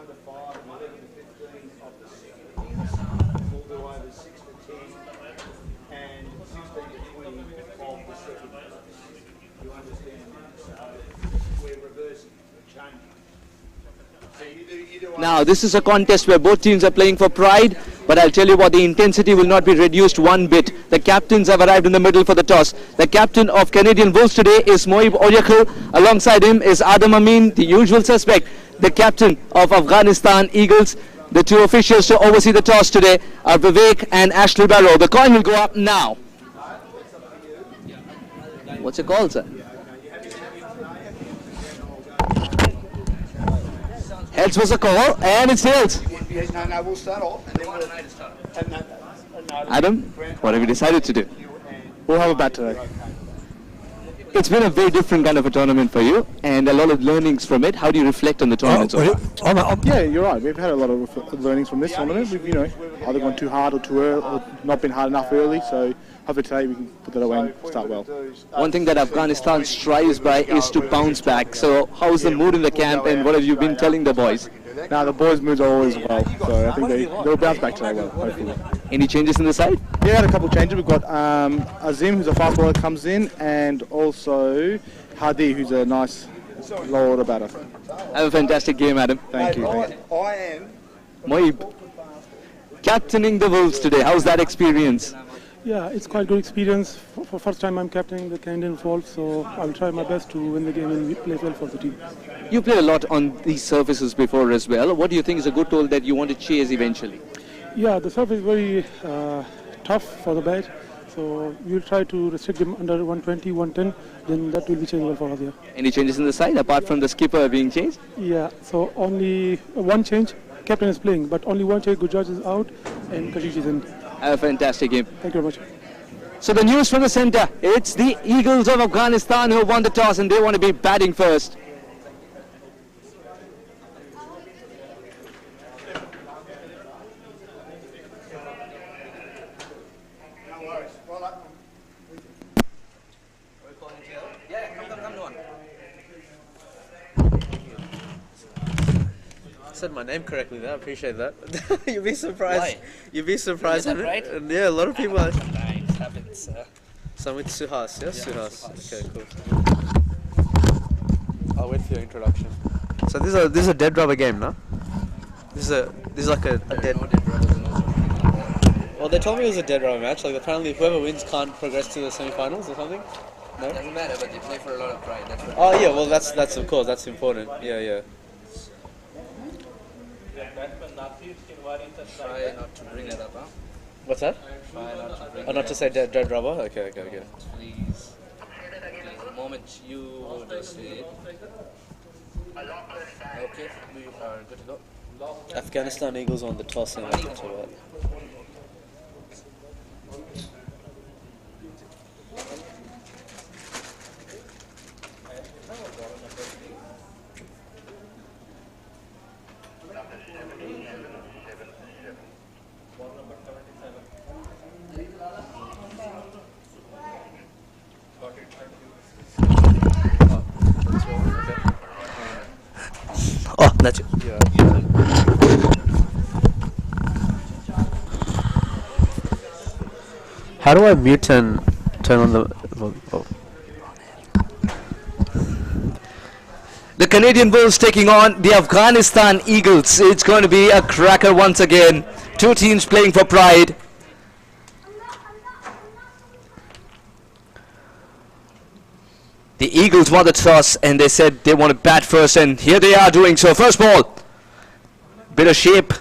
to 5 and 11 to 15 of the second innings, all the way to 6 to 10 and 16 to 20 of the second innings. You understand that? So we're reversing, we're changing. So you do Now, this is a contest where both teams are playing for pride, but I'll tell you what, the intensity will not be reduced one bit. The captains have arrived in the middle for the toss. The captain of Canadian Wolves today is Moib Oyakul. Alongside him is Adam Amin, the usual suspect. The captain of Afghanistan Eagles. The two officials to oversee the toss today are Vivek and Ashley Barrow. The coin will go up now. What's it called, sir? Heads was a call, and it's heads. No, we'll start off. And then Adam, what have you decided to do? We'll have a bat today. It's been a very different kind of a tournament for you, and a lot of learnings from it. How do you reflect on the tournament so far? Yeah, you're right. We've had a lot of learnings from this tournament. We've, either gone too hard or too early, or not been hard enough early. So hopefully today we can put that away and start well. One thing that Afghanistan strives by is to bounce back. So how's the mood in the camp, and what have you been telling the boys? Now the boys' moods are always well, so I think they'll bounce back today well, hopefully. Any changes in the side? Yeah, had a couple of changes. We've got Azim, who's a fast bowler, comes in, and also Hadi, who's a nice low order batter. Have a fantastic game, Adam. Thank you. I am. Moib, captaining the Wolves today, how's that experience? Yeah, it's quite a good experience. For first time I'm captaining the Canadian Wolves, so I'll try my best to win the game and play well for the team. You played a lot on these surfaces before as well. What do you think is a good tool that you want to chase eventually? Yeah, the surface is very tough for the bat, so we'll try to restrict them under 120, 110, then that will be changeable for us here. Any changes in the side apart from the skipper being changed? Yeah, so only one change, captain is playing, but only one change, Gujraj is out and Kashish is in. Have a fantastic game. Thank you very much. So the news from the center, it's the Eagles of Afghanistan who won the toss and they want to be batting first. Said my name correctly there. I appreciate that. You'd be surprised. Why? You'd be surprised. Is that right? And yeah, a lot of people. Sometimes happens. So with Suhas, yes, Yeah, Suhas. Suhas. Okay, cool. I'll wait for your introduction. So this is a dead rubber game, no? This is like a dead. No dead rubbers and also Well, they told me it was a dead rubber match. Like apparently, whoever wins can't progress to the semi-finals or something. No. doesn't matter, but they play for a lot of pride. That's what Oh yeah, well that's of course that's important. Yeah. Try not to bring that up, huh? What's that? Try not to bring Oh, not that to say dead rubber. Okay. Please. The moment you just say it. Okay, we are good to go. Afghanistan Eagles on the toss and after Oh, that's it. Yeah. How do I mute and turn on the? Oh. The Canadian Wolves taking on the Afghanistan Eagles. It's going to be a cracker once again. Two teams playing for pride. The Eagles won the toss and they said they want to bat first, and here they are doing so. First ball. Bit of shape.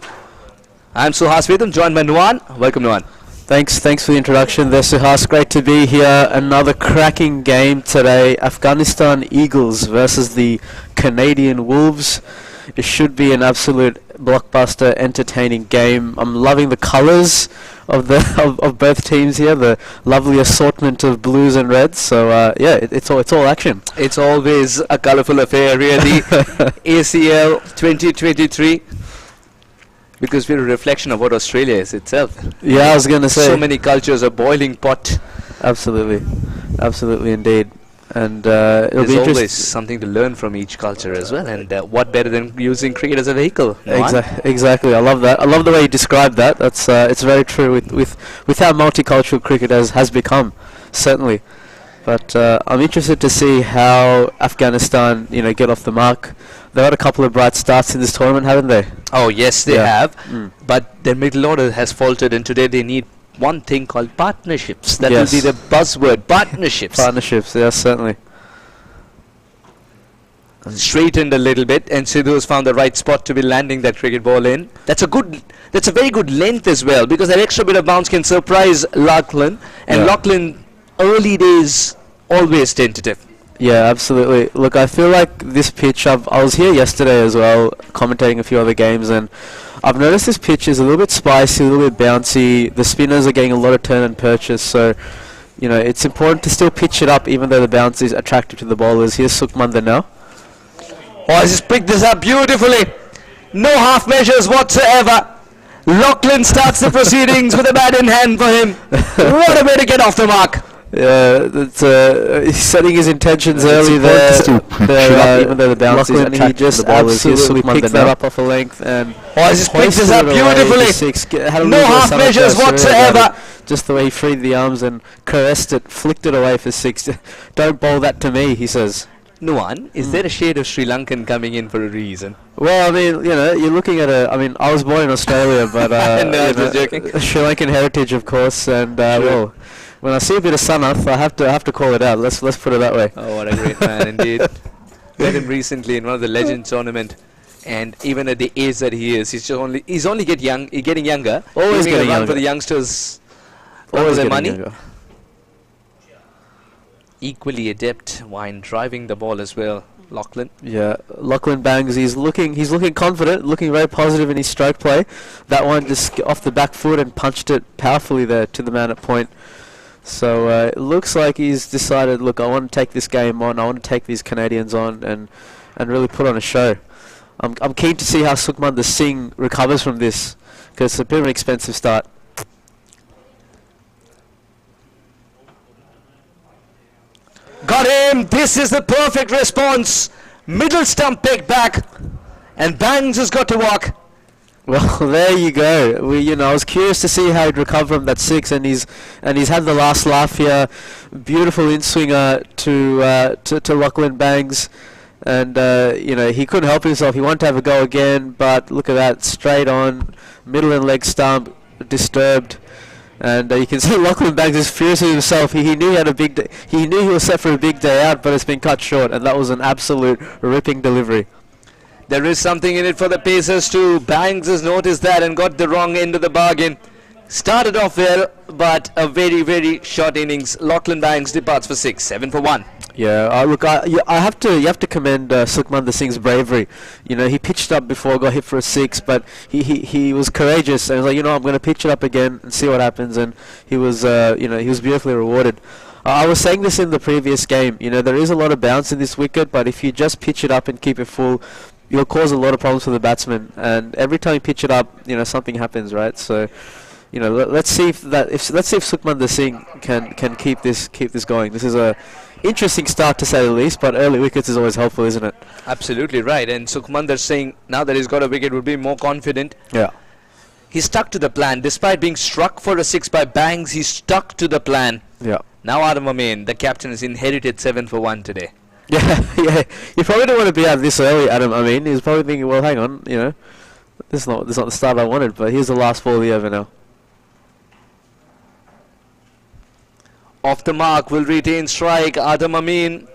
I'm Suhas with them, joined by Nuwan. Welcome, Nuwan. Thanks for the introduction there, Suhas. Great to be here. Another cracking game today. Afghanistan Eagles versus the Canadian Wolves. It should be an absolute blockbuster, entertaining game. I'm loving the colours of both teams here. The lovely assortment of blues and reds. So yeah, it's all action. It's always a colourful affair, really. ACL 2023. Because we're a reflection of what Australia is itself. Yeah, I was going to say. So many cultures, a boiling pot. Absolutely indeed. and There's it'll be always interesting. something to learn from each culture as well, and what better than using cricket as a vehicle? Nohan? Exactly. I love that. I love the way you described that. That's it's very true with how multicultural cricket has become, certainly. But I'm interested to see how Afghanistan, get off the mark. They've had a couple of bright starts in this tournament, haven't they? Oh yes, they Yeah. have. Mm. But their middle order has faltered, and today they need one thing called partnerships. That Yes. will be the buzzword: partnerships. Partnerships, yes, certainly. Straightened a little bit, and Sidhu has found the right spot to be landing that cricket ball in. That's a very good length as well, because that extra bit of bounce can surprise Lachlan. And Yeah. Lachlan, early days, always tentative. Yeah, absolutely. Look, I feel like this pitch, I was here yesterday as well, commentating a few other games, and I've noticed this pitch is a little bit spicy, a little bit bouncy. The spinners are getting a lot of turn and purchase, so, it's important to still pitch it up, even though the bounce is attractive to the bowlers. Here's Sukhmander now. Oh, he's just picked this up beautifully. No half measures whatsoever. Lachlan starts the proceedings with a bat in hand for him. What a way to get off the mark. He's setting his intentions early important there, to still pitch it up. even though the bounce is, Lachlan and he attracted just the bowlers. Here's absolutely Sukhmander picked that now. up off a length and Oh, he's just picked this hoisted up it away for beautifully. six. Had a No little bit of half sun measures pressure about whatsoever. it. Just the way he freed the arms and caressed it, flicked it away for six. Don't bowl that to me, he says. Nuan, is there a shade of Sri Lankan coming in for a reason? Well, I mean, you're looking at I was born in Australia, but No, just joking. Sri Lankan heritage, of course, and well, when I see a bit of Sanath, I have to call it out. Let's put it that way. Oh, what a great man indeed. Met him recently in one of the Legends tournament, and even at the age that he is, he's only getting younger. Always Giving a getting run younger. for the youngsters. Run Always for their getting money. younger. Equally adept when driving the ball as well, Lachlan. Yeah, Lachlan Bangs. He's looking confident, looking very positive in his stroke play. That one just off the back foot and punched it powerfully there to the man at point. So it looks like he's decided, look, I want to take this game on. I want to take these Canadians on and really put on a show. I'm keen to see how Sukhmander Singh recovers from this, because it's a bit of an expensive start. Got him! This is the perfect response. Middle stump picked back, and Bangs has got to walk. Well, there you go. I was curious to see how he'd recover from that six, and he's had the last laugh here. Beautiful in-swinger to Lachlan Bangs, and he couldn't help himself. He wanted to have a go again, but look at that, straight on, middle and leg stump disturbed, and you can see Lachlan Bangs is furious with himself. He knew he had a big day. He knew he was set for a big day out, but it's been cut short, and that was an absolute ripping delivery. There is something in it for the Pacers too. Bangs has noticed that and got the wrong end of the bargain. Started off well, but a very, very short innings. Lachlan Bangs departs for 6, 7 for 1. Yeah, look, you have to commend Sukhmander Singh's bravery. He pitched up before, got hit for a 6, but he was courageous and was like, I'm going to pitch it up again and see what happens. And he was, he was beautifully rewarded. I was saying this in the previous game. There is a lot of bounce in this wicket, but if you just pitch it up and keep it full, you'll cause a lot of problems for the batsman. And every time you pitch it up, something happens, right? So, let's see if Sukhmander Singh can keep this going. This is a interesting start to say the least, but early wickets is always helpful, isn't it? Absolutely right. And Sukhmander Singh, now that he's got a wicket, would be more confident. Yeah. He stuck to the plan. Despite being struck for a 6 by Bangs, he stuck to the plan. Yeah. Now Adam Amin, the captain, has inherited 7 for 1 today. Yeah. You probably don't want to be out this early, Adam. I mean, he's probably thinking, well, hang on, this is not the start I wanted, but here's the last ball of the over now. Off the mark, will retain strike. Adam Amin.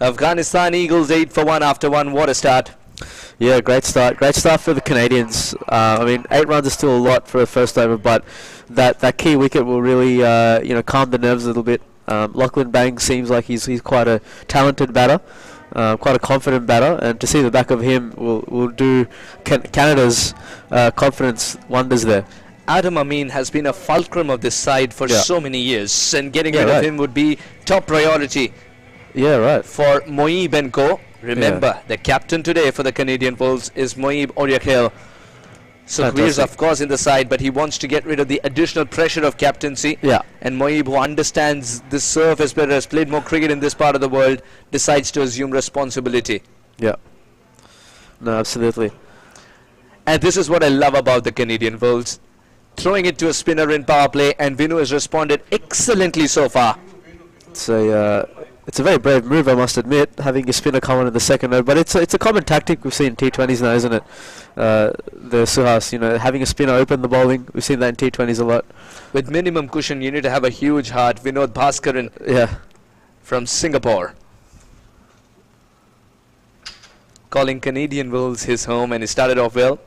Afghanistan Eagles 8 for 1 after 1. What a start. Yeah, great start. Great start for the Canadians. 8 runs is still a lot for a first over, but that key wicket will really, calm the nerves a little bit. Lachlan Bangs seems like he's quite a talented batter, quite a confident batter, and to see the back of him will do Canada's confidence wonders there. Adam Amin has been a fulcrum of this side for so many years, and getting rid right. of him would be top priority Yeah, right. for Moeeb and co. Remember, the captain today for the Canadian Wolves is Moeeb Oriakhel. Sukhvir's Fantastic. of course in the side, but he wants to get rid of the additional pressure of captaincy. Yeah. And Moeeb, who understands the serve as better, has played more cricket in this part of the world, decides to assume responsibility. Yeah. No, absolutely. And this is what I love about the Canadian Wolves. Throwing it to a spinner in power play, and Vinu has responded excellently so far. It's a very brave move, I must admit, having your spinner come on in the second over. But it's a common tactic we've seen in T20s now, isn't it? The Suhas, having a spinner open the bowling. We've seen that in T20s a lot. With minimum cushion, you need to have a huge heart. Vinod Bhaskaran Yeah. from Singapore, calling Canadian Wolves his home, and he started off well.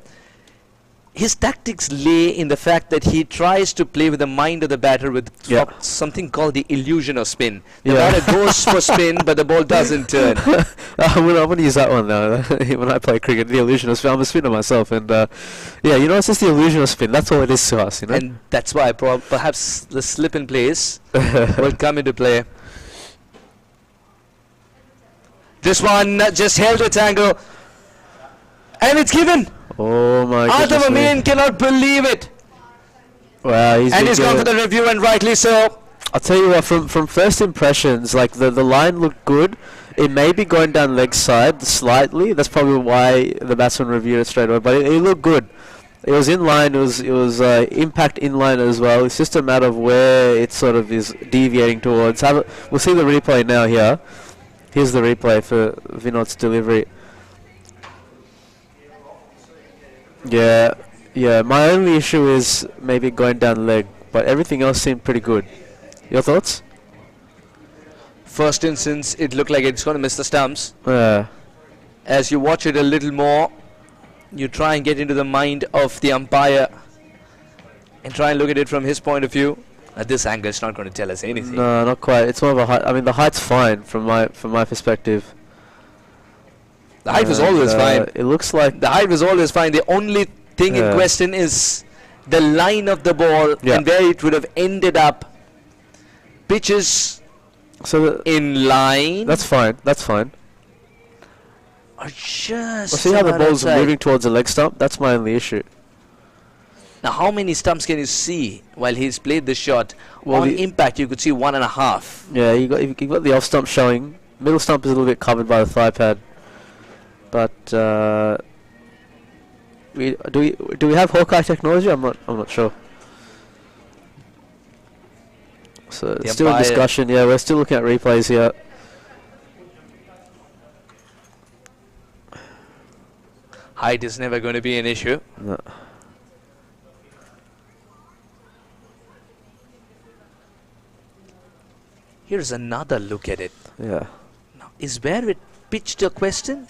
His tactics lay in the fact that he tries to play with the mind of the batter with Yeah. something called the illusion of spin. The Yeah. batter goes for spin, but the ball doesn't turn. I'm going to use that one now. When I play cricket, the illusion of spin. I'm a spinner myself. And it's just the illusion of spin. That's all it is to us, And that's why perhaps the slip in place will come into play. This one just held its angle. And it's given. Oh my Adam goodness me. Amin cannot believe it. Wow, And he's gone for the review, and rightly so. I'll tell you what, from first impressions, like the line looked good. It may be going down leg side slightly. That's probably why the batsman reviewed it straight away. But it looked good. It was in line. It was impact in line as well. It's just a matter of where it sort of is deviating towards. We'll see the replay now here. Here's the replay for Vinod's delivery. Yeah. My only issue is maybe going down leg, but everything else seemed pretty good. Your thoughts? First instance, it looked like it's going to miss the stumps. Yeah. As you watch it a little more, you try and get into the mind of the umpire and try and look at it from his point of view. At this angle, it's not going to tell us anything. No, not quite. It's more of a height. I mean, the height's fine from my perspective. The height was always fine. It looks like The height was always fine. The only thing in question is the line of the ball and where it would have ended up. Pitches in line. That's fine. That's fine. Are just See how the ball's outside. moving towards the leg stump? That's my only issue. Now, how many stumps can you see while he's played the shot? Well, On the- impact, you could see 1.5. Yeah, you got the off stump showing. Middle stump is a little bit covered by the thigh pad. But do we have Hawkeye technology? I'm not sure. So it's still in umpire- discussion. Yeah, we're still looking at replays here. Height is never going to be an issue. No. Here's another look at it. Yeah. Now, is where it pitched a question?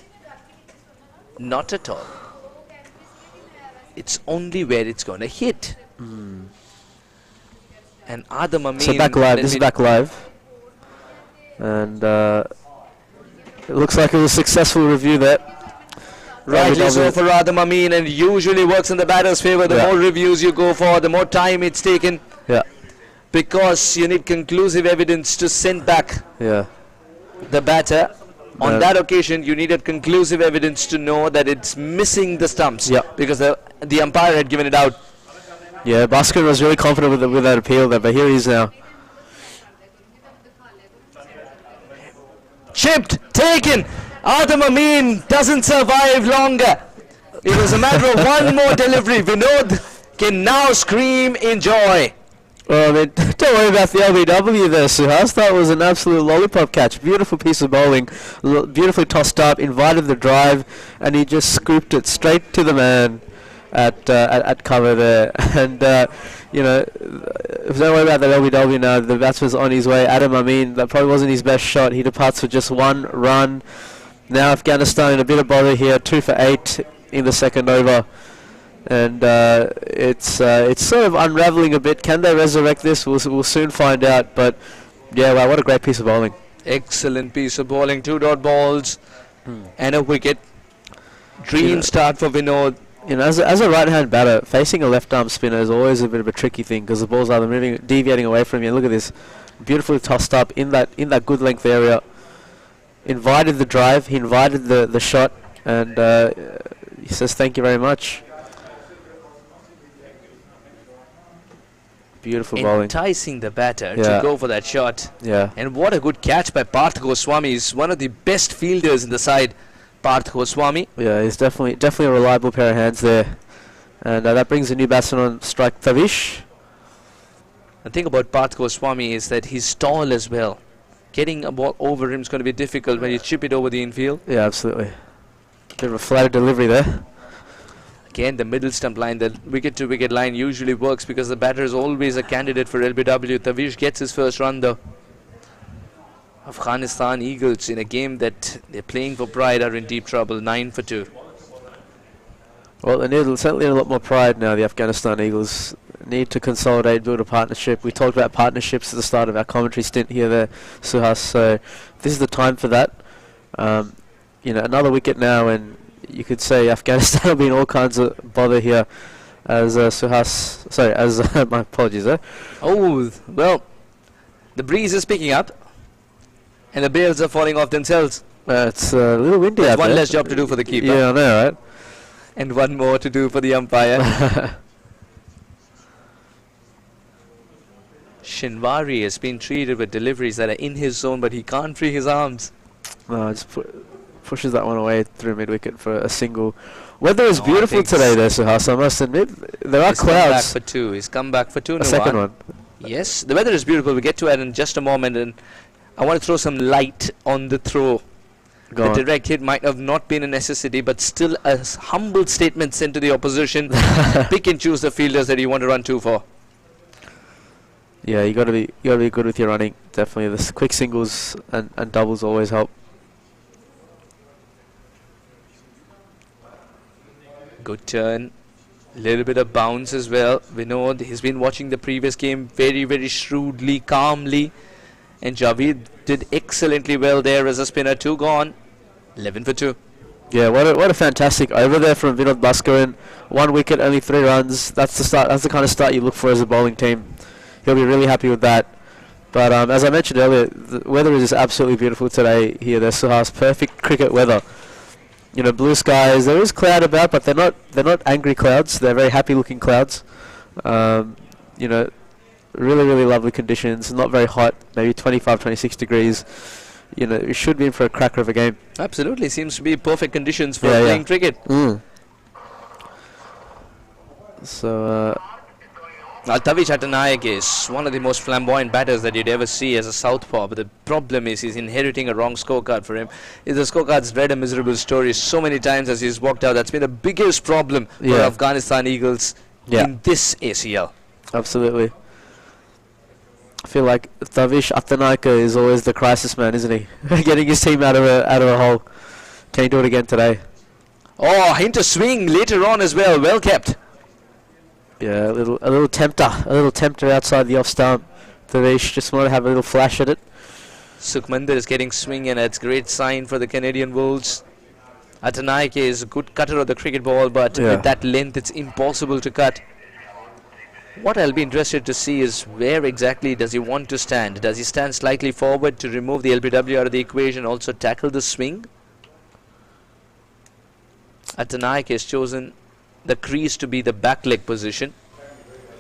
Not at all. It's only where it's going to hit. And Adam Amin... So back live. let This is me- back live. And it looks like it was a successful review there. Rightly so Amin. for Adam Amin, and usually works in the batter's favour. The more reviews you go for, the more time it's taken, Yeah. because you need conclusive evidence to send back Yeah. the batter. On Yeah. that occasion, you needed conclusive evidence to know that it's missing the stumps, Yeah. because the umpire had given it out. Yeah, Bhaskar was really confident with that appeal there, but here he is now. Chipped, taken. Adam Amin doesn't survive longer. It was a matter of one more delivery. Vinod can now scream in joy. Well, I mean, don't worry about the LBW there, Suhas. That was an absolute lollipop catch. Beautiful piece of bowling, beautifully tossed up, invited the drive, and he just scooped it straight to the man at cover there. And don't worry about that LBW now. The batsman's on his way. Adam Amin, that probably wasn't his best shot. He departs with just one run. Now Afghanistan in a bit of bother here, 2 for 8 in the second over. And it's sort of unravelling a bit. Can they resurrect this? We'll soon find out. But yeah, wow, what a great piece of bowling. Excellent piece of bowling. 2 dot balls and a wicket. Dream start for Vinod. As a right-hand batter, facing a left-arm spinner is always a bit of a tricky thing, because the ball's either deviating away from you. Look at this, beautifully tossed up in that good length area. Invited the drive. He invited the shot, and he says thank you very much. Beautiful bowling. enticing the batter Yeah. to go for that shot. Yeah. And what a good catch by Parth Goswami. He's one of the best fielders in the side, Parth Goswami. Yeah, he's definitely a reliable pair of hands there. And that brings a new batsman on strike, Tavish. The thing about Parth Goswami is that he's tall as well. Getting a ball over him is going to be difficult when you chip it over the infield. Yeah, absolutely. Bit of a flattered delivery there. Again, the middle stump line, the wicket-to-wicket line usually works because the batter is always a candidate for LBW. Tavish gets his first run though. Afghanistan Eagles, in a game that they're playing for pride, are in deep trouble. 9 for 2. Well, they certainly need a lot more pride now, the Afghanistan Eagles. Need to consolidate, build a partnership. We talked about partnerships at the start of our commentary stint here there, Suhas. So this is the time for that. You know, another wicket now, and you could say Afghanistan will be in all kinds of bother here, as my apologies there. Oh, well, the breeze is picking up, and the bails are falling off themselves. It's a little windy There's out one there. less job to do for the keeper. Yeah, I know, right? And one more to do for the umpire. Shinwari has been treated with deliveries that are in his zone, but he can't free his arms. No, just pushes that one away through mid-wicket for a single. Weather is No, I beautiful think today there, Suhas, I must admit. There are He's come back clouds. for 2. He's come back for 2. A second one. Yes, the weather is beautiful. We'll get to it in just a moment, and I want to throw some light on the throw. Go The on. direct hit might have not been a necessity, but still a humble statement sent to the opposition. Pick and choose the fielders that you want to run 2 for. Yeah, you got to be good with your running. Definitely, the quick singles and doubles always help. Good turn. Little bit of bounce as well. Vinod, he's been watching the previous game very, very shrewdly, calmly. And Javeed did excellently well there as a spinner. 2 gone. 11 for 2. Yeah, what a fantastic over there from Vinod Bhaskaran. 1 wicket, only 3 runs. That's the start. That's the kind of start you look for as a bowling team. He'll be really happy with that. But as I mentioned earlier, the weather is absolutely beautiful today here. There's Suhas, perfect cricket weather. You know, blue skies. There is cloud about, but they're not angry clouds. They're very happy-looking clouds. You know, really lovely conditions. Not very hot, maybe 25, 26 degrees. You know, it should be in for a cracker of a game. Absolutely. Seems to be perfect conditions for Yeah, playing yeah. cricket. So, Tavish Attanayak is one of the most flamboyant batters that you'd ever see as a southpaw, but the problem is he's inheriting a wrong scorecard for him. The scorecard's read a miserable story so many times as he's walked out. That's been the biggest problem for Yeah. Afghanistan Eagles in this ACL. absolutely. I feel like Tavish Attanaika is always the crisis man, isn't he? Getting his team out of a hole. Can he do it again today? Oh, into swing later on as well. Well kept. Yeah, a little tempter outside the off stump. Tavish just wanted to have a little flash at it. Sukhmander is getting swing, and that's a great sign for the Canadian Wolves. Attanaike is a good cutter of the cricket ball, but with that length, it's impossible to cut. What I'll be interested to see is where exactly does he want to stand? Does he stand slightly forward to remove the LBW out of the equation, also tackle the swing? Attanaike has chosen the crease to be the back leg position.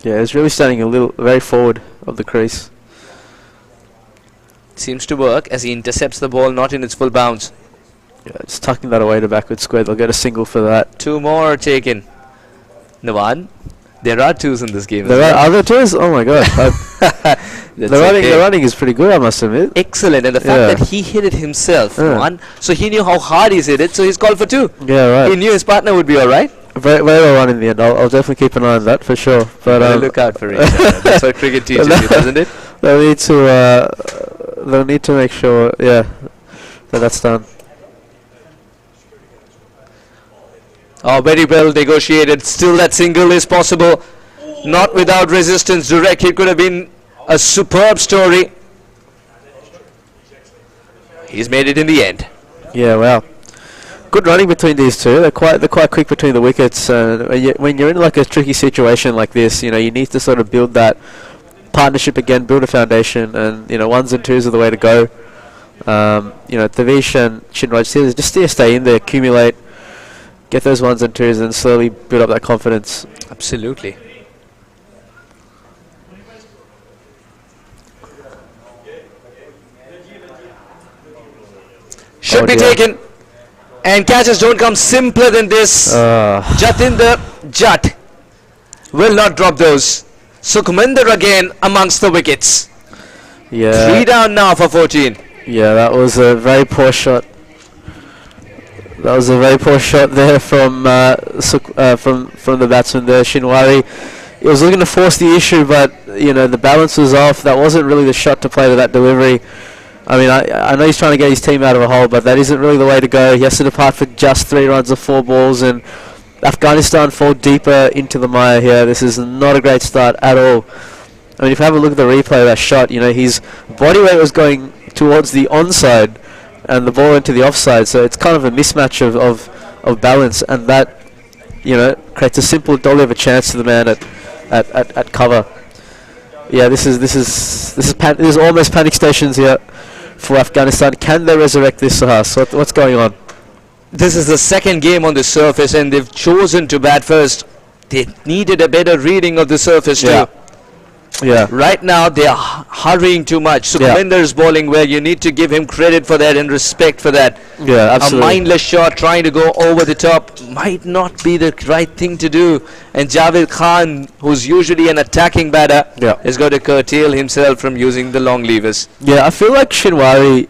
Yeah, he's really standing very forward of the crease. Seems to work as he intercepts the ball not in its full bounce. Yeah, just tucking that away to backward square. They'll get a single for that. 2 more taken. Nawan, there are 2s in this game. There are other twos? Oh my god. The running is pretty good, I must admit. Excellent, and the fact that he hit it himself, one, so he knew how hard he's hit it, so he's called for 2. Yeah, right. He knew his partner would be alright. Very well run in the end. I'll definitely keep an eye on that for sure. But Look out for it. That's what cricket teaches you, doesn't it? They'll need to make sure, that that's done. Oh, very well negotiated. Still that single is possible. Not without resistance. Direct hit could have been a superb story. He's made it in the end. Yeah, wow. Good running between these two. They're quite quick between the wickets. When you're in like a tricky situation like this, you need to sort of build that partnership again, build a foundation, and 1s and 2s are the way to go. Tavish and Shinraj just stay in there, accumulate, get those 1s and 2s, and slowly build up that confidence. Absolutely. Should be taken. And catches don't come simpler than this. Jatinder Jat will not drop those. Sukhminder again amongst the wickets. Yeah. 3 down now for 14. Yeah, that was a very poor shot. That was a very poor shot there from the batsman there, Shinwari. He was looking to force the issue, but you know the balance was off. That wasn't really the shot to play to that delivery. I mean, I know he's trying to get his team out of a hole, but that isn't really the way to go. He has to depart for just 3 runs of 4 balls, and Afghanistan fall deeper into the mire here. This is not a great start at all. I mean, if you have a look at the replay of that shot, you know, his body weight was going towards the onside, and the ball went to the offside, so it's kind of a mismatch of balance, and that, you know, creates a simple dolly of a chance to the man at cover. Yeah, this is almost panic stations here for Afghanistan. Can they resurrect this, Sahas? What's going on? This is the second game on the surface, and they've chosen to bat first. They needed a better reading of the surface too. Yeah. Right now they are hurrying too much. Sukhminder is bowling well. You need to give him credit for that and respect for that. Yeah, absolutely. A mindless shot trying to go over the top might not be the right thing to do. And Javed Khan, who's usually an attacking batter, has got to curtail himself from using the long levers. Yeah, I feel like Shinwari,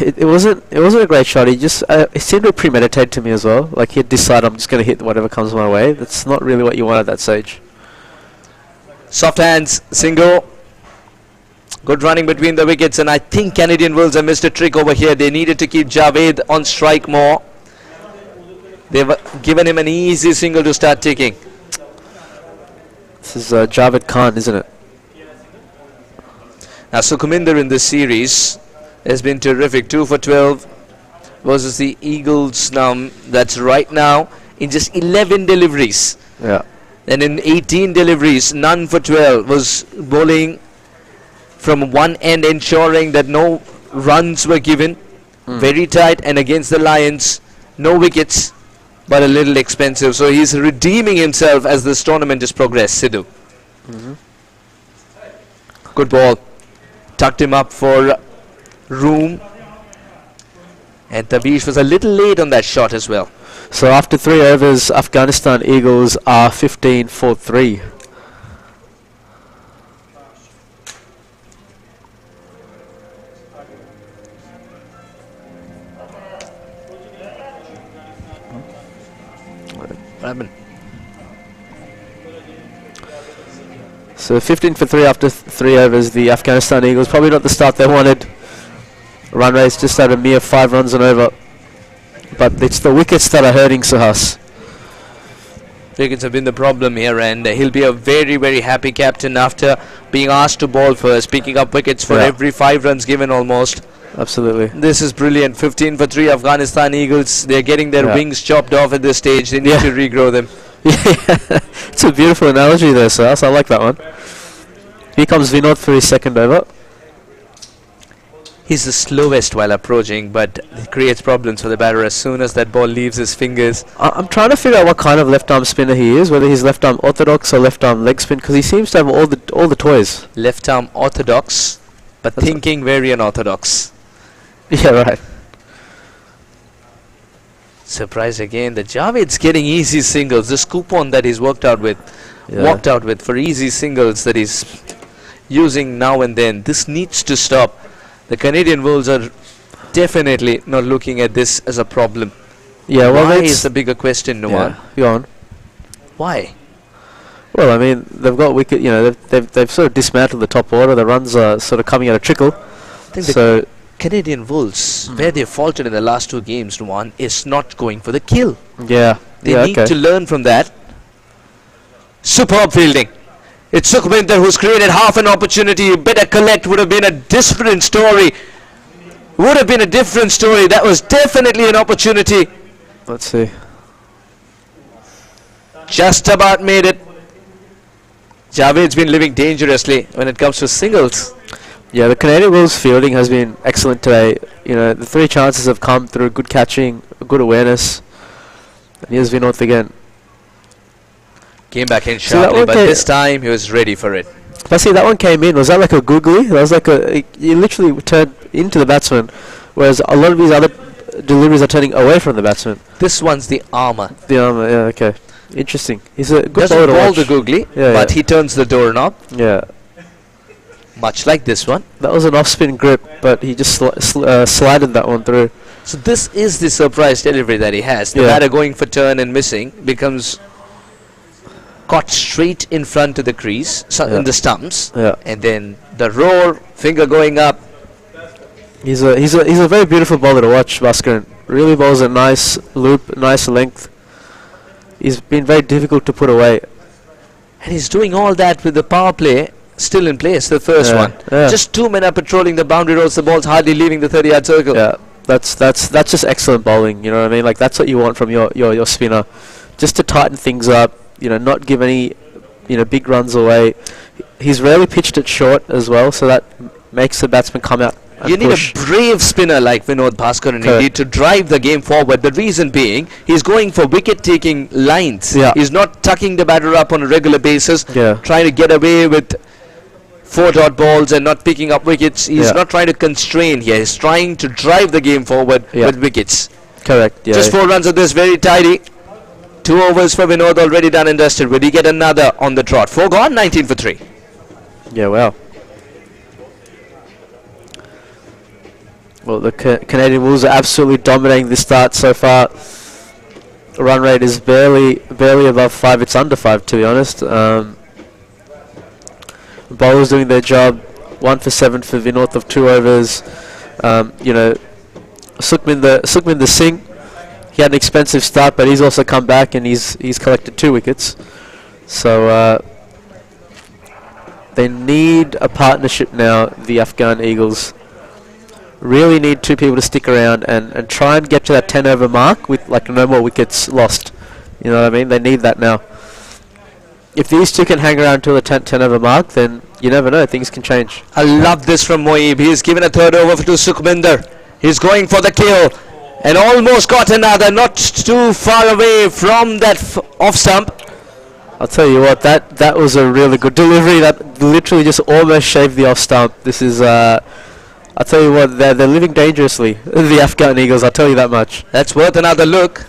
it wasn't a great shot. He just it seemed to premeditate to me as well. Like he'd decide, I'm just going to hit whatever comes my way. That's not really what you want at that stage. Soft hands, single. Good running between the wickets, and I think Canadian Wolves have missed a trick over here. They needed to keep Javed on strike more. They've given him an easy single to start ticking. This is Javed Khan, isn't it? Now Sukhminder in this series has been terrific. 2 for 12 versus the Eagles now. That's right now in just 11 deliveries. Yeah. And in 18 deliveries, none for 12, was bowling from one end, ensuring that no runs were given. Very tight, and against the Lions, no wickets, but a little expensive. So he's redeeming himself as this tournament has progressed, Sidhu. Good ball. Tucked him up for room. And Tabish was a little late on that shot as well. So after 3 overs, Afghanistan Eagles are 15 for 3. What happened? So 15 for 3 after 3 overs. The Afghanistan Eagles, probably not the start they wanted. Run rate's just at a mere 5 runs and over. But it's the wickets that are hurting Sahas. Wickets have been the problem here, and he'll be a very, very happy captain after being asked to bowl first, picking up wickets for every 5 runs given almost. Absolutely. This is brilliant. 15 for 3 Afghanistan Eagles. They're getting their wings chopped off at this stage. They need to regrow them. It's a beautiful analogy there, Sahas. I like that one. Here comes Vinod for his second over. He's the slowest while approaching, but it creates problems for the batter as soon as that ball leaves his fingers. I'm trying to figure out what kind of left-arm spinner he is, whether he's left-arm orthodox or left-arm leg spin, because he seems to have all the toys. Left-arm orthodox, but thinking very unorthodox. Yeah, right. Surprise again. The Javed's getting easy singles. This coupon that he's walked out with for easy singles that he's using now and then. This needs to stop. The Canadian Wolves are definitely not looking at this as a problem. Yeah, well, why is the bigger question, Nuwan? Go on. Why? Well, I mean, they've got wicket. You know, they've sort of dismantled the top order. The runs are sort of coming at a trickle. I think the Canadian Wolves, where they faltered in the last 2 games, Nuwan, is not going for the kill. Yeah. They need to learn from that. Superb fielding. It's Sukhminder who's created half an opportunity. Better collect would have been a different story. Would have been a different story. That was definitely an opportunity. Let's see. Just about made it. Javed's been living dangerously when it comes to singles. Yeah, the Canadian Wolves fielding has been excellent today. You know, the 3 chances have come through good catching, good awareness. And here's Vinod again. Came back in sharply, but this time he was ready for it. But see, that one came in. Was that like a googly? That was like you literally turned into the batsman. Whereas a lot of these other deliveries are turning away from the batsman. This one's the armour. The armour, yeah, okay. Interesting. He's a good Doesn't bowler to ball watch. the googly, Yeah, but yeah. he turns the doorknob, Yeah. much like this one. That was an off-spin grip, but he just slided that one through. So this is the surprise delivery that he has. The Yeah. batter going for turn and missing becomes caught straight in front of the crease, in the stumps, Yeah. and then the roar, finger going up. He's a very beautiful bowler to watch, Bhaskaran. Really bowls a nice loop, nice length. He's been very difficult to put away. And he's doing all that with the power play still in place, the first Yeah, one. yeah. Just 2 men are patrolling the boundary roads, the ball's hardly leaving the 30-yard circle. Yeah, that's just excellent bowling. You know what I mean? Like that's what you want from your spinner, just to tighten things up. You know, not give any big runs away. He's rarely pitched it short as well, so that makes the batsman come out. And You need push. a brave spinner like Vinod Bhaskaran indeed to drive the game forward. The reason being, he's going for wicket-taking lines. Yeah. He's not tucking the batter up on a regular basis, Yeah. trying to get away with 4 dot balls and not picking up wickets. He's Yeah. not trying to constrain here. He's trying to drive the game forward Yeah. with wickets. Correct. Yeah. Just 4 runs of this, very tidy. 2 overs for Vinod, already done and dusted. Will he get another on the trot? 4 gone, 19 for 3. Yeah. Wow. Well, the Canadian Wolves are absolutely dominating this start so far. Run rate is barely above 5. It's under 5, to be honest. Bowlers doing their job. 1 for 7 for Vinod of 2 overs. Sukhminder Singh. He had an expensive start, but he's also come back and he's collected 2 wickets. So they need a partnership now. The Afghan Eagles really need 2 people to stick around and try and get to that 10 over mark with like no more wickets lost. You know what I mean? They need that now. If these 2 can hang around till the 10 over mark, then you never know, things can change. I love this from Moeeb. He's given a 3rd over to Sukhminder. He's going for the kill and almost got another, not too far away from that off stump. I'll tell you what, that was a really good delivery. That literally just almost shaved the off stump. This is I'll tell you what, they're living dangerously, the Afghan Eagles, I'll tell you that much. That's worth another look.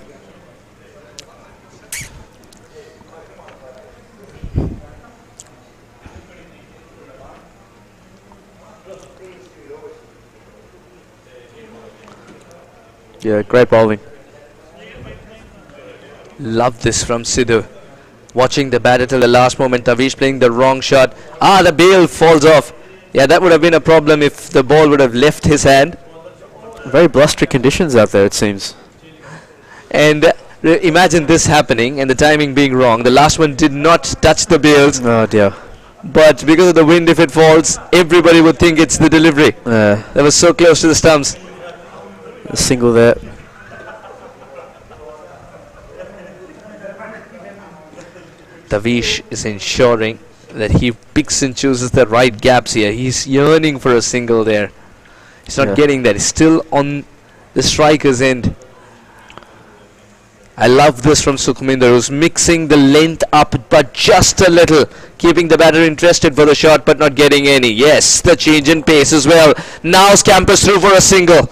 Yeah, great bowling. Love this from Sidhu. Watching the batter till the last moment. Tavish playing the wrong shot. The bail falls off. Yeah, that would have been a problem if the ball would have left his hand. Very blustery conditions out there, it seems. And imagine this happening and the timing being wrong. The last one did not touch the bails, Oh dear. but because of the wind, if it falls, everybody would think it's the delivery. That was so close to the stumps. A single there. Tavish is ensuring that he picks and chooses the right gaps here. He's yearning for a single there. He's not getting that. He's still on the striker's end. I love this from Sukhminder, who's mixing the length up but just a little, keeping the batter interested for the shot but not getting any. Yes, the change in pace as well. Now scampers through for a single.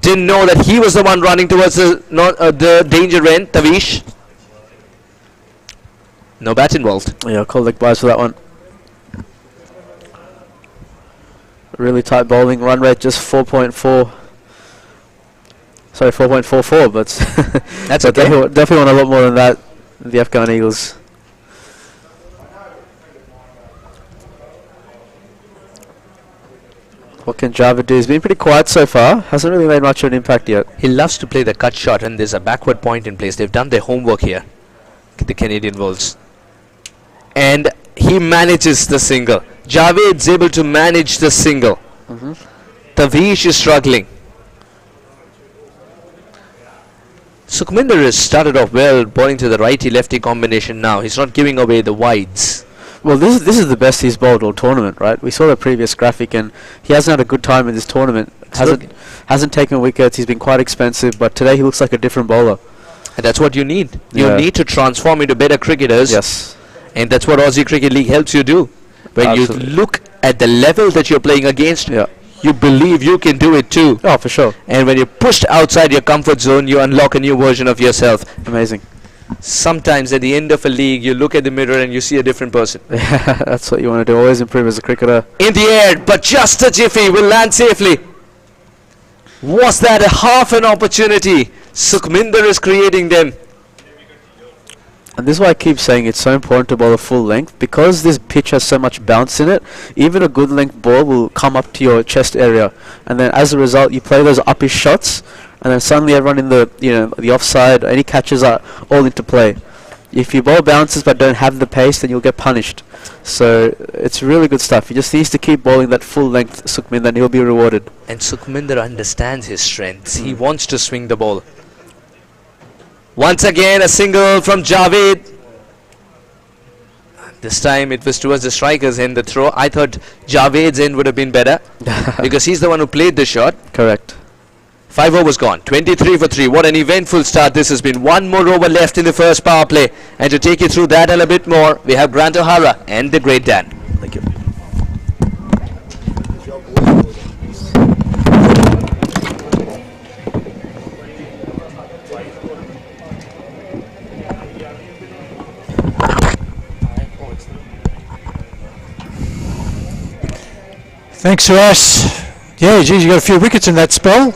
Didn't know that he was the one running towards the danger end, Tavish. No bat involved. Yeah, I'll call the buys for that one. Really tight bowling. Run rate just 4.4. Sorry, 4.44, but That's but okay. definitely want a lot more than that. The Afghan Eagles. What can Java do? He's been pretty quiet so far. Hasn't really made much of an impact yet. He loves to play the cut shot, and there's a backward point in place. They've done their homework here, the Canadian Wolves. And he manages the single. Javed's able to manage the single. Tavish is struggling. Sukhminder has started off well, bowling to the righty-lefty combination now. He's not giving away the wides. Well, this is the best he's bowled all tournament, right? We saw the previous graphic, and he hasn't had a good time in this tournament. Hasn't taken wickets. He's been quite expensive, but today he looks like a different bowler. And that's what you need. You need to transform into better cricketers. Yes. And that's what Aussie Cricket League helps you do. When Absolutely. you look at the level that you're playing against, you believe you can do it too. Oh, for sure. And when you're pushed outside your comfort zone, you unlock a new version of yourself. Amazing. Sometimes at the end of a league, you look at the mirror and you see a different person. That's what you want to do. Always improve as a cricketer. In the air, but just a jiffy, will land safely. Was that a half an opportunity? Sukhminder is creating them. And this is why I keep saying it's so important to bowl a full length, because this pitch has so much bounce in it. Even a good length ball will come up to your chest area, and then as a result you play those uppish shots, and then suddenly everyone in the the offside, any catches are all into play. If you bowl bounces but don't have the pace, then you'll get punished. So it's really good stuff. He just needs to keep bowling that full length Sukhminder, and he'll be rewarded. And Sukhminder understands his strengths. He wants to swing the ball. Once again, a single from Javed. This time it was towards the striker's end, the throw. I thought Javed's end would have been better because he's the one who played the shot. Correct. 5 overs gone. 23 for 3. What an eventful start this has been. One more over left in the first power play. And to take you through that and a bit more, we have Grant O'Hara and the great Dan. Thank you. Thanks, Suresh. Yeah, geez, you got a few wickets in that spell.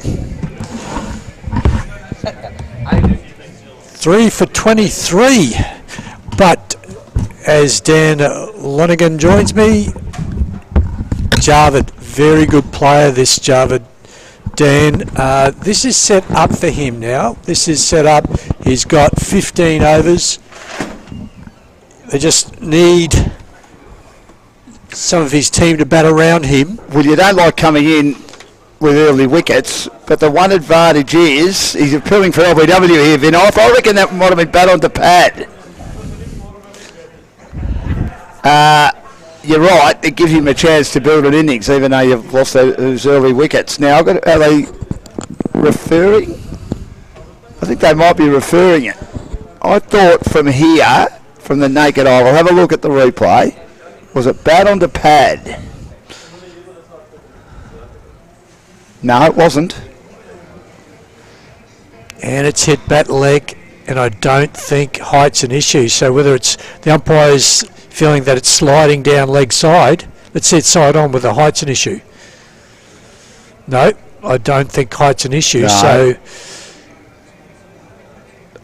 3 for 23. But as Dan Lonergan joins me, Javed, very good player, this Javed. Dan, this is set up for him now. This is set up. He's got 15 overs. They just need some of his team to bat around him. Well, you don't like coming in with early wickets, but the one advantage is he's appealing for LBW here, Vinoth. I reckon that might have been bat onto pad. You're right, it gives him a chance to build an innings, even though you've lost those early wickets. Now, are they referring? I think they might be referring it. I thought from here, from the naked eye, we'll have a look at the replay. Was it bat onto pad? No, it wasn't. And it's hit bat leg, and I don't think height's an issue. So whether it's the umpire's feeling that it's sliding down leg side, let's say it's side on, whether height's an issue. No, I don't think height's an issue. No. So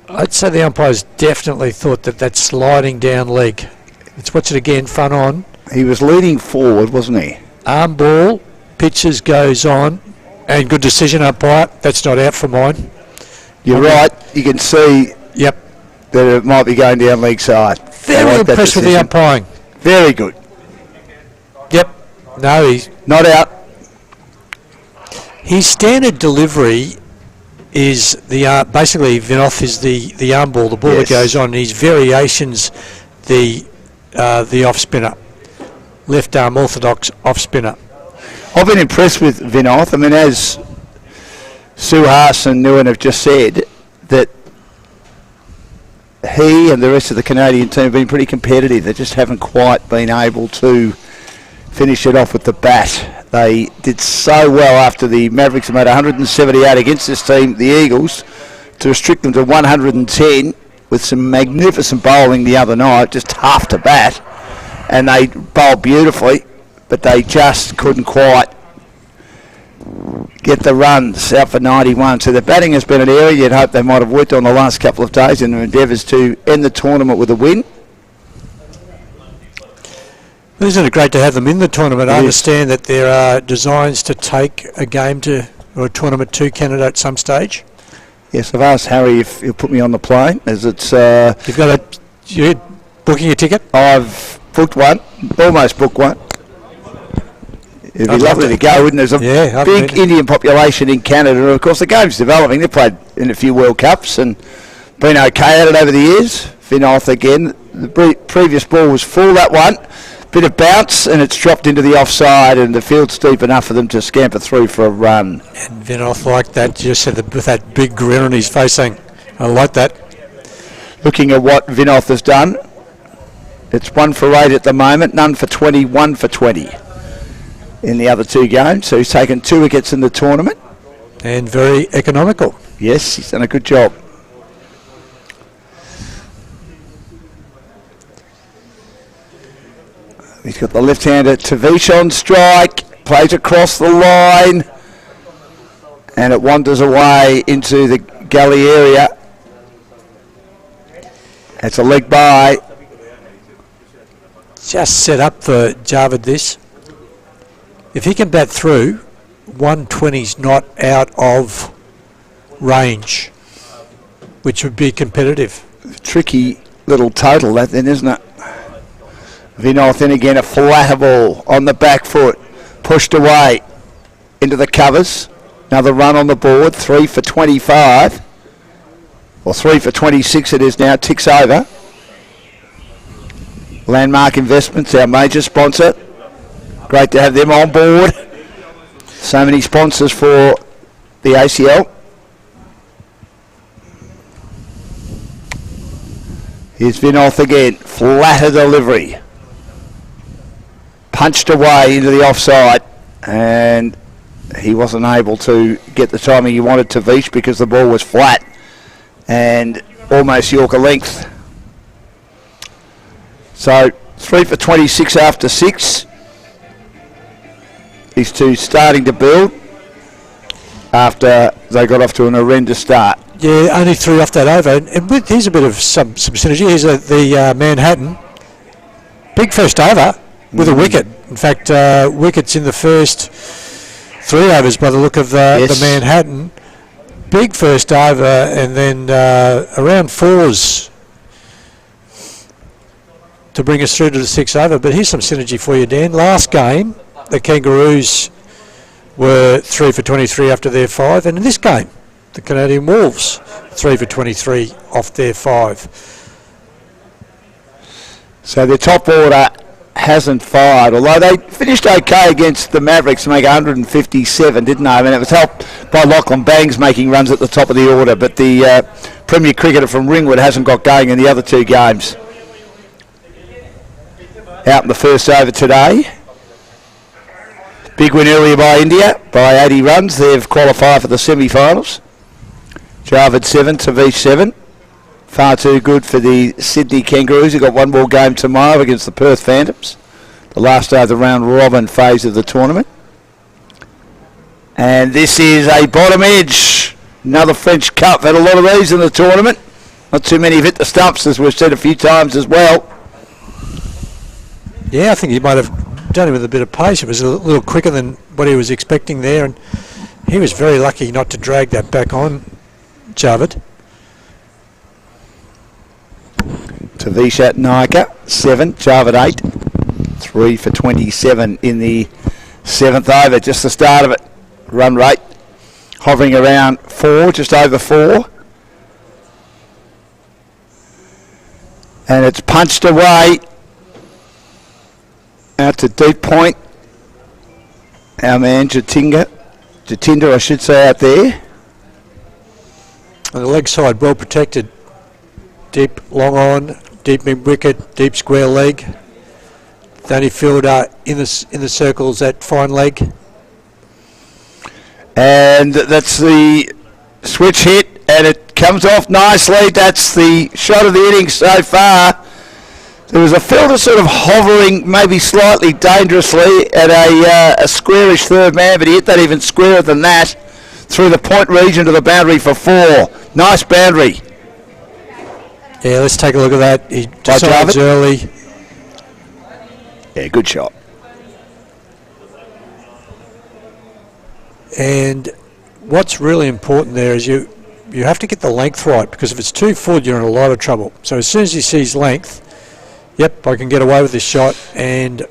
I'd say the umpire's definitely thought that that's sliding down leg. Let's watch it again, front on. He was leaning forward, wasn't he? Arm ball, pitches goes on, and good decision, umpire. That's not out for mine. You're right. You can see Yep. that it might be going down leg side. Very impressed with the umpiring. Very good. Yep. No, he's Not out. his standard delivery is the basically Vinoth is the arm ball, the ball Yes. that goes on. His variations, the off spinner, left arm orthodox off spinner. I've been impressed with Vinoth. I mean, as Suhas and Nguyen have just said, that he and the rest of the Canadian team have been pretty competitive. They just haven't quite been able to finish it off with the bat. They did so well after the Mavericks made 178 against this team, the Eagles, to restrict them to 110 with some magnificent bowling the other night, just half to bat. And they bowled beautifully, but they just couldn't quite get the runs out for 91. So the batting has been an area you'd hope they might have worked on the last couple of days in their endeavours to end the tournament with a win. Isn't it great to have them in the tournament? I understand that there are designs to take a game to or a tournament to Canada at some stage. Yes, I've asked Harry if he'll put me on the plane, as it's... You've got you're booking a ticket? I've booked one, almost booked one. It'd be I'd love lovely to go, wouldn't it? There's a I've big been- Indian population in Canada, and of course the game's developing. They've played in a few World Cups and been okay at it over the years. Vinoth again. The previous ball was full, that one. Bit of bounce, and it's dropped into the offside, and the field's deep enough for them to scamper through for a run. And Vinoth like that, just said that with that big grin on his face saying, I like that. Looking at what Vinoth has done, it's 1 for 8 at the moment, none for 20, 1 for 20. in the other 2 games, so he's taken 2 wickets in the tournament. And very economical. Yes, he's done a good job. He's got the left-hander Tavish on strike, plays across the line, and it wanders away into the gully area. It's a leg by. Just set up for Javed this. If he can bat through, 120's not out of range, which would be competitive. Tricky little total that then, isn't it? Vinoth in again, a flatter ball on the back foot, pushed away into the covers. Another run on the board, 3 for 25. Or 3 for 26 it is now, ticks over. Landmark Investments, our major sponsor. Great to have them on board. So many sponsors for the ACL. Here's Vinoth again, flatter delivery. Punched away into the offside, and he wasn't able to get the timing he wanted to Vish because the ball was flat and almost Yorker length. So 3 for 26 after 6. These two starting to build after they got off to an horrendous start. Yeah, only 3 off that over. And here's a bit of some synergy. Here's the Manhattan. Big first over with a wicket. In fact, wickets in the first 3 overs by the look of the Manhattan. Big first over, and then around 4s to bring us through to the 6th over. But here's some synergy for you, Dan. Last game, the Kangaroos were 3 for 23 after their 5, and in this game, the Canadian Wolves 3 for 23 off their 5. So the top order hasn't fired, although they finished okay against the Mavericks to make 157, didn't they? I mean, it was helped by Lachlan Bangs making runs at the top of the order, but the Premier cricketer from Ringwood hasn't got going in the other 2 games. Out in the first over today. Big win earlier by India by 80 runs. They've qualified for the semi-finals. Javed 7, Tavish 7. Far too good for the Sydney Kangaroos. They've got 1 more game tomorrow against the Perth Phantoms. The last day of the round robin phase of the tournament. And this is a bottom edge. Another French Cup. Had a lot of these in the tournament. Not too many have hit the stumps, as we've said a few times as well. Yeah, I think he might have done it with a bit of pace. It was a little quicker than what he was expecting there, and he was very lucky not to drag that back on, Javed. Tavishat Naika, 7, Javed 8. 3 for 27 in the 7th over, just the start of it. Run rate hovering around 4, just over 4. And it's punched away out to deep point. Our man Jatinder, I should say, out there. On the leg side, well protected. Deep long on, deep mid wicket, deep square leg. The only fielder in the circles at fine leg. And that's the switch hit, and it comes off nicely. That's the shot of the innings so far. There was a fielder sort of hovering, maybe slightly dangerously, at a squarish third man, but he hit that even squarer than that through the point region to the boundary for 4. Nice boundary. Yeah, let's take a look at that. He decides early. Yeah, good shot. And what's really important there is you have to get the length right, because if it's too full, you're in a lot of trouble. So as soon as he sees length, yep, I can get away with this shot, and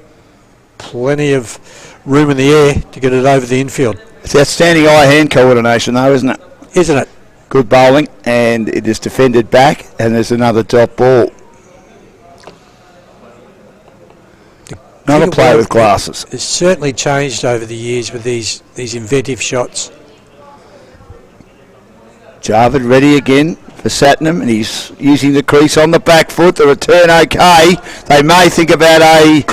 plenty of room in the air to get it over the infield. It's outstanding eye-hand coordination though, isn't it? Isn't it? Good bowling, and it is defended back, and there's another dot ball. Not a player with glasses. It's certainly changed over the years with these inventive shots. Javed ready again for Satnam, and he's using the crease on the back foot. The return okay. They may think about a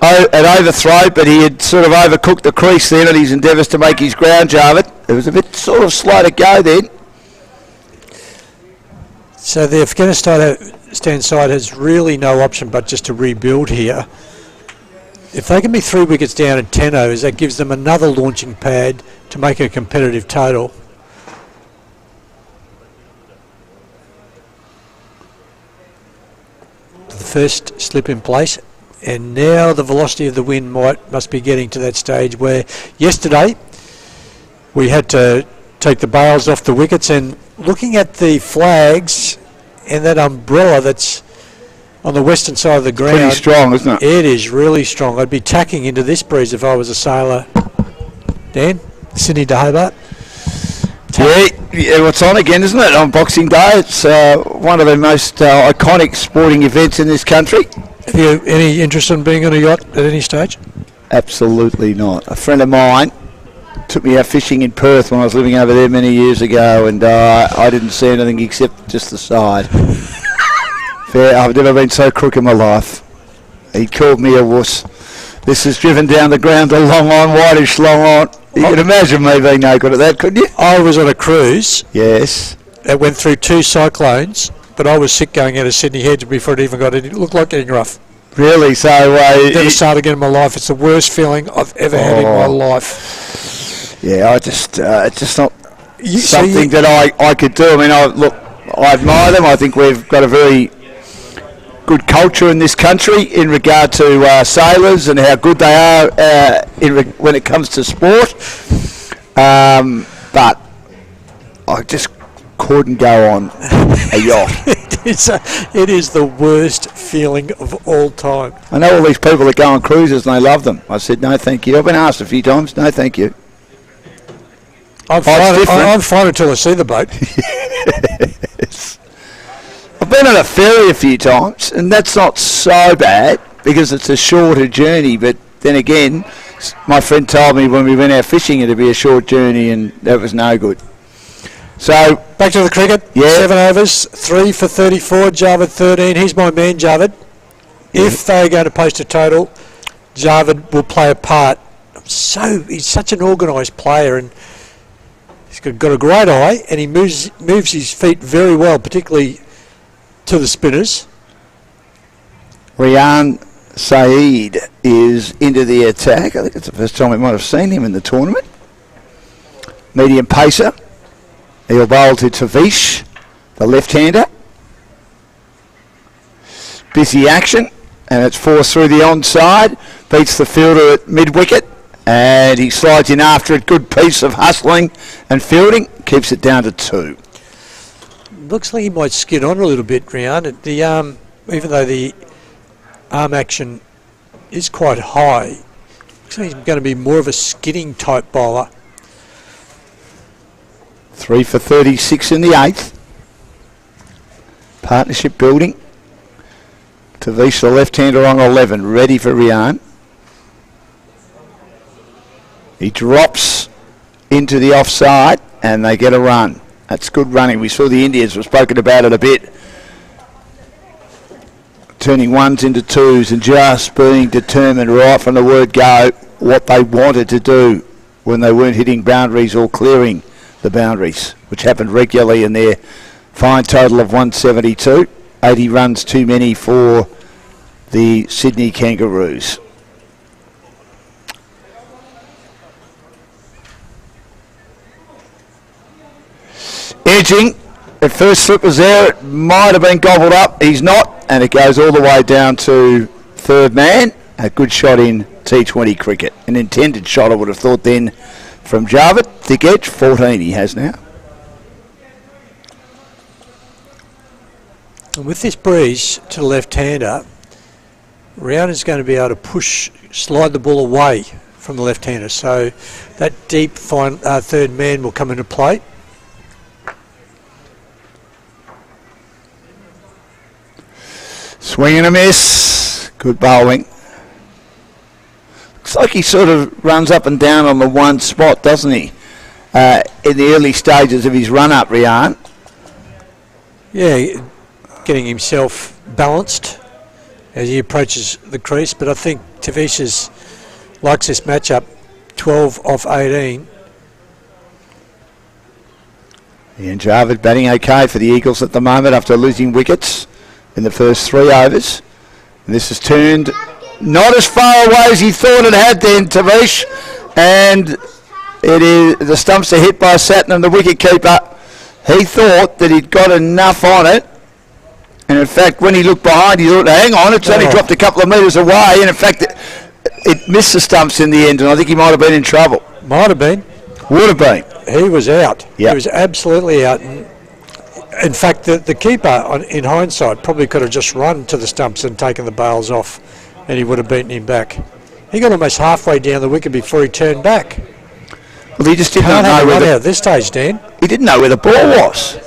an overthrow, but he had sort of overcooked the crease then in his endeavours to make his ground, Jarvid. It was a bit sort of slow to go then. So the Afghanistan side has really no option but just to rebuild here. If they can be 3 wickets down in 10 overs, that gives them another launching pad to make a competitive total. The first slip in place. And now the velocity of the wind must be getting to that stage where yesterday we had to take the bails off the wickets, and looking at the flags and that umbrella that's on the western side of the ground. Pretty strong, isn't it? It is really strong. I'd be tacking into this breeze if I was a sailor. Dan, Sydney to Hobart. Yeah, it's on again, isn't it, on Boxing Day? It's one of the most iconic sporting events in this country. Have you any interest in being on a yacht at any stage? Absolutely not. A friend of mine took me out fishing in Perth when I was living over there many years ago, and I didn't see anything except just the side. I've never been so crook in my life. He called me a wuss. This is driven down the ground a long on, whitish long on. You can imagine me being no good at that, couldn't you? I was on a cruise. Yes. It went through 2 cyclones, but I was sick going out of Sydney Heads before it even got in. It looked like getting rough. Really? So never start again in my life. It's the worst feeling I've ever had in my life. Yeah, it's just not something that I could do. I mean, I admire them. I think we've got a very good culture in this country in regard to sailors and how good they are when it comes to sport. But I just couldn't go on a yacht. It is the worst feeling of all time. I know all these people that go on cruises and they love them. I said, no, thank you. I've been asked a few times. No, thank you. I'm fine until I see the boat. Yes. I've been on a ferry a few times, and that's not so bad because it's a shorter journey. But then again, my friend told me when we went out fishing it'd be a short journey, and that was no good. So back to the cricket. Yeah. 7 overs, 3 for 34. Javed 13. He's my man, Javed. Yeah. If they're going to post a total, Javed will play a part. He's such an organised player, and he's got a great eye, and he moves his feet very well, particularly to the spinners. Rian Saeed is into the attack. I think it's the first time we might have seen him in the tournament. Medium pacer. He'll bowl to Tavish, the left-hander. Busy action, and it's forced through the onside. Beats the fielder at mid-wicket, and he slides in after it. Good piece of hustling and fielding. Keeps it down to 2. Looks like he might skid on a little bit, Rian. The arm, even though the arm action is quite high, looks like he's going to be more of a skidding type bowler. 3 for 36 in the 8th. Partnership building. Tavish, the left-hander, on 11, ready for Rian. He drops into the offside, and they get a run. That's good running. We saw the Indians, we've spoken about it a bit. Turning 1s into 2s and just being determined right from the word go what they wanted to do when they weren't hitting boundaries or clearing the boundaries, which happened regularly in their fine total of 172. 80 runs too many for the Sydney Kangaroos. Edging, at first slip was there, it might have been gobbled up, he's not, and it goes all the way down to third man. A good shot in T20 cricket, an intended shot I would have thought then from Javed. Thick edge, 14 he has now. And with this breeze to the left-hander, Rian is going to be able to slide the ball away from the left-hander, so that deep third man will come into play. Swing and a miss. Good bowling. Looks like he sort of runs up and down on the one spot, doesn't he? In the early stages of his run-up, Rian. Yeah, getting himself balanced as he approaches the crease. But I think Tavish likes this matchup. 12 off 18. Ian Jarvid batting okay for the Eagles at the moment after losing wickets in the first 3 overs. And this has turned not as far away as he thought it had then, Tavish. And it is, the stumps are hit by Satnam, the wicket keeper. He thought that he'd got enough on it. And in fact, when he looked behind, he thought, hang on, it's only dropped a couple of metres away. And in fact, it missed the stumps in the end, and I think he might have been in trouble. Might have been. Would have been. He was out. Yep. He was absolutely out. And in fact, the keeper, in hindsight, probably could have just run to the stumps and taken the bails off, and he would have beaten him back. He got almost halfway down the wicket before he turned back. Well, he just didn't Can't know have where a run the, out at this stage, Dan. he didn't know where the ball was.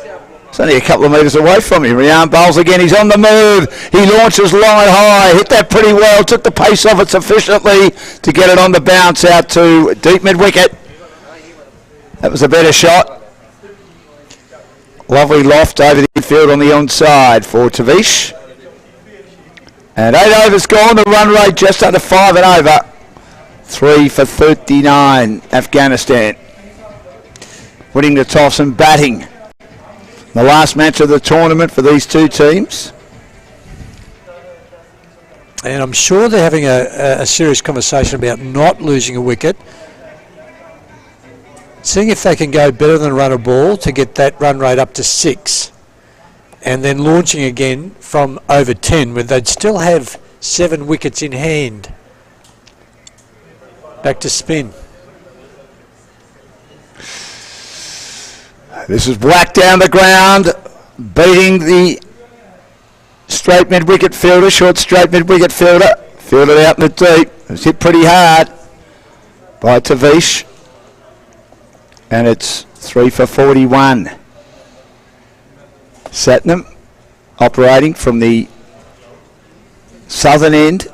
It's only a couple of metres away from him. Rian bowls again. He's on the move. He launches line high. Hit that pretty well. Took the pace off it sufficiently to get it on the bounce out to deep mid-wicket. That was a better shot. Lovely loft over the infield on the onside for Tavish. And 8 overs gone. The run rate just under 5 and over. 3 for 39, Afghanistan. Winning the toss and batting. The last match of the tournament for these two teams. And I'm sure they're having a serious conversation about not losing a wicket. Seeing if they can go better than run a ball to get that run rate up to 6. And then launching again from over 10, where they'd still have 7 wickets in hand. Back to spin. This is whacked down the ground, beating the straight mid-wicket fielder, short straight mid-wicket fielder. Fielded out in the deep. It was hit pretty hard by Tavish. And it's 3 for 41. Satnam operating from the southern end.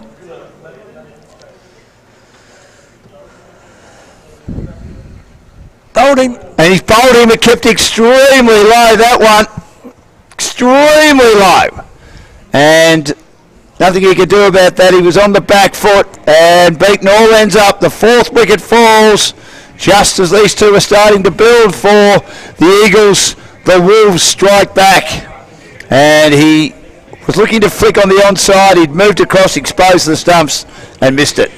Bowled him. And he's bowled him. It kept extremely low, that one. Extremely low. And nothing he could do about that. He was on the back foot and beaten all ends up. The 4th wicket falls just as these two are starting to build for the Eagles. The Wolves strike back. And he was looking to flick on the onside. He'd moved across, exposed the stumps and missed it.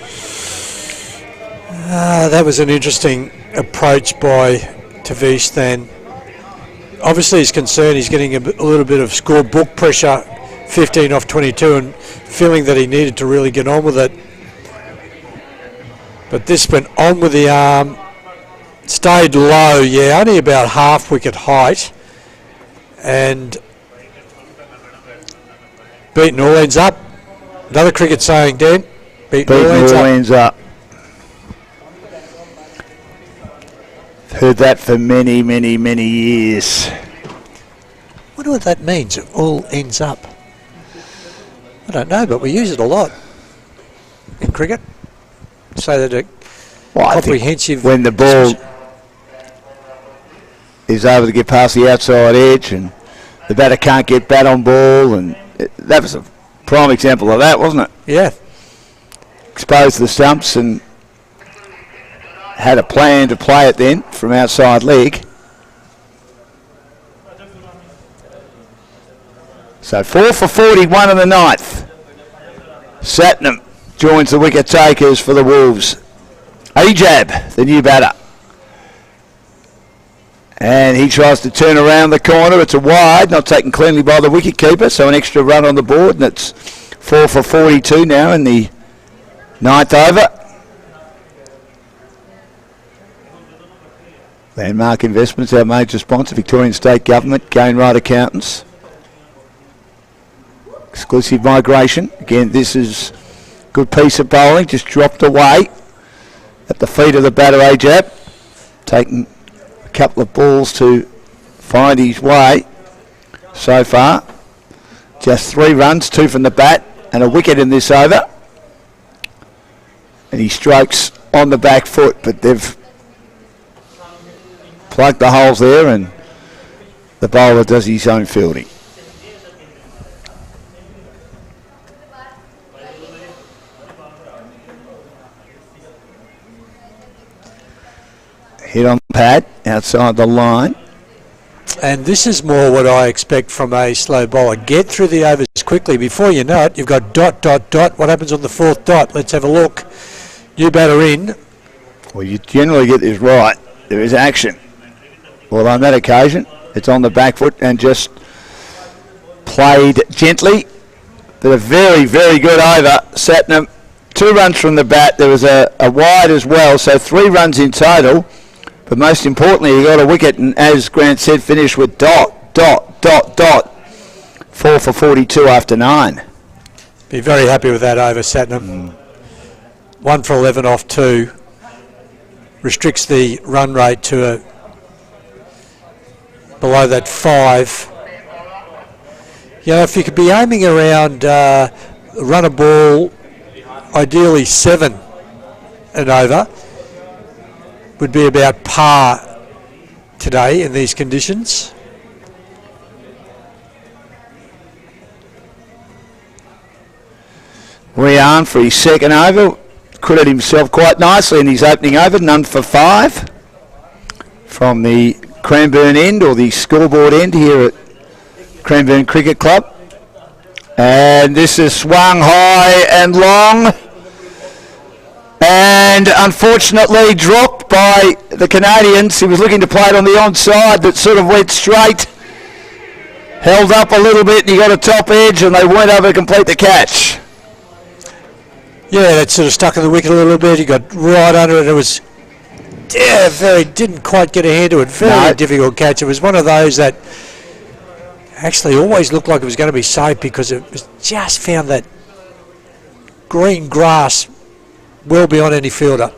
That was an interesting approach by Tavish then. Obviously he's concerned he's getting a little bit of scorebook pressure, 15 off 22, and feeling that he needed to really get on with it. But this went on with the arm, stayed low, yeah, only about half wicket height, and beaten all ends up. Another cricket saying, Dan. Beaten all ends up. Heard that for many, many, many years. I wonder what that means, it all ends up. I don't know, but we use it a lot in cricket. So that comprehensive... when the ball is able to get past the outside edge and the batter can't get bat on ball, and that was a prime example of that, wasn't it? Yeah. Exposed the stumps and had a plan to play it then from outside leg. So 4 for 41 in the 9th. Satnam joins the wicket takers for the Wolves. Ajab, the new batter. And he tries to turn around the corner. It's a wide, not taken cleanly by the wicketkeeper, so an extra run on the board, and it's 4 for 42 now in the 9th over. Landmark Investments, our major sponsor, Victorian State Government, Gainwright Accountants. Exclusive migration. Again, this is a good piece of bowling, just dropped away at the feet of the batter Ajab. Taking a couple of balls to find his way so far. Just 3 runs, 2 from the bat, and a wicket in this over. And he strokes on the back foot, but they've plugged the holes there, and the bowler does his own fielding. Hit on pad outside the line. And this is more what I expect from a slow bowler. Get through the overs quickly. Before you know it, you've got dot, dot, dot. What happens on the fourth dot? Let's have a look. New batter in. Well, you generally get this right. There is action. Well, on that occasion, it's on the back foot and just played gently. But a very, very good over. Satnam, 2 runs from the bat. There was a wide as well, so 3 runs in total. But most importantly, he got a wicket, and as Grant said, finished with dot, dot, dot, dot. 4 for 42 after 9. Be very happy with that over, Satnam. 1 for 11 off 2. Restricts the run rate to below that 5. You know, if you could be aiming around run a ball, ideally 7 and over, would be about par today in these conditions. Rian for his second over. Credited himself quite nicely in his opening over. None for 5 from the Cranbourne end, or the scoreboard end here at Cranbourne Cricket Club. And this is swung high and long, and unfortunately dropped by the Canadians. He was looking to play it on the onside, that sort of went straight, held up a little bit, and he got a top edge, and they weren't able to complete the catch. Yeah, that sort of stuck in the wicket a little bit. He got right under it. It was, didn't quite get a hand to it. Very difficult catch. It was one of those that actually always looked like it was going to be safe, because it was just found that green grass well beyond any fielder.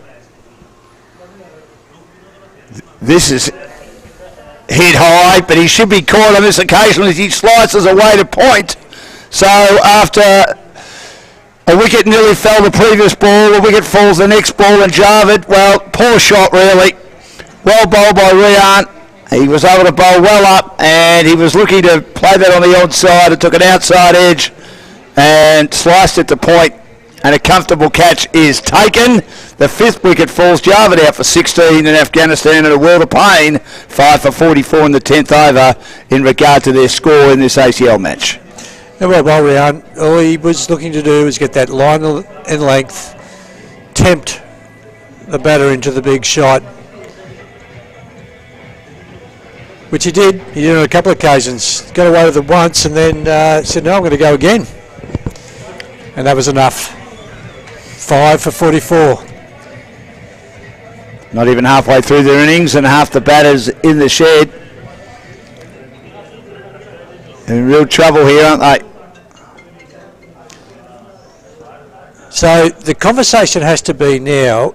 This is hit high, but he should be caught on this occasion as he slices away to point. So after a wicket nearly fell the previous ball, a wicket falls the next ball, and Javid, well, poor shot really. Well bowled by Rian. He was able to bowl well up, and he was looking to play that on the onside. It took an outside edge and sliced it to point, and a comfortable catch is taken. The 5th wicket falls. Javid out for 16 in Afghanistan in a world of pain. 5 for 44 in the 10th over in regard to their score in this ACL match. Yeah, well, Rian, all he was looking to do was get that line and length, tempt the batter into the big shot, which he did. He did it on a couple of occasions. Got away with it once, and then said, no, I'm going to go again. And that was enough. 5 for 44. Not even halfway through their innings, and half the batters in the shed. In real trouble here, aren't they? So the conversation has to be now,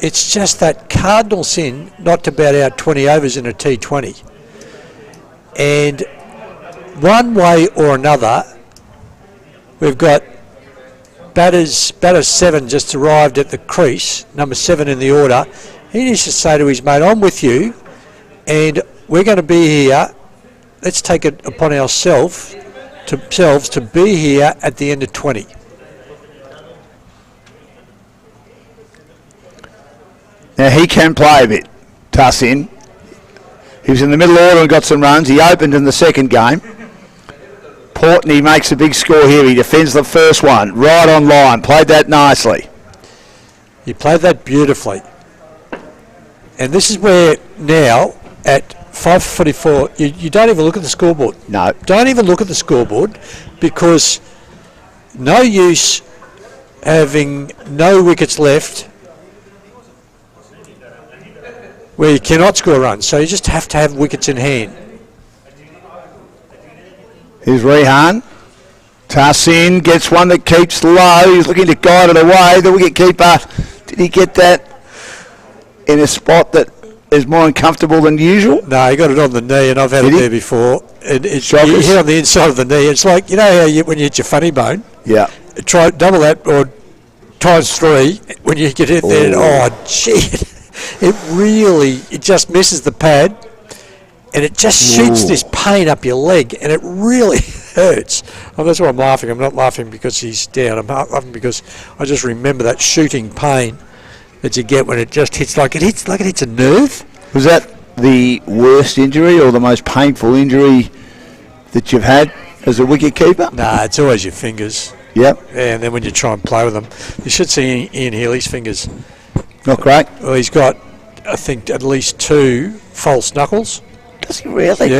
it's just that cardinal sin not to bat out 20 overs in a T20. And one way or another, we've got batter 7 just arrived at the crease, number 7 in the order. He needs to say to his mate, I'm with you, and we're going to be here. Let's take it upon ourselves to be here at the end of 20. Now he can play a bit, Tassin. He was in the middle order and got some runs. He opened in the second game. Portney makes a big score here. He defends the first one, right on line. Played that nicely. He played that beautifully. And this is where now, at 5:44, you don't even look at the scoreboard. No. Don't even look at the scoreboard, because no use having no wickets left where you cannot score runs. So you just have to have wickets in hand. Here's Rehan. Tassin gets one that keeps low. He's looking to guide it away. The wicketkeeper, did he get that in a spot that is more uncomfortable than usual? No, he got it on the knee, and I've had it there before. It's you hit on the inside of the knee. It's like, you know how when you hit your funny bone? Yeah. Try double that, or times 3 when you get in there. Oh, gee. It just misses the pad, and it just shoots this pain up your leg, and it really hurts. Oh, that's why I'm laughing. I'm not laughing because he's down. I'm laughing because I just remember that shooting pain that you get when it just hits like it hits a nerve. Was that the worst injury or the most painful injury that you've had as a wicket keeper? Nah, it's always your fingers. Yep. Yeah, and then when you try and play with them, you should see Ian Healy's fingers. Not great. Well, he's got, I think, at least 2 false knuckles. Does he really?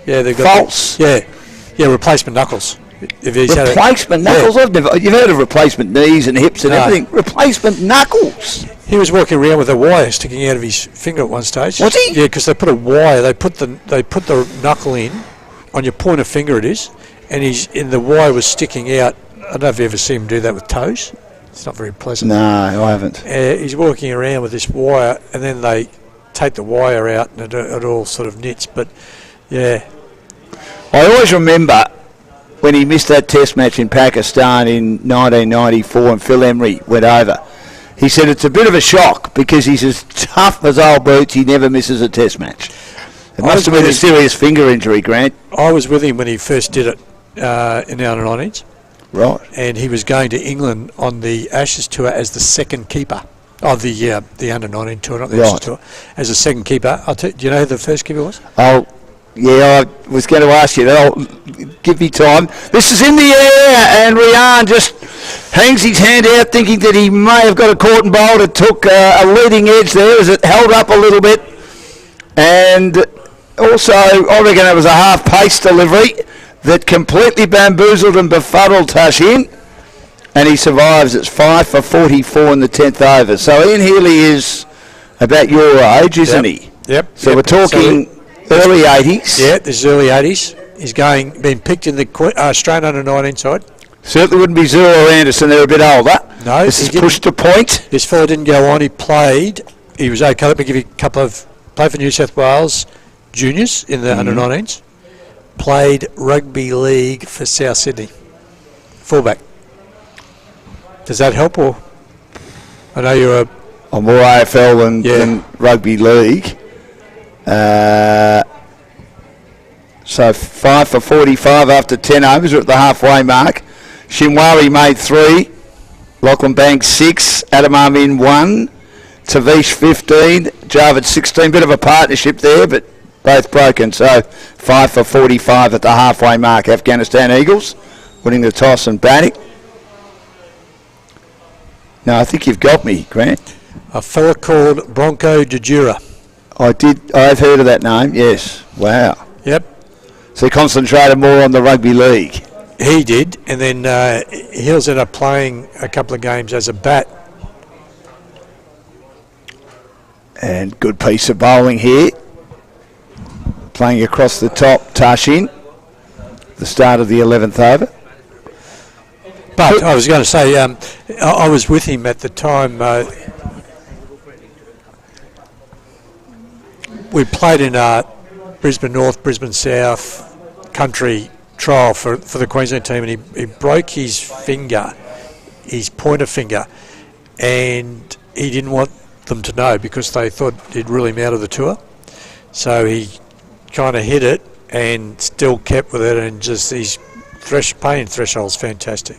Yeah, they've got False? Yeah, replacement knuckles. If he's had Replacement knuckles? You've heard of replacement knees and hips and everything. Replacement knuckles? He was walking around with a wire sticking out of his finger at one stage. Was he? Yeah, because they put a wire. They put the knuckle in on your pointer finger. It is, and the wire was sticking out. I don't know if you ever see him do that with toes. It's not very pleasant. No, I haven't. He's walking around with this wire, and then they take the wire out, and it all sort of knits. But yeah, I always remember when he missed that test match in Pakistan in 1994 and Phil Emery went over. He said it's a bit of a shock because he's as tough as old boots, he never misses a test match. It must have been a serious finger injury, Grant. I was with him when he first did it in the under-19s. Right. And he was going to England on the Ashes tour as the second keeper. Oh, the under-19 tour, not the Ashes tour. As a second keeper. Do you know who the first keeper was? Oh, yeah, I was going to ask you that. Give me time. This is in the air, and Rian just hangs his hand out thinking that he may have got a caught and bowled. It took a leading edge there as it held up a little bit. And also, I reckon it was a half-pace delivery that completely bamboozled and befuddled Tashin. And he survives. It's 5 for 44 in the 10th over. So Ian Healy is about your age, isn't he? Yep. So we're talking early 80s. Yeah, this is early 80s. He's been picked in the Australian under-19 side. Certainly wouldn't be Zero or Anderson. They're a bit older. No. This is pushed to point. This fella didn't go on. He was okay. Let me give you a couple of... Played for New South Wales juniors in the under-19s. Played rugby league for South Sydney. Fullback. Does that help, or? I know you're I'm more AFL than rugby league. So 5 for 45 after 10 overs. We're at the halfway mark. Shinwari made 3. Lachlan Banks 6. Adam Amin 1. Tavish 15. Jarvid 16. Bit of a partnership there, but both broken. So 5 for 45 at the halfway mark. Afghanistan Eagles winning the toss and batting. No, I think you've got me, Grant. a fella called Bronco de Jura. I've heard of that name, yes. Wow. Yep. So he concentrated more on the rugby league. He did, and then Hills ended up playing a couple of games as a bat. And good piece of bowling here. Playing across the top, Tashin. The start of the 11th over. But I was going to say, I was with him at the time. We played in Brisbane North, Brisbane South country trial for the Queensland team, and he broke his finger, his pointer finger, and he didn't want them to know because they thought he'd rule him out of the tour. So he kind of hit it and still kept with it, and just his pain threshold's fantastic.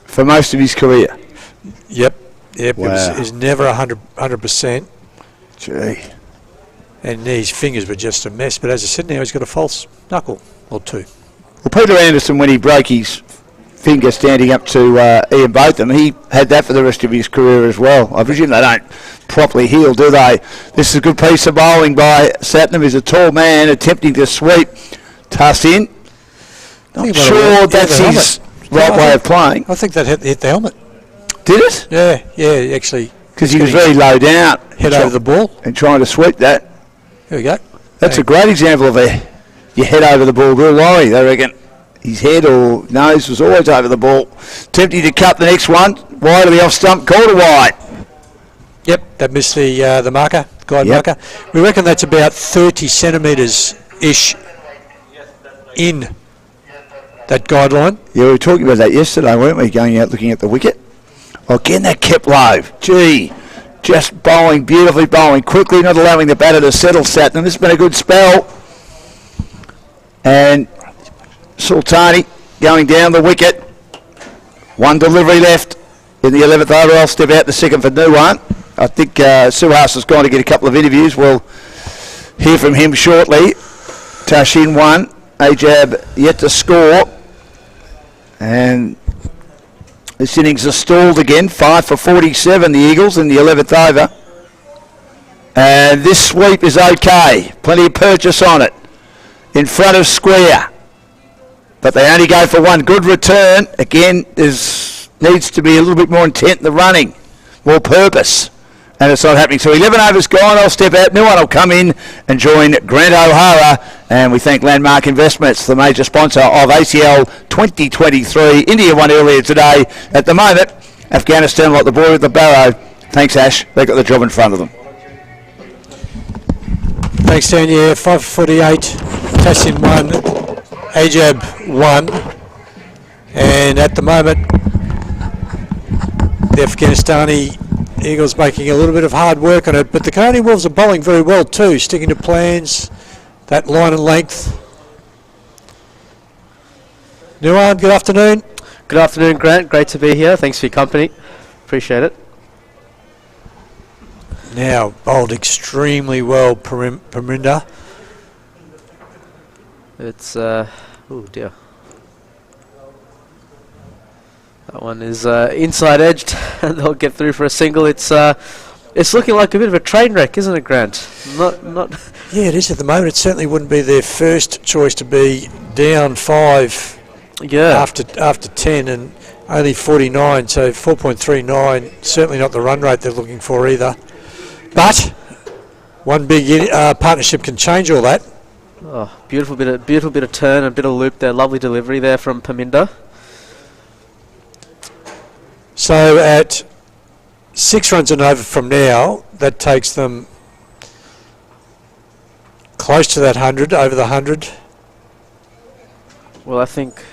For most of his career? Yep. Wow. It was never 100%. Gee. And his fingers were just a mess. But as I said, now he's got a false knuckle or two. Well, Peter Anderson, when he broke his finger standing up to Ian Botham, he had that for the rest of his career as well. I presume they don't properly heal, do they? This is a good piece of bowling by Satnam. He's a tall man attempting to sweep Tassin. Not sure that's his right way of playing. I think that hit the helmet. Did it? Yeah, actually. Because he was very low down. Head over the ball. And trying to sweep that. Here we go. That's a great example of your head over the ball. Real worry, they reckon. His head or nose was always over the ball. Tempting to cut the next one. Wide of the off stump. Called a wide. Yep, that missed the marker, guide marker. We reckon that's about 30 centimetres-ish in that guideline. Yeah, we were talking about that yesterday, weren't we? Going out looking at the wicket. Well, again, that kept low. Gee, just bowling, beautifully bowling quickly, not allowing the batter to settle Satnam. This has been a good spell. And Sultani going down the wicket. One delivery left. in the 11th over. I'll step out the second for Nuwan. I think Suhas has gone to get a couple of interviews. We'll hear from him shortly. Tashin 1, Ajab yet to score. And this innings is stalled again. 5 for 47, the Eagles in the 11th over. And this sweep is okay. Plenty of purchase on it. In front of square. But they only go for one. Good return. Again, needs to be a little bit more intent in the running. More purpose. And it's not happening. So 11 overs gone. I'll step out. New one will come in and join Grant O'Hara. And we thank Landmark Investments, the major sponsor of ACL 2023. India won earlier today. At the moment, Afghanistan like the boy with the barrow. Thanks, Ash. They've got the job in front of them. Thanks, Dan. Yeah, 5 for 48. Tassin 1. Ajab 1. And at the moment, the Afghanistani Eagles making a little bit of hard work on it, but the Canadian Wolves are bowling very well too, sticking to plans, that line and length. Nuwan, good afternoon. Good afternoon, Grant. Great to be here. Thanks for your company. Appreciate it. Now bowled extremely well, Parinda. It's oh dear. That one is inside edged, and they'll get through for a single. It's looking like a bit of a train wreck, isn't it, Grant? Not. Yeah, it is at the moment. It certainly wouldn't be their first choice to be down 5. Yeah. After 10 and only 49, so 4.39. Certainly not the run rate they're looking for either. But one big partnership can change all that. Oh, beautiful bit of turn, a bit of loop there. Lovely delivery there from Paminda. So at 6 runs and over from now, that takes them close to that 100, over the 100. Well, I think...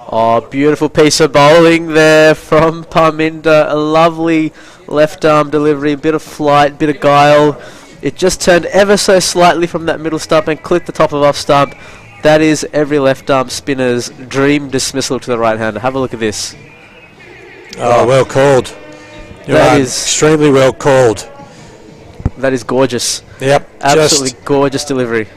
Oh, beautiful piece of bowling there from Paminda. A lovely left arm delivery, a bit of flight, bit of guile. It just turned ever so slightly from that middle stump and clipped the top of off stump. That is every left arm spinner's dream dismissal to the right hander. Have a look at this. Oh, well called. That is extremely well called. That is gorgeous. Yep. Absolutely gorgeous delivery.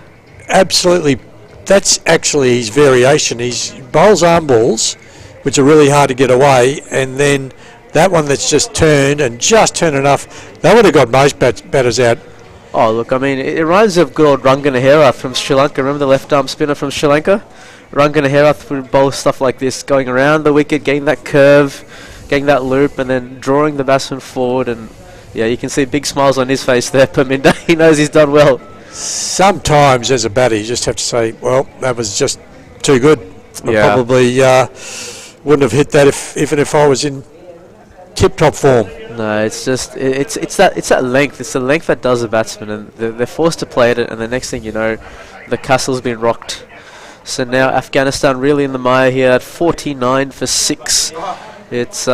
Absolutely. That's actually his variation. He bowls arm balls, which are really hard to get away, and then that one that's just turned and just turned enough, that would have got most batters out. Oh, look, I mean, it reminds me of good old Ranganahera from Sri Lanka. Remember the left arm spinner from Sri Lanka? Ranganahera would bowl stuff like this, going around the wicket, getting that curve, getting that loop, and then drawing the batsman forward. And yeah, you can see big smiles on his face there, Paminda. He knows he's done well. Sometimes as a batter you just have to say, well, that was just too good. I probably wouldn't have hit that even if I was in tip-top form. No, it's just it's that length. It's the length that does the batsman, and they're forced to play at it, and the next thing you know, the castle's been rocked. So now Afghanistan really in the mire here at 49 for 6. It's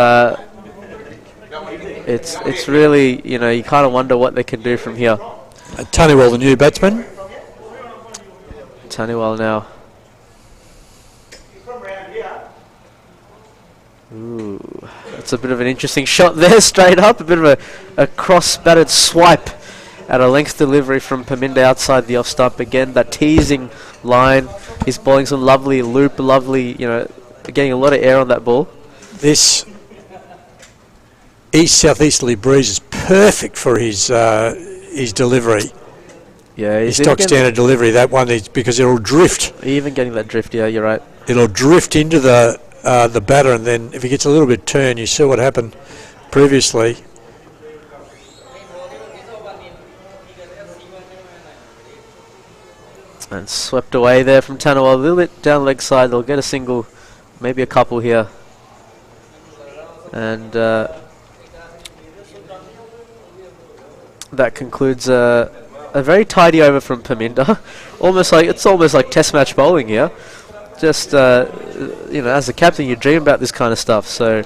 really, you know, you kind of wonder what they can do from here. Taniwal, the new batsman. Taniwal now. Ooh, that's a bit of an interesting shot there, straight up. A bit of a cross-batted swipe at a length delivery from Paminda outside the off-stump. Again, that teasing line. He's bowling some lovely loop, lovely, you know, getting a lot of air on that ball. This east-southeasterly breeze is perfect for his delivery. Yeah, his stock standard delivery. That one is because it'll drift. Even getting that drift, yeah, you're right. It'll drift into the batter, and then if he gets a little bit turned, you saw what happened previously. And swept away there from Taniwal. A little bit down leg side. They'll get a single, maybe a couple here. And that concludes a very tidy over from Paminda. It's almost like test match bowling here. Just you know, as a captain, you dream about this kind of stuff. So,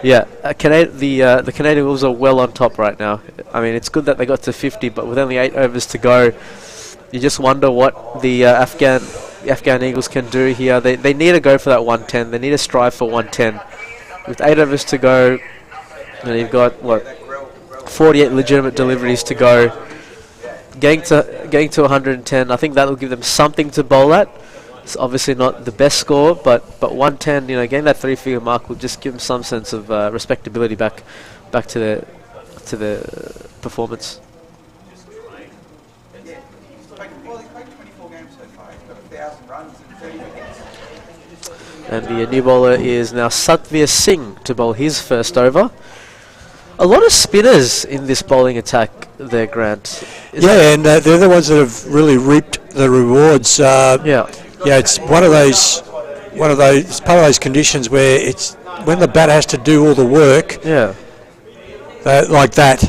yeah, the Canadian Wolves are well on top right now. I mean, it's good that they got to 50, but with only 8 overs to go, you just wonder what the Afghan Eagles can do here. They need to go for that 110. They need to strive for 110. with 8 overs to go, and you've got, what, 48 legitimate deliveries to go. Getting to 110, I think that'll give them something to bowl at. It's obviously not the best score, but 110, getting that 3-figure mark will just give them some sense of respectability back to the performance. And the new bowler is now Satvir Singh to bowl his first over. A lot of spinners in this bowling attack there, Grant. And they're the ones that have really reaped the rewards. Yeah, it's one of those, part of those conditions where it's when the bat has to do all the work. Yeah. Like that.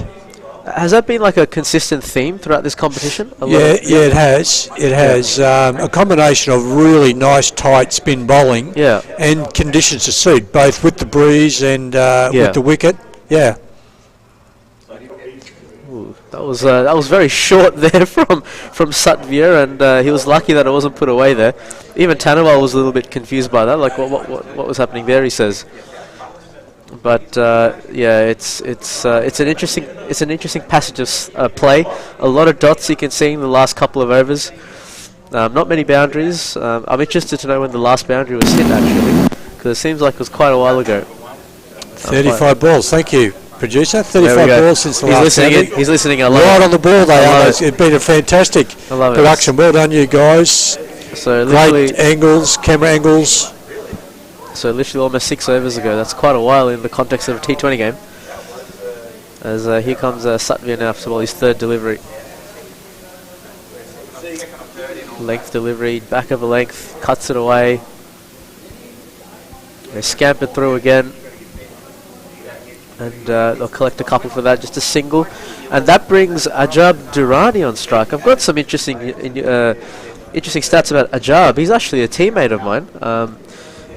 Has that been like a consistent theme throughout this competition? It has. It has a combination of really nice, tight spin bowling. Yeah. And conditions to suit, both with the breeze and with the wicket. Yeah. Ooh, that was very short there from Satvir, and he was lucky that it wasn't put away there. Even Tanawal was a little bit confused by that. Like what was happening there? He says. But it's an interesting passage of play. A lot of dots you can see in the last couple of overs. Not many boundaries. I'm interested to know when the last boundary was hit actually, because it seems like it was quite a while ago. 35 balls. Thank you, producer. 35 balls since the last boundary. He's listening. I love right it. on the ball they are. It's been a fantastic production. Well done, you guys. So great angles, camera angles. So literally almost 6 overs ago. That's quite a while in the context of a T20 game. As here comes Satvir now to bowl his third delivery. Length delivery, back of a length, cuts it away. They scamper through again. And they'll collect a couple for that, just a single. And that brings Ajab Durrani on strike. I've got some interesting stats about Ajab. He's actually a teammate of mine.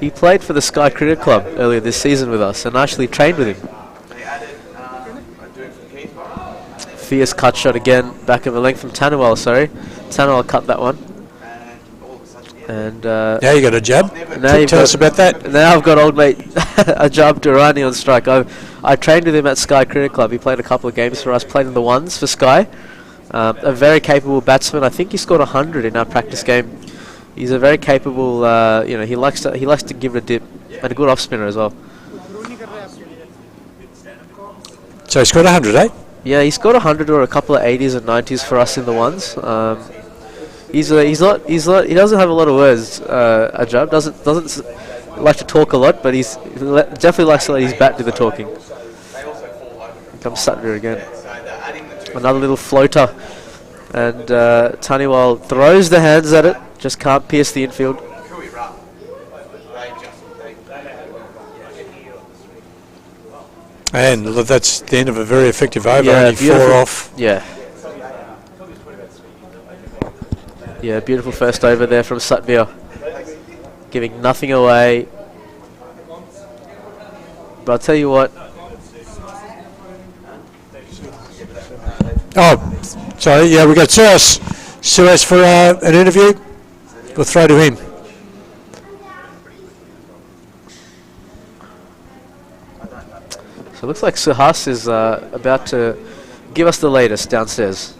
He played for the Sky Cricket Club earlier this season with us and actually trained with him. Fierce cut shot again, back of a length from Tanawal, sorry. Tanawal cut that one. And now you got a jab. Tell us about that. Now I've got old mate Ajab Durrani on strike. I trained with him at Sky Cricket Club. He played a couple of games for us, played in the ones for Sky. A very capable batsman. I think he scored 100 in our practice game. He's a very capable, he likes to give it a dip, and a good off spinner as well. So he scored 100, eh? Yeah, he scored 100 or a couple of 80s and 90s for us in the ones. He doesn't have a lot of words. Ajab doesn't like to talk a lot, but he's definitely likes to let his bat do the talking. Here comes Satvir again. Another little floater, and Taniwal throws the hands at it. Just can't pierce the infield. And that's the end of a very effective over. Yeah, only 4 off. Yeah. Yeah, beautiful first over there from Satvir. Giving nothing away. But I'll tell you what. Oh, sorry. Yeah, we got Suez for an interview. We'll throw to him. So it looks like Suhas is about to give us the latest downstairs.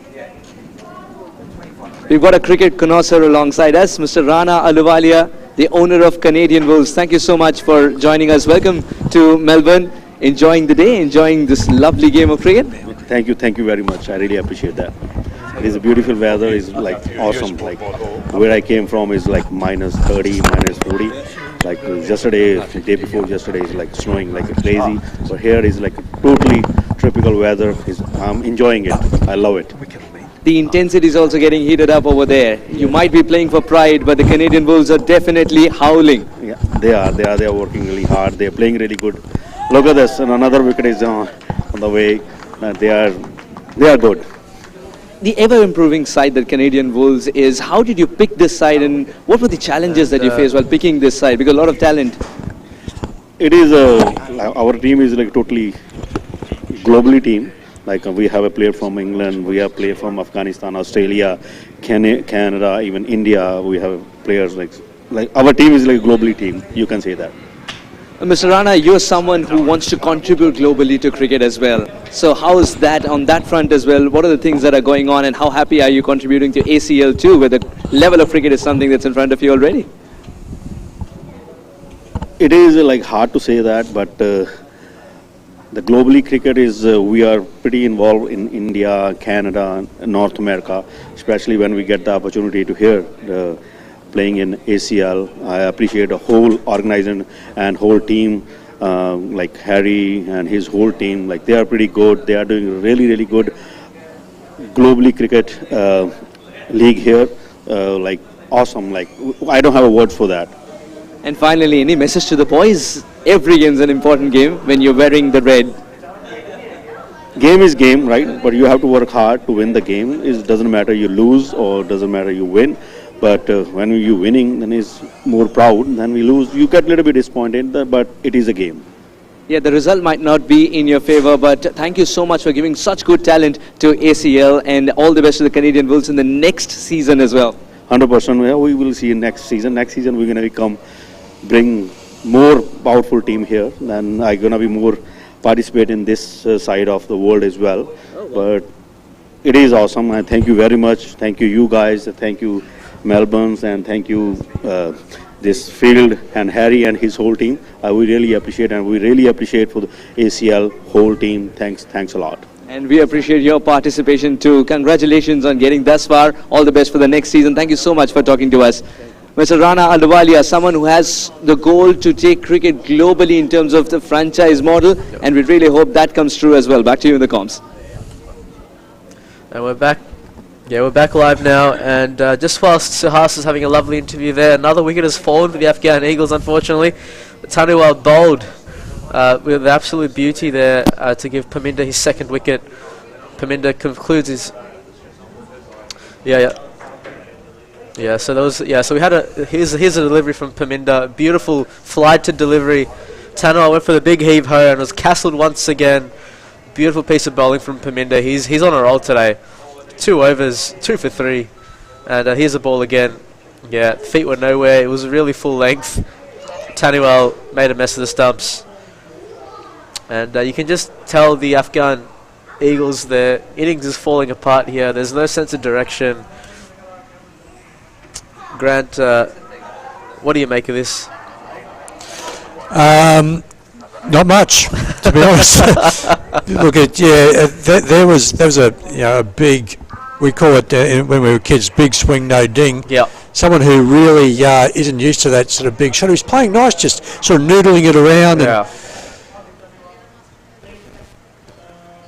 We've got a cricket connoisseur alongside us, Mr. Rana Aluwalia, the owner of Canadian Wolves. Thank you so much for joining us. Welcome to Melbourne. Enjoying the day, enjoying this lovely game of cricket. Thank you very much. I really appreciate that. It is a beautiful weather. It's like awesome. Like where I came from is like minus 30, minus 40. Like yesterday, the day before yesterday is like snowing like crazy. But here is like totally tropical weather. I'm enjoying it. I love it. The intensity is also getting heated up over there. You might be playing for pride, but the Canadian Wolves are definitely howling. Yeah, they are working really hard. They are playing really good. Look at this, and another wicket is on the way. They are good. The ever-improving side that Canadian Wolves is, how did you pick this side, and what were the challenges that you faced while picking this side? Because a lot of talent. It is our team is like totally globally team. Like we have a player from England, we have a player from Afghanistan, Australia, Canada, even India. We have players like our team is like globally team. You can say that. Mr. Rana, you're someone who wants to contribute globally to cricket as well. So how is that on that front as well? What are the things that are going on, and how happy are you contributing to ACL too, where the level of cricket is something that's in front of you already? It is like hard to say that, but the globally cricket is we are pretty involved in India, Canada, North America, especially when we get the opportunity to hear playing in ACL. I appreciate the whole organization and whole team, like Harry and his whole team. Like they are pretty good. They are doing really good globally cricket league here. Like awesome. Like I don't have a word for that. And finally, any message to the boys? Every game is an important game when you're wearing the red. Game is game, right? But you have to work hard to win the game. It doesn't matter you lose or doesn't matter you win. But when you're winning, then it's more proud. Then we lose, you get a little bit disappointed, but it is a game. Yeah, the result might not be in your favor, but thank you so much for giving such good talent to ACL, and all the best to the Canadian Wolves in the next season as well. 100%. Yeah, we will see next season. Next season we're going to bring more powerful team here. Then I'm going to be more participate in this side of the world as well. But it is awesome. And thank you very much. Thank you guys. Thank you Melbourne, and thank you this field and Harry and his whole team. We really appreciate, and we really appreciate for the ACL whole team. Thanks a lot. And we appreciate your participation too. Congratulations on getting thus far. All the best for the next season. Thank you so much for talking to us. Mr. Rana Alwalia, someone who has the goal to take cricket globally in terms of the franchise model, and we really hope that comes true as well. Back to you in the comms. And we're back. Yeah, we're back live now, and just whilst Suhas is having a lovely interview there, another wicket has fallen for the Afghan Eagles, unfortunately. Tanuwal bowled with absolute beauty there to give Paminda his second wicket. Paminda concludes his... Yeah, so there was... Yeah, so we had a... Here's a delivery from Paminda. Beautiful flight to delivery. Tanuwal went for the big heave-ho and was castled once again. Beautiful piece of bowling from Paminda. He's on a roll today. 2 overs, 2 for 3, and here's the ball again. Yeah, feet were nowhere. It was really full length. Tanuwal made a mess of the stumps, and you can just tell the Afghan Eagles, their innings is falling apart here. There's no sense of direction. Grant, what do you make of this? Not much, to be honest. Look at there was a big, we call it when we were kids, big swing no ding. Yeah. Someone who really isn't used to that sort of big shot. He's playing nice, just sort of noodling it around. Yeah.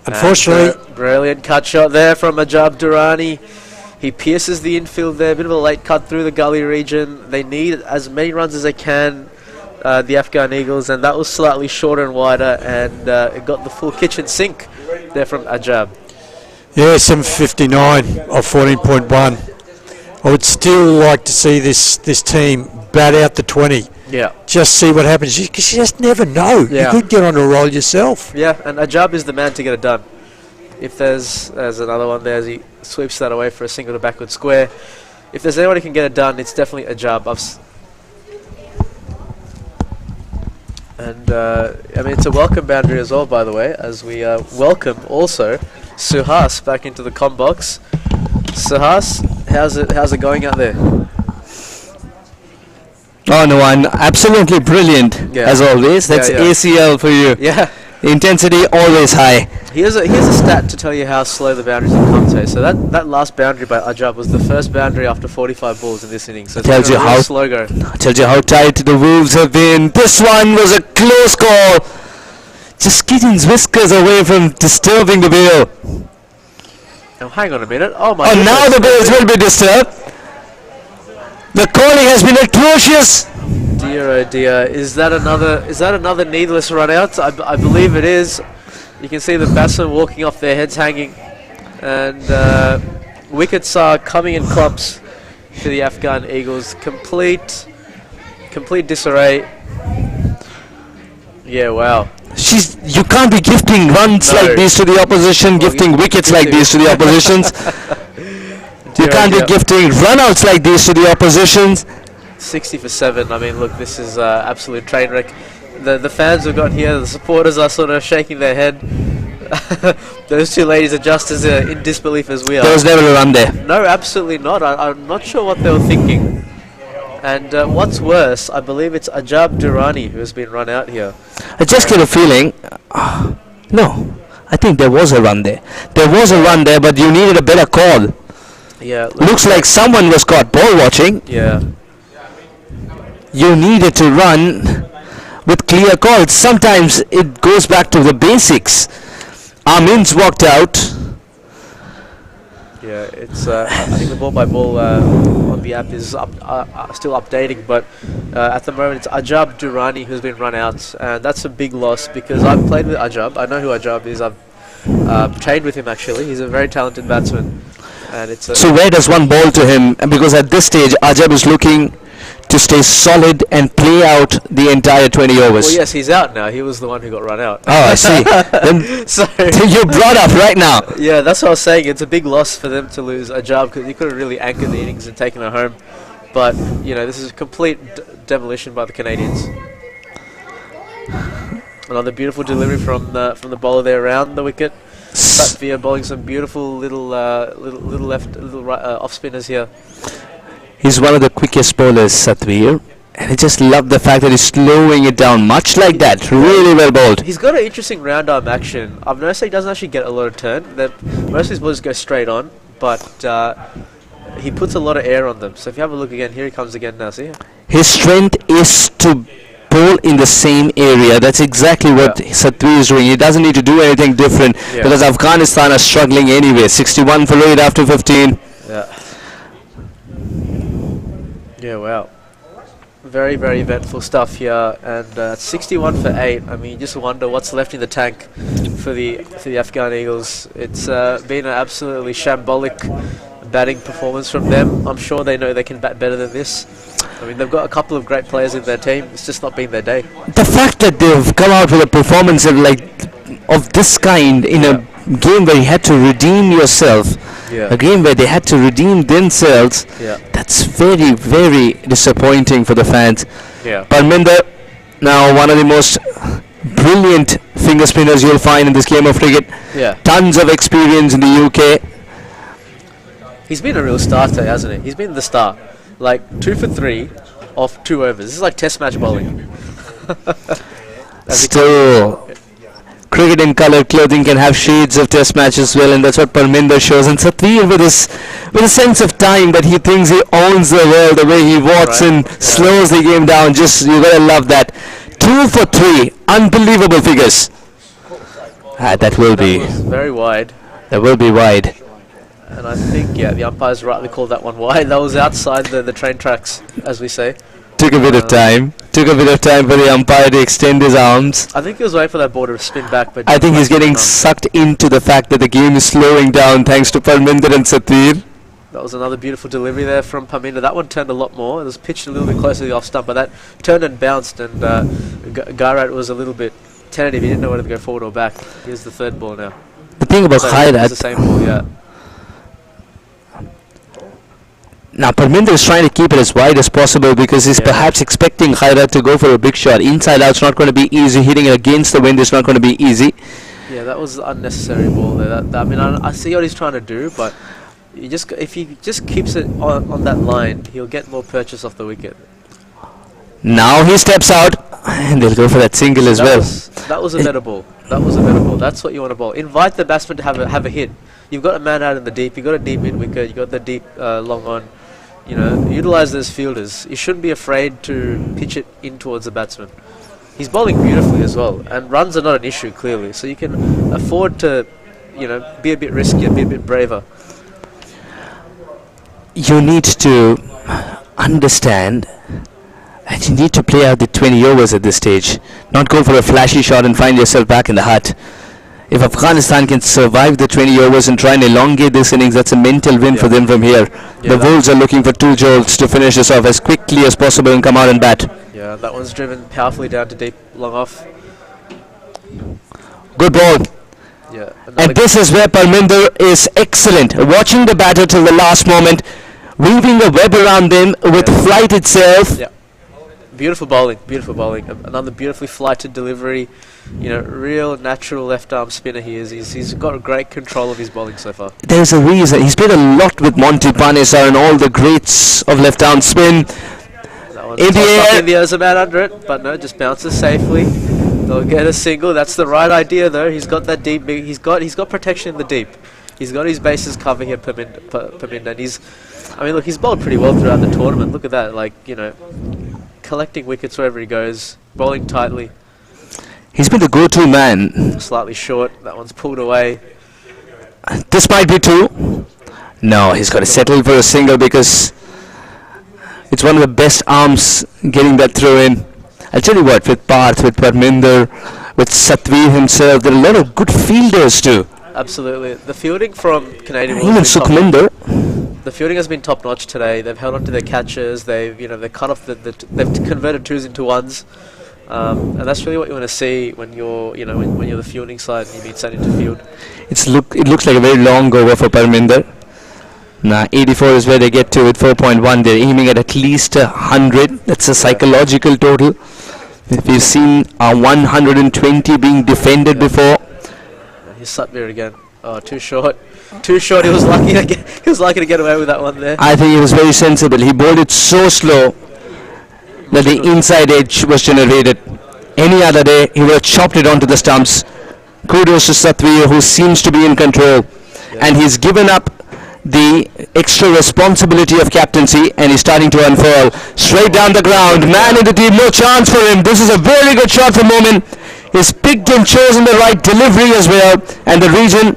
And unfortunately, brilliant cut shot there from Ajab Durrani. He pierces the infield there. A bit of a late cut through the gully region. They need as many runs as they can. The Afghan Eagles, and that was slightly shorter and wider, and it got the full kitchen sink there from Ajab. Yeah, 759 of 14.1. I would still like to see this team bat out the 20. Yeah. Just see what happens, because you just never know. Yeah. You could get on a roll yourself. Yeah, and Ajab is the man to get it done. If there's another one there as he sweeps that away for a single to backward square. If there's anyone who can get it done, it's definitely Ajab. And I mean, it's a welcome boundary as well, by the way, as we welcome also Suhas back into the comm box. Suhas, how's it going out there? Oh no, absolutely brilliant as always. That's ACL for you. Yeah. Intensity always high. Here's a stat to tell you how slow the boundaries have come today. So that last boundary by Ajab was the first boundary after 45 balls in this innings. So tells you how slow go. Tells you how tight the Wolves have been. This one was a close call. Just getting whiskers away from disturbing the bail. Oh, hang on a minute. Oh my. Oh, now the bails will be disturbed. The calling has been atrocious. Dear oh dear, is that another needless run out? I believe it is. You can see the batsmen walking off, their heads hanging, and wickets are coming in clumps to the Afghan Eagles. Complete disarray. Yeah, wow. You can't be gifting runs like these to the opposition, gifting wickets like these to the oppositions. You can't be gifting run-outs like these to the oppositions. 60 for 7. I mean, look, this is absolute train wreck. the fans we've got here, the supporters are sort of shaking their head. Those two ladies are just as in disbelief as we are. There was never a run there. No, absolutely not. I'm not sure what they were thinking. And what's worse, I believe it's Ajab Durrani who has been run out here. I just get a feeling. No, I think there was a run there. There was a run there, but you needed a better call. Yeah. Looks like someone was caught ball watching. Yeah. You needed to run with clear calls. Sometimes it goes back to the basics. Amin's walked out. Yeah, it's. I think the ball by ball on the app is still updating, but at the moment it's Ajab Durrani who's been run out, and that's a big loss because I've played with Ajab. I know who Ajab is. I've trained with him actually. He's a very talented batsman, and it's. So where does one ball to him? Because at this stage, Ajab is looking to stay solid and play out the entire 20 overs. Well, yes, he's out now. He was the one who got run out. Oh, I see. Then so you brought up right now. Yeah, that's what I was saying. It's a big loss for them to lose Ajab because he could have really anchored the innings and taken it home. But, you know, this is a complete demolition by the Canadians. Another beautiful delivery from the bowler there around the wicket. Satvir bowling some beautiful little right off spinners here. He's one of the quickest bowlers, Satvir. And I just love the fact that he's slowing it down, much like that. Really well bowled. He's got an interesting round arm action. I've noticed he doesn't actually get a lot of turn. Most of his balls go straight on, but he puts a lot of air on them. So if you have a look again, here he comes again now, see? His strength is to bowl in the same area. That's exactly what Satvir is doing. He doesn't need to do anything different because Afghanistan are struggling anyway. 61 for 8 after 15. Yeah. Yeah, wow. Very, very eventful stuff here, and 61 for 8. I mean, you just wonder what's left in the tank for the Afghan Eagles. It's been an absolutely shambolic batting performance from them. I'm sure they know they can bat better than this. I mean, they've got a couple of great players in their team. It's just not been their day. The fact that they've come out with a performance of this kind in a game where you had to redeem yourself, a game where they had to redeem themselves, that's very, very disappointing for the fans. Parminder, now one of the most brilliant finger spinners you'll find in this game of cricket. Tons of experience in the UK. He's been a real star today, hasn't he? He's been the star. Like 2 for 3 off 2 overs. This is like test match bowling. Still, cricket in coloured clothing can have shades of test match as well, and that's what Parminder shows. And Satvir with a sense of time that he thinks he owns the world, the way he walks and slows the game down. Just, you gotta love that. 2 for 3, unbelievable figures. That will be very wide. That will be wide. And I think, the umpires rightly called that one wide. That was outside the train tracks, as we say. Took a bit of time. Took a bit of time for the umpire to extend his arms. I think he was waiting for that ball to spin back. But I think he's getting sucked into the fact that the game is slowing down thanks to Parminder and Satvir. That was another beautiful delivery there from Parminder. That one turned a lot more. It was pitched a little bit closer to the off stump, but that turned and bounced, and Garat was a little bit tentative. He didn't know whether to go forward or back. Here's the third ball now. The thing about Khairat, the same ball, now Parminder is trying to keep it as wide as possible because he's perhaps expecting Khairat to go for a big shot. Inside out's not going to be easy. Hitting it against the wind is not going to be easy. Yeah, that was an unnecessary ball there. I mean, I see what he's trying to do, but if he just keeps it on that line, he'll get more purchase off the wicket. Now he steps out, and they'll go for that single as well. That was a better ball. That was a better ball. That's what you want to bowl. Invite the batsman to have a hit. You've got a man out in the deep. You've got a deep mid wicket. You've got the deep long on. You know, utilize those fielders. You shouldn't be afraid to pitch it in towards the batsman. He's bowling beautifully as well, and runs are not an issue clearly. So you can afford to, be a bit riskier, be a bit braver. You need to understand that you need to play out the 20 overs at this stage, not go for a flashy shot and find yourself back in the hut. If Afghanistan can survive the 20 overs and try and elongate this innings, that's a mental win for them from here. The Wolves are looking for 2 jolts to finish this off as quickly as possible and come out and bat. Yeah, that one's driven powerfully down to deep, long off. Good ball. Yeah, and this is where Parminder is excellent, watching the batter till the last moment, weaving a web around them with flight itself. Yeah. Beautiful bowling, beautiful bowling. Another beautifully flighted delivery. You know, real natural left arm spinner he is. He's got great control of his bowling so far. There's a reason. He's played a lot with Monty Panesar and all the greats of left arm spin. In the air. There's a man under it, but no, just bounces safely. They'll get a single. That's the right idea, though. He's got that deep. He's got protection in the deep. He's got his bases covered here, Paminda, and he's bowled pretty well throughout the tournament. Look at that, like, you know, collecting wickets wherever he goes, bowling tightly. He's been the go-to man. Slightly short. That one's pulled away. This might be two. No, he's got to settle for a single because it's one of the best arms getting that throw in. I'll tell you what, with Parth, with Parminder, with Satvir himself, there are a lot of good fielders too. Absolutely. The fielding from Canadian even Sukhminder. The fielding has been top notch today. They've held on to their catches. They've cut off they've converted twos into ones. And that's really what you want to see when you're when you're the fielding side and you meet sat into field. It looks like a very long over for Parminder. Now 84 is where they get to with 4.1. They're aiming at least 100. That's a psychological total. We've seen 120 being defended before. He's Satvir again. Oh, too short. Too short. He was lucky to get away with that one there. I think he was very sensible. He bowled it so slow that the inside edge was generated. Any other day, he would have chopped it onto the stumps. Kudos to Satvir, who seems to be in control. Yeah. And he's given up the extra responsibility of captaincy and he's starting to unfurl. Straight down the ground. Man in the team, no chance for him. This is a very good shot from Momin. He's picked and chosen the right delivery as well. And the region,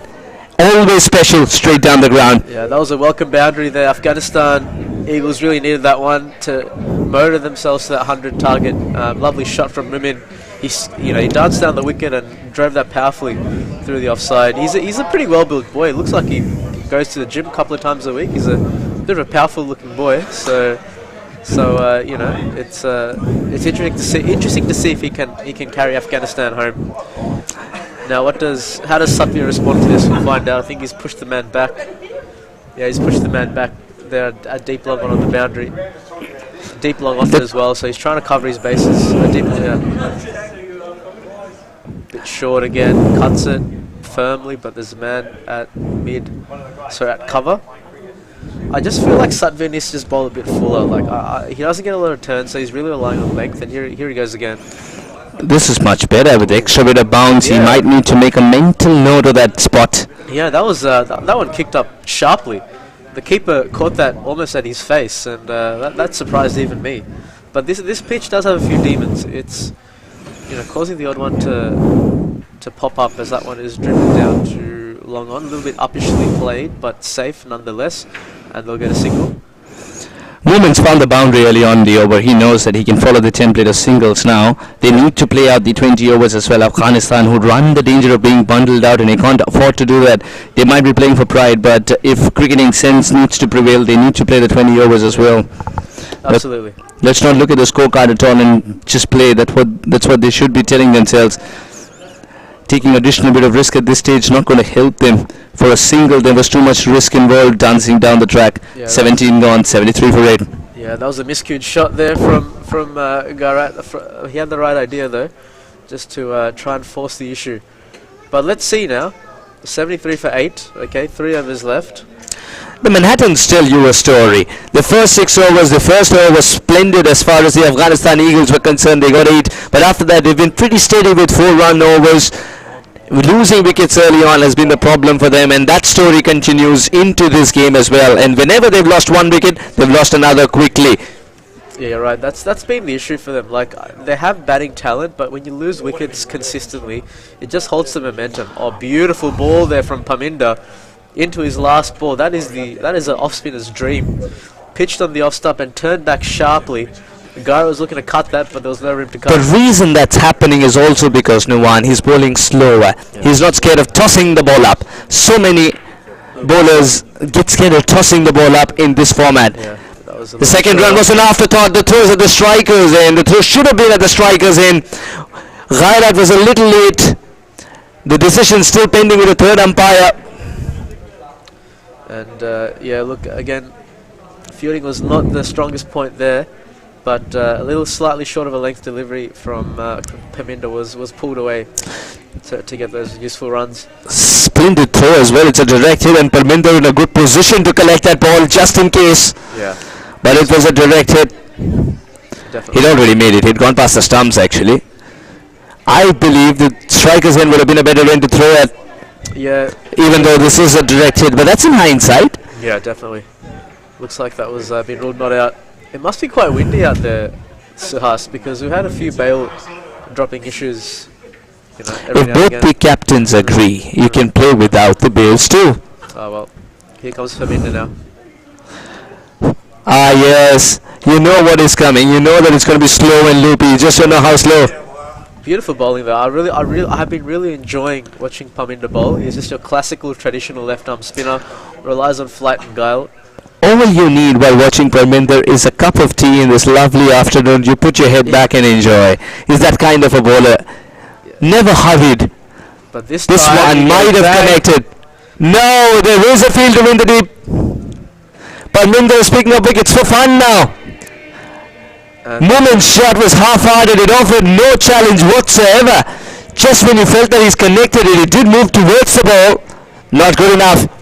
always special, straight down the ground. Yeah, that was a welcome boundary there. Afghanistan Eagles really needed that one to motor themselves to that 100 target. Lovely shot from Momin. He danced down the wicket and drove that powerfully through the offside. He's a pretty well-built boy. It looks like he goes to the gym a couple of times a week. He's a bit of a powerful-looking boy. So it's interesting to see if he can carry Afghanistan home. Now, how does Satvir respond to this? We'll find out. I think he's pushed the man back. Yeah, he's pushed the man back there at deep long on the boundary. Deep long off it as well, so he's trying to cover his bases. Bit short again, cuts it firmly, but there's a man at at cover. I just feel like Satvir needs to just bowl a bit fuller. Like he doesn't get a lot of turns, so he's really relying on length. And here he goes again. This is much better with the extra bit of bounce. Yeah. He might need to make a mental note of that spot. Yeah, that was that one kicked up sharply. The keeper caught that almost at his face, and that surprised even me. But this pitch does have a few demons. It's causing the odd one to pop up as that one is driven down to long on. A little bit uppishly played, but safe nonetheless, and they'll get a single. Momin's found the boundary early on in the over. He knows that he can follow the template of singles now. They need to play out the 20 overs as well. Afghanistan would run the danger of being bundled out, and they can't afford to do that. They might be playing for pride, but if cricketing sense needs to prevail, they need to play the 20 overs as well. Absolutely. But let's not look at the scorecard at all and just play. That's what they should be telling themselves. Taking additional bit of risk at this stage not going to help them. For a single, there was too much risk involved dancing down the track. Yeah, 17 gone, 73 for 8. Yeah, that was a miscued shot there from Garat. He had the right idea though, just to try and force the issue. But let's see now. 73 for 8. Okay, 3 overs left. The Manhattans tell you a story. The first 6 overs, the first over was splendid as far as the Afghanistan Eagles were concerned. They got 8, but after that they've been pretty steady with 4-run overs. Losing wickets early on has been the problem for them, and that story continues into this game as well. And whenever they've lost 1 wicket, they've lost another quickly. Yeah, you're right. That's been the issue for them. Like, they have batting talent, but when you lose wickets consistently, it just halts the momentum. Oh, beautiful ball there from Paminda into his last ball. That is an off spinner's dream. Pitched on the off stump and turned back sharply. Gara was looking to cut that, but there was no room to cut. The reason that's happening is also because Nuwan, he's bowling slower. Yeah. He's not scared of tossing the ball up. So many bowlers get scared of tossing the ball up in this format. Yeah, the second run was an afterthought. The throws at the strikers end. The throw should have been at the strikers end. Ghairat was a little late. The decision still pending with the third umpire. And look, again, fielding was not the strongest point there. but a little slightly short of a length delivery from Paminda was pulled away to get those useful runs. Splendid throw as well. It's a direct hit, and Parminder in a good position to collect that ball just in case. Yeah. But it was a direct hit. Definitely. He'd already made it. He'd gone past the stumps actually. I believe the striker's end would have been a better end to throw at. Yeah. Even though this is a direct hit, but that's in hindsight. Yeah, definitely. Looks like that was been ruled not out. It must be quite windy out there, Suhas, because we've had a few bail dropping issues. You know, every If now and both again. the captains agree, you can play without the bails too. Oh well, here comes Faminda now. Ah yes, you know what is coming. You know that it's going to be slow and loopy. You just don't know how slow. Beautiful bowling though. I have been really enjoying watching Paminda bowl. He's just your classical, traditional left-arm spinner. Relies on flight and guile. All you need while watching Parminder is a cup of tea in this lovely afternoon. You put your head back and enjoy. He's that kind of a bowler. Never hurried. But this one time might have connected. No, there is a field to win the deep. Parminder is picking up wickets for fun now. Moment's shot was half-hearted. It offered no challenge whatsoever. Just when you felt that he's connected it, it did move towards the ball. Not good enough.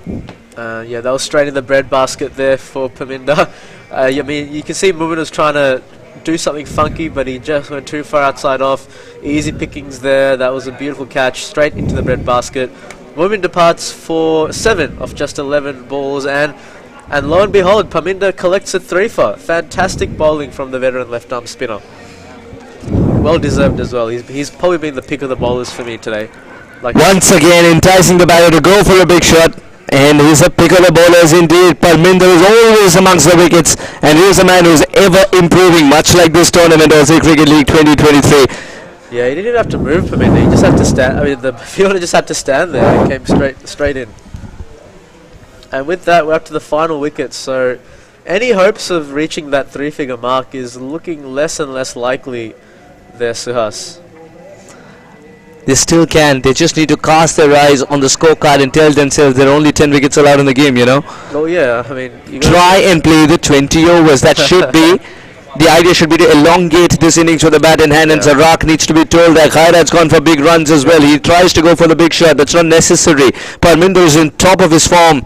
Yeah, that was straight in the bread basket there for Paminda. I mean, you can see Momin was trying to do something funky, but he just went too far outside off. Easy pickings there. That was a beautiful catch, straight into the bread basket. Momin departs for 7 of just 11 balls, and lo and behold, Paminda collects a 3-for. Fantastic bowling from the veteran left-arm spinner. Well deserved as well. He's probably been the pick of the bowlers for me today. Like once again, enticing the batter to go for a big shot. And he's a pick of the bowlers indeed. Parminder is always amongst the wickets, and he is a man who's ever improving, much like this tournament, Aussie Cricket League 2023. Yeah, he didn't have to move Paminda. He just had to stand. I mean, the fielder just had to stand there and came straight in. And with that, we're up to the final wicket. So, any hopes of reaching that 3-figure mark is looking less and less likely there, Suhas. They still can. They just need to cast their eyes on the scorecard and tell themselves there are only 10 wickets allowed in the game, you know. Oh yeah, I mean... Try and play the 20 overs. That should be... The idea should be to elongate this innings with the bat in hand, and Zarak needs to be told that Khairat's gone for big runs as well. He tries to go for the big shot. That's not necessary. Parminder is in top of his form.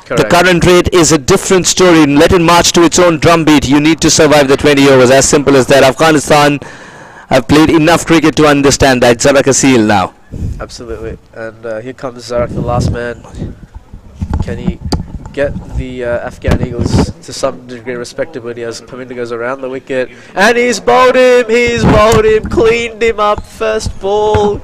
Correct. The current rate is a different story. Let it march to its own drumbeat. You need to survive the 20 overs. As simple as that. Afghanistan have played enough cricket to understand that. Zarak ACL now. Absolutely. And here comes Zarak, the last man. Can he get the Afghan Eagles to some degree of respectability as Paminda goes around the wicket? And he's bowled him! He's bowled him! Cleaned him up! First ball!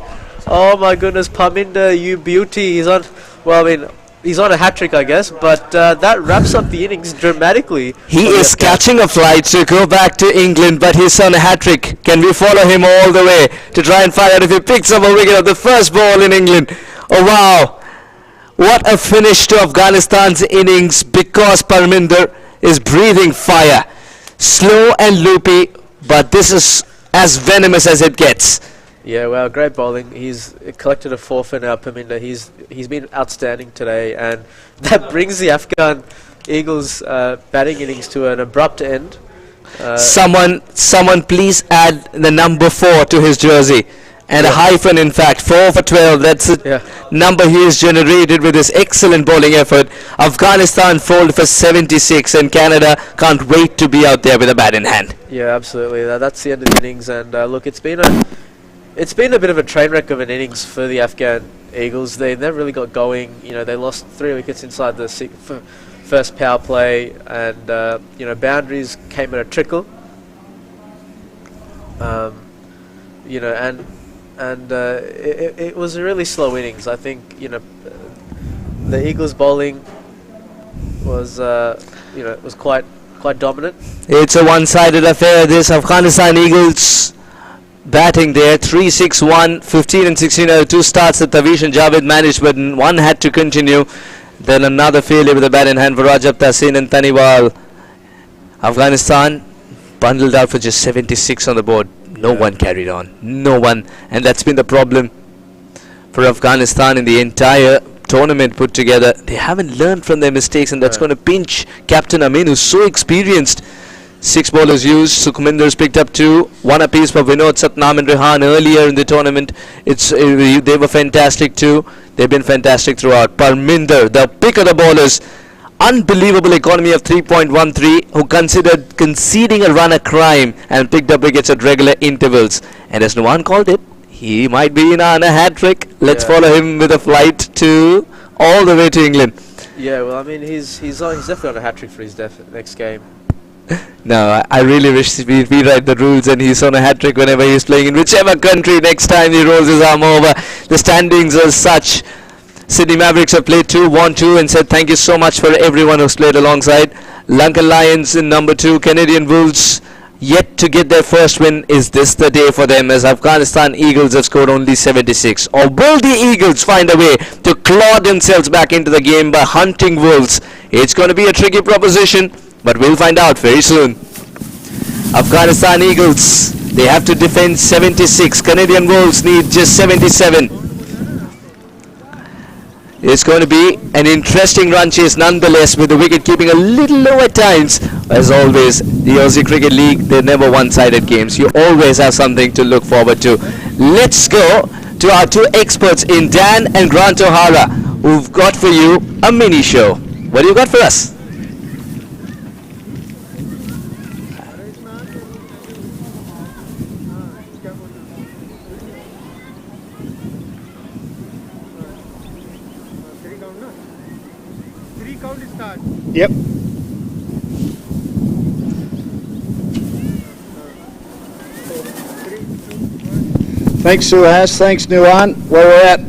Oh my goodness, Paminda, you beauty! He's on... Well, I mean... He's on a hat-trick, I guess, but that wraps up the innings dramatically. He is catching a flight to go back to England, but he's on a hat-trick. Can we follow him all the way to try and find out if he picks up a wicket of the first ball in England? Oh, wow. What a finish to Afghanistan's innings, because Parminder is breathing fire. Slow and loopy, but this is as venomous as it gets. Yeah, well, great bowling. He's collected a 4 for now, Paminda. He's been outstanding today, and that brings the Afghan Eagles batting innings to an abrupt end. Someone please add the number 4 to his jersey. And a hyphen, in fact. 4 for 12. That's the number he has generated with his excellent bowling effort. Afghanistan fold for 76, and Canada can't wait to be out there with a bat in hand. Yeah, absolutely. That's the end of the innings, and look, it's been a bit of a train wreck of an innings for the Afghan Eagles. They never really got going. You know, they lost 3 wickets inside the first power play, and you know, boundaries came at a trickle. You know, and it was a really slow innings. I think, you know, the Eagles bowling was you know, was quite dominant. It's a one-sided affair. This Afghanistan Eagles batting there, 3-6-1, 15 and 16 are the 2 starts that Tavish and Javed managed, but one had to continue. Then another failure with the bat in hand for Rajab Tahsin and Taniwal. Afghanistan bundled out for just 76 on the board. No one carried on. No one. And that's been the problem for Afghanistan in the entire tournament put together. They haven't learned from their mistakes, and that's going to pinch Captain Amin, who's so experienced. 6 bowlers used. Sukhminder's picked up 2. 1 apiece for Vinod, Satnam and Rehan earlier in the tournament. They were fantastic too. They've been fantastic throughout. Parminder, the pick of the bowlers. Unbelievable economy of 3.13, who considered conceding a run a crime and picked up wickets at regular intervals. And as Nuwan called it, he might be in on a hat-trick. Let's follow him with a flight to all the way to England. Yeah, well, I mean, he's definitely on a hat-trick for his next game. No, I really wish we write the rules and he's on a hat-trick whenever he's playing in whichever country next time he rolls his arm over. The standings are such. Sydney Mavericks have played 2, won 2 and said thank you so much for everyone who's played alongside. Lankan Lions in number 2, Canadian Wolves yet to get their first win. Is this the day for them, as Afghanistan Eagles have scored only 76? Or will the Eagles find a way to claw themselves back into the game by hunting Wolves? It's going to be a tricky proposition, but we'll find out very soon. Afghanistan Eagles, they have to defend 76. Canadian Wolves need just 77. It's going to be an interesting run chase nonetheless, with the wicket keeping a little low at times. As always, the Aussie Cricket League, they're never one-sided games. You always have something to look forward to. Let's go to our 2 experts in Dan and Grant O'Hara, who've got for you a mini show. What do you got for us? Yep. Thanks, Suhas. Thanks, Nuwan. Well, we're out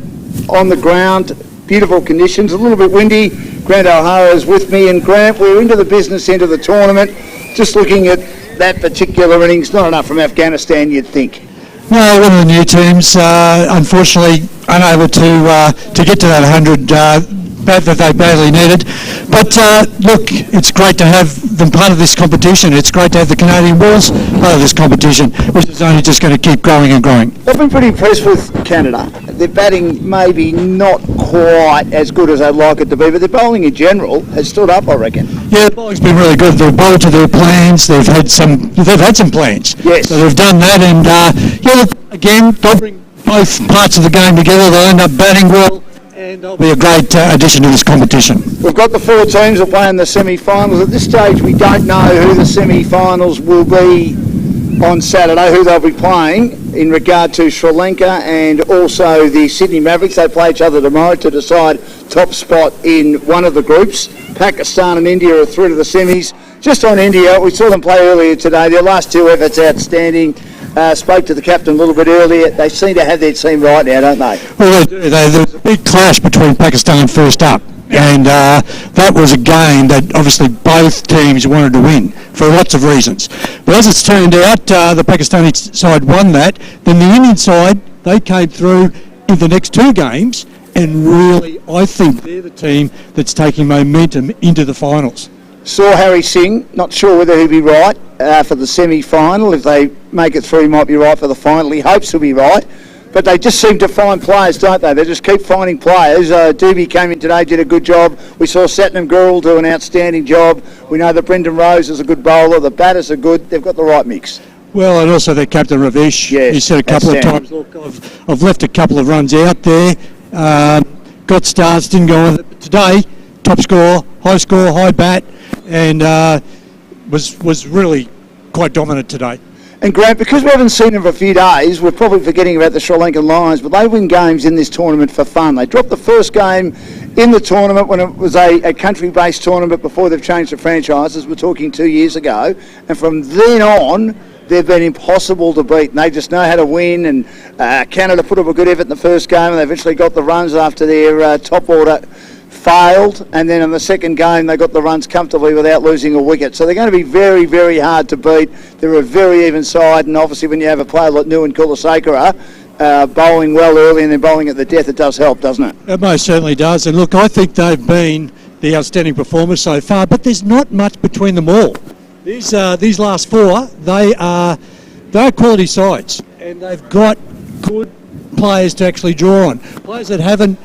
on the ground. Beautiful conditions. A little bit windy. Grant O'Hara is with me. And Grant, we're into the business end of the tournament. Just looking at that particular innings, not enough from Afghanistan, you'd think. No, one of the new teams, unfortunately, unable to get to that 100 that they badly needed. But look, it's great to have them part of this competition. It's great to have the Canadian Wolves part of this competition, which is only just going to keep growing and growing. I've been pretty impressed with Canada. Their batting maybe not quite as good as I'd like it to be, but their bowling in general has stood up, I reckon. Yeah, the bowling's been really good. They've bowled to their plans. They've had some plans. Yes. So they've done that, and yeah, look, again, they'll bring both parts of the game together. They'll end up batting well, and they'll be a great addition to this competition. We've got the 4 teams that play in the semi-finals. At this stage, we don't know who the semi-finals will be on Saturday, who they'll be playing in regard to Sri Lanka and also the Sydney Mavericks. They play each other tomorrow to decide top spot in one of the groups. Pakistan and India are through to the semis. Just on India, we saw them play earlier today. Their last 2 efforts outstanding. Spoke to the captain a little bit earlier. They seem to have their team right now, don't they? Well, they do. There was a big clash between Pakistan first up. And that was a game that obviously both teams wanted to win for lots of reasons. But as it's turned out, the Pakistani side won that. Then the Indian side, they came through in the next 2 games, and really, I think they're the team that's taking momentum into the finals. Saw Harry Singh, not sure whether he'll be right for the semi-final. If they make it through, he might be right for the final. He hopes he'll be right. But they just seem to find players, don't they? They just keep finding players. Doobie came in today, did a good job. We saw Satnam Gurul do an outstanding job. We know that Brendan Rose is a good bowler. The batters are good. They've got the right mix. Well, and also their captain Ravish. Yes, he said a couple of times, look, I've left a couple of runs out there. Got starts, didn't go on. Today, top score, high bat, and was really quite dominant today. And Grant, because we haven't seen them for a few days, we're probably forgetting about the Sri Lankan Lions, but they win games in this tournament for fun. They dropped the first game in the tournament when it was a country-based tournament before they've changed the franchises. We're talking 2 years ago. And from then on, they've been impossible to beat. And they just know how to win. And Canada put up a good effort in the first game, and they eventually got the runs after their top order failed, and then in the second game they got the runs comfortably without losing a wicket. So they're going to be very, very hard to beat. They're a very even side, and obviously when you have a player like Nuwan Kulasekara bowling well early and then bowling at the death, it does help, doesn't it? It most certainly does. And look, I think they've been the outstanding performers so far, but there's not much between them all. These last 4, they're quality sides, and they've got good players to actually draw on. Players that haven't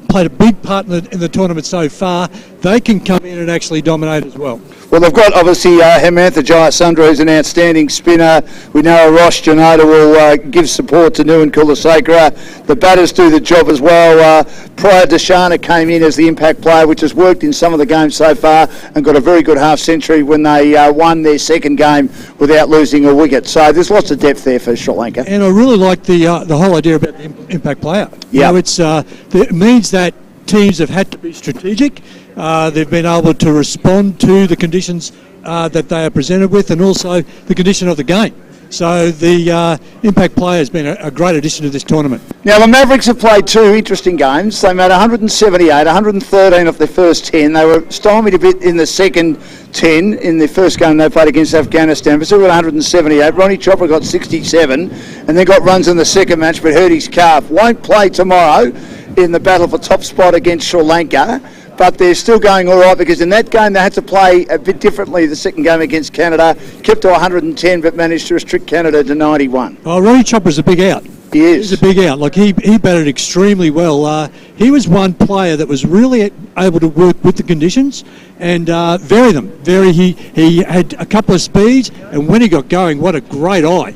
played a big part in the tournament so far, they can come in and actually dominate as well. Well, they've got obviously Hemantha Jayasundara, who's an outstanding spinner. We know Ross Janota will give support to Nuwan Kulasakara. The batters do the job as well. Prior Deshana came in as the impact player, which has worked in some of the games so far and got a very good half century when they won their second game without losing a wicket. So there's lots of depth there for Sri Lanka. And I really like the whole idea about the impact player. Yeah, it means that teams have had to be strategic. They've been able to respond to the conditions that they are presented with, and also the condition of the game. So the impact player has been a great addition to this tournament. Now the Mavericks have played two interesting games. They made 178, 113 off their first 10. They were stymied a bit in the second 10 in the first game they played against Afghanistan, but still got 178. Ronnie Chopra got 67 and then got runs in the second match but hurt his calf. Won't play tomorrow in the battle for top spot against Sri Lanka, but they're still going all right because in that game they had to play a bit differently. The second game against Canada, kept to 110 but managed to restrict Canada to 91. Oh, Ronnie Chopra's a big out. He is. He's a big out. Like he batted extremely well. He was one player that was really able to work with the conditions and vary them. He had a couple of speeds, and when he got going, what a great eye.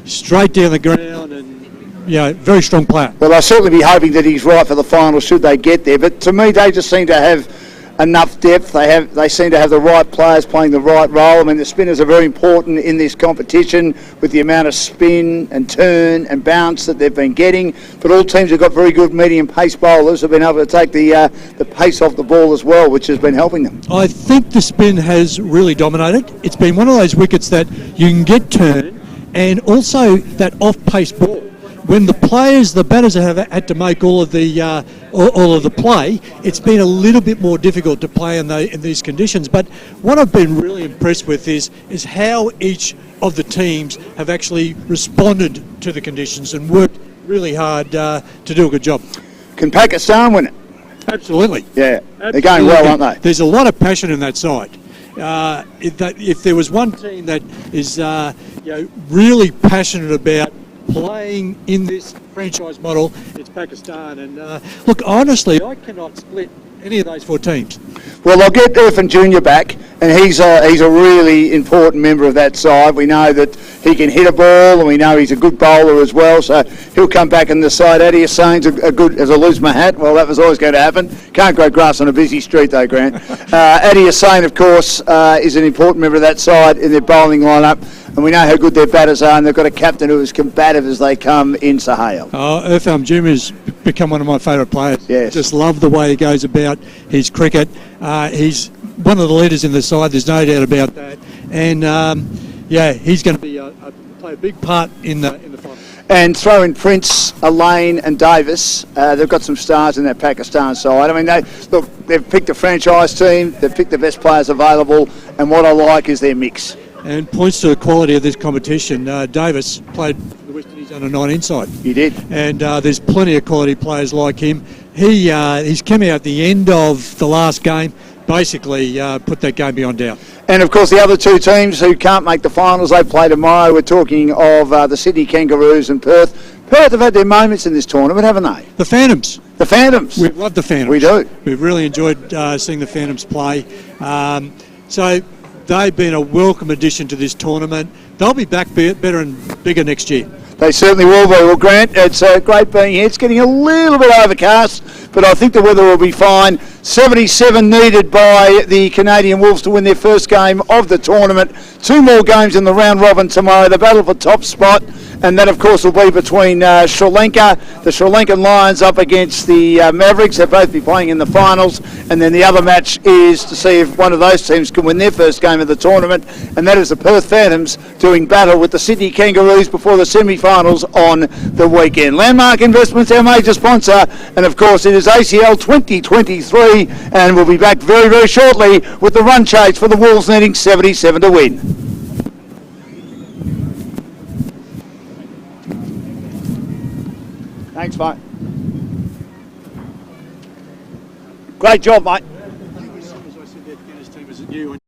Straight down the ground, and very strong player. Well, I'll certainly be hoping that he's right for the final should they get there. But to me, they just seem to have enough depth. They seem to have the right players playing the right role. I mean, the spinners are very important in this competition with the amount of spin and turn and bounce that they've been getting. But all teams have got very good medium pace bowlers who've been able to take the pace off the ball as well, which has been helping them. I think the spin has really dominated. It's been one of those wickets that you can get turn and also that off-pace ball. When the batters have had to make all of the play, it's been a little bit more difficult to play in these conditions. But what I've been really impressed with is how each of the teams have actually responded to the conditions and worked really hard to do a good job. Can Pakistan win it? Absolutely. Yeah, Absolutely. They're going well, aren't they? There's a lot of passion in that side. If there was one team that is really passionate about playing in this franchise model, it's Pakistan. And look, honestly, I cannot split any of those four teams. Well, they'll get Irfan Jr. back, and he's a really important member of that side. We know that he can hit a ball, and we know he's a good bowler as well, so he'll come back in the side. Adi Hussain's a good, as I lose my hat, well, that was always going to happen. Can't grow grass on a busy street though, Grant. Adi Hussain, of course, is an important member of that side in their bowling lineup, and we know how good their batters are, and they've got a captain who is combative as they come in Sahel. Irfan Jr. has become one of my favourite players. Yes. Just love the way he goes about his cricket. He's one of the leaders in the side, there's no doubt about that. And he's going to play a big part in the final. And throw in Prince, Elaine and Davis. They've got some stars in that Pakistan side. I mean, they've picked a franchise team, they've picked the best players available, and what I like is their mix. And points to the quality of this competition. Davis played the West Indies under-19 side. He did. And there's plenty of quality players like him. He's come out at the end of the last game, basically put that game beyond doubt. And of course the other two teams who can't make the finals, they play tomorrow. We're talking of the Sydney Kangaroos and Perth. Perth have had their moments in this tournament, haven't they? The Phantoms. The Phantoms. We've loved the Phantoms. We do. We've really enjoyed seeing the Phantoms play. So they've been a welcome addition to this tournament. They'll be back better and bigger next year. They certainly will be. Well, Grant, it's great being here. It's getting a little bit overcast, but I think the weather will be fine. 77 needed by the Canadian Wolves to win their first game of the tournament. Two more games in the round robin tomorrow. The battle for top spot, and that, of course, will be between Sri Lanka, the Sri Lankan Lions up against the Mavericks. They'll both be playing in the finals, and then the other match is to see if one of those teams can win their first game of the tournament, and that is the Perth Phantoms doing battle with the Sydney Kangaroos before the semi-finals on the weekend. Landmark Investments, our major sponsor, and of course it is ACL 2023, and we'll be back very, very shortly with the run chase for the Wolves needing 77 to win. Thanks, mate. Great job, mate. As I said, that Guinness team is new.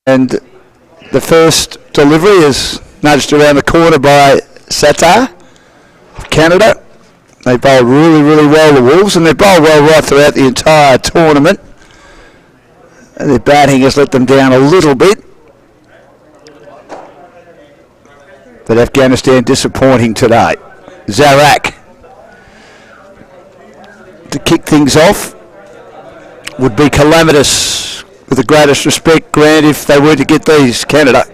And the first delivery is nudged around the corner by Satar of Canada. They bowled really, really well, the Wolves, and they bowled well right throughout the entire tournament. And their batting has let them down a little bit. But Afghanistan disappointing today. Zarak to kick things off would be calamitous, with the greatest respect, Grant, if they were to get these, Canada.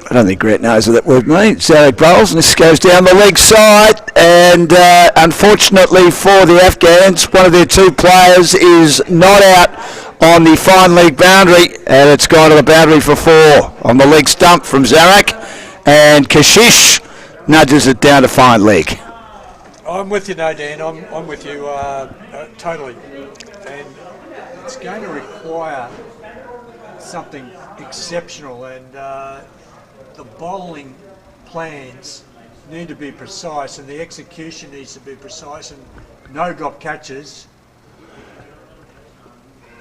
I don't think Grant knows what that word means. Zarak bowls, and this goes down the leg side, and unfortunately for the Afghans, one of their two players is not out on the fine leg boundary, and it's gone to the boundary for 4 on the leg stump from Zarak, and Kashish nudges it down to fine leg. I'm with you, no, Dan. I'm with you totally. And it's going to require something exceptional, and the bowling plans need to be precise, and the execution needs to be precise, and no drop catches.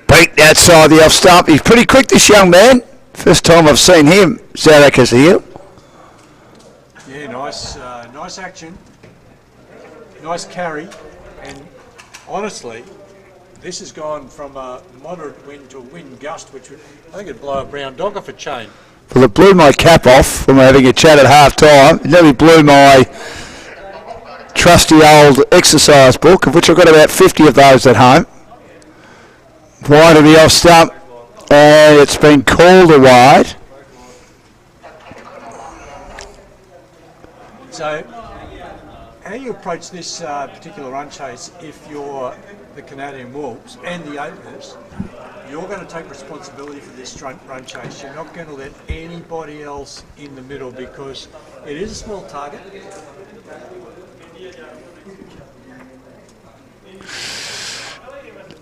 Beat outside the off stump. He's pretty quick, this young man. First time I've seen him. Zarak as a heel. Yeah, nice action. Nice carry, and honestly, this has gone from a moderate wind to a wind gust, which would, I think it'd blow a brown dog off a chain. Well, it blew my cap off when we were having a chat at half time. It nearly blew my trusty old exercise book, of which I've got about 50 of those at home. Wide of the off stump, and it's been called a wide. So, how do you approach this particular run chase if you're the Canadian Wolves and the openers? You're going to take responsibility for this run chase. You're not going to let anybody else in the middle, because it is a small target.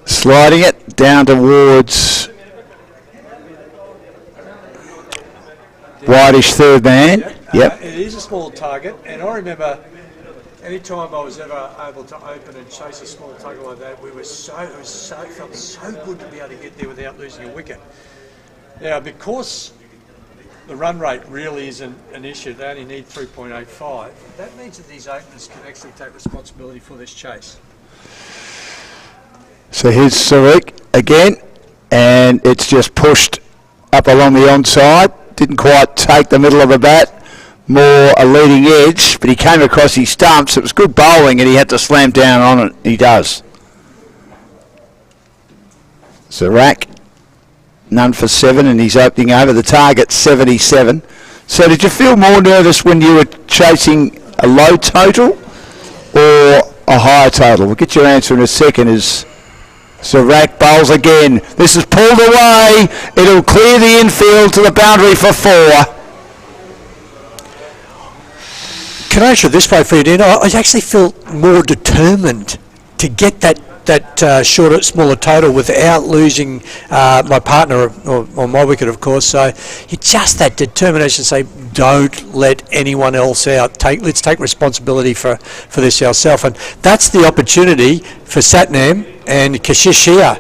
Sliding it down towards whitish third man. Yep. It is a small target, and I remember any time I was ever able to open and chase a small target like that, it felt so good to be able to get there without losing a wicket. Now, because the run rate really isn't an issue, they only need 3.85, that means that these openers can actually take responsibility for this chase. So here's Sarek again, and it's just pushed up along the onside. Didn't quite take the middle of the bat. More a leading edge, but he came across his stumps. It was good bowling, and he had to slam down on it. He does. Zarak, none for 7, and he's opening over the target, 77. So did you feel more nervous when you were chasing a low total or a higher total? We'll get your answer in a second. As Zarak bowls again. This is pulled away. It'll clear the infield to the boundary for 4. Can I answer this way for you, Dan? I actually felt more determined to get that that smaller total without losing my partner or my wicket, of course. So you just that determination to say, don't let anyone else out. Let's take responsibility for this ourselves, and that's the opportunity for Satnam and Kashish here.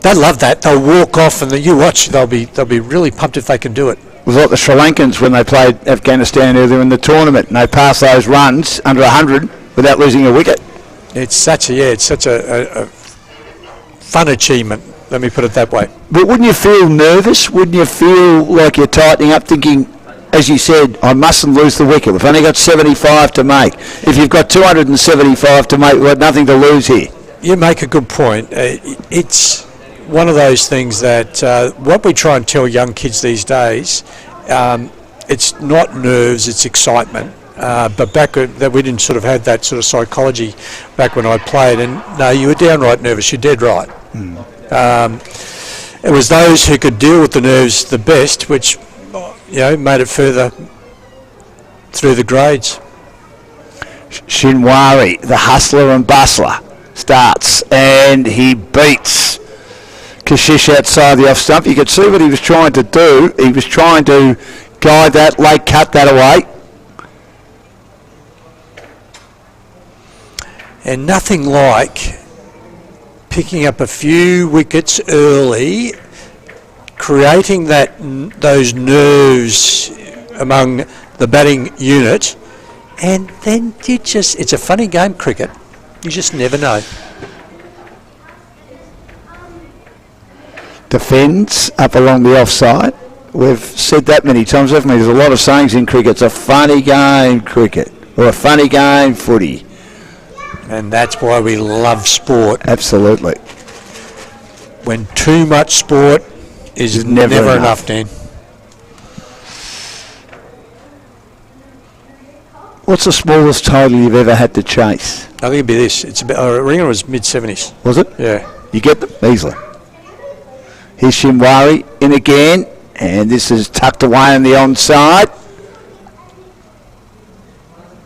They love that. They'll walk off, and you watch. They'll be really pumped if they can do it. It was like the Sri Lankans when they played Afghanistan earlier in the tournament, and they passed those runs under 100 without losing a wicket. It's such a fun achievement. Let me put it that way. But wouldn't you feel nervous? Wouldn't you feel like you're tightening up, thinking, as you said, I mustn't lose the wicket. We've only got 75 to make. If you've got 275 to make, we've got nothing to lose here. You make a good point. It's one of those things that what we try and tell young kids these days, it's not nerves, it's excitement. But back that we didn't sort of have that sort of psychology back when I played, and no, you were downright nervous. You're dead right. It was those who could deal with the nerves the best, which made it further through the grades. Shinwari, the hustler and bustler, starts and he beats Kashish outside the off stump. You could see what he was trying to do. He was trying to guide that, late cut that away. And nothing like picking up a few wickets early, creating those nerves among the batting unit, and then it's a funny game, cricket. You just never know. Defends up along the offside. We've said that many times, haven't we? There's a lot of sayings in cricket. It's a funny game, cricket, or a funny game, footy. And that's why we love sport. Absolutely. When too much sport is never enough, Dan. What's the smallest total you've ever had to chase? I think it'd be this. It's about, I reckon it was mid-70s. Was it? Yeah. You get them? Easily. Here's Shinwari in again, and this is tucked away on the onside.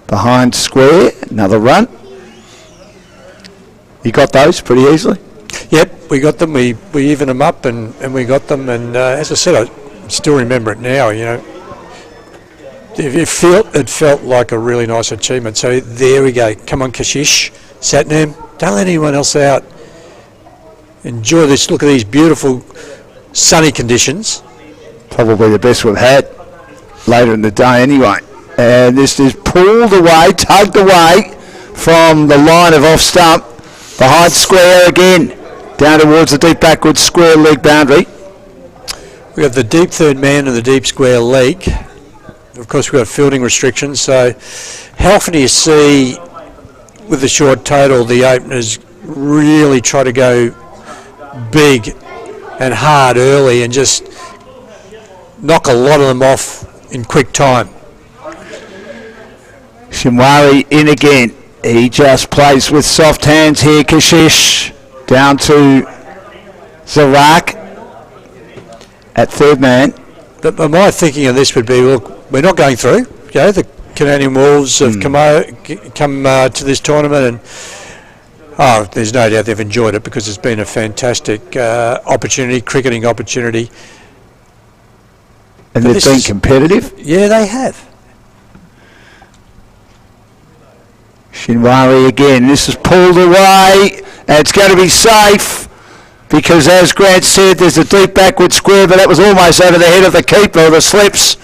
Behind square, another run. You got those pretty easily? Yep, we got them. We evened them up and we got them. And as I said, I still remember it now, It felt like a really nice achievement. So there we go. Come on, Kashish, Satnam. Don't let anyone else out. Enjoy this. Look at these beautiful sunny conditions. Probably the best we've had later in the day anyway. And this is pulled away, tugged away from the line of off stump. Behind square again. Down towards the deep backward square leg boundary. We have the deep third man and the deep square leg. Of course, we've got fielding restrictions. So how often do you see, with the short total, the openers really try to go big and hard early and just knock a lot of them off in quick time? Shinwari in again. He just plays with soft hands here. Kashish down to Zarak at third man. But my thinking on this would be, look, we're not going through. The Canadian Wolves have come to this tournament, and there's no doubt they've enjoyed it because it's been a fantastic cricketing opportunity. And they've been competitive? Yeah, they have. Shinwari again. This is pulled away. And it's going to be safe because, as Grant said, there's a deep backward square, but that was almost over the head of the keeper. The slips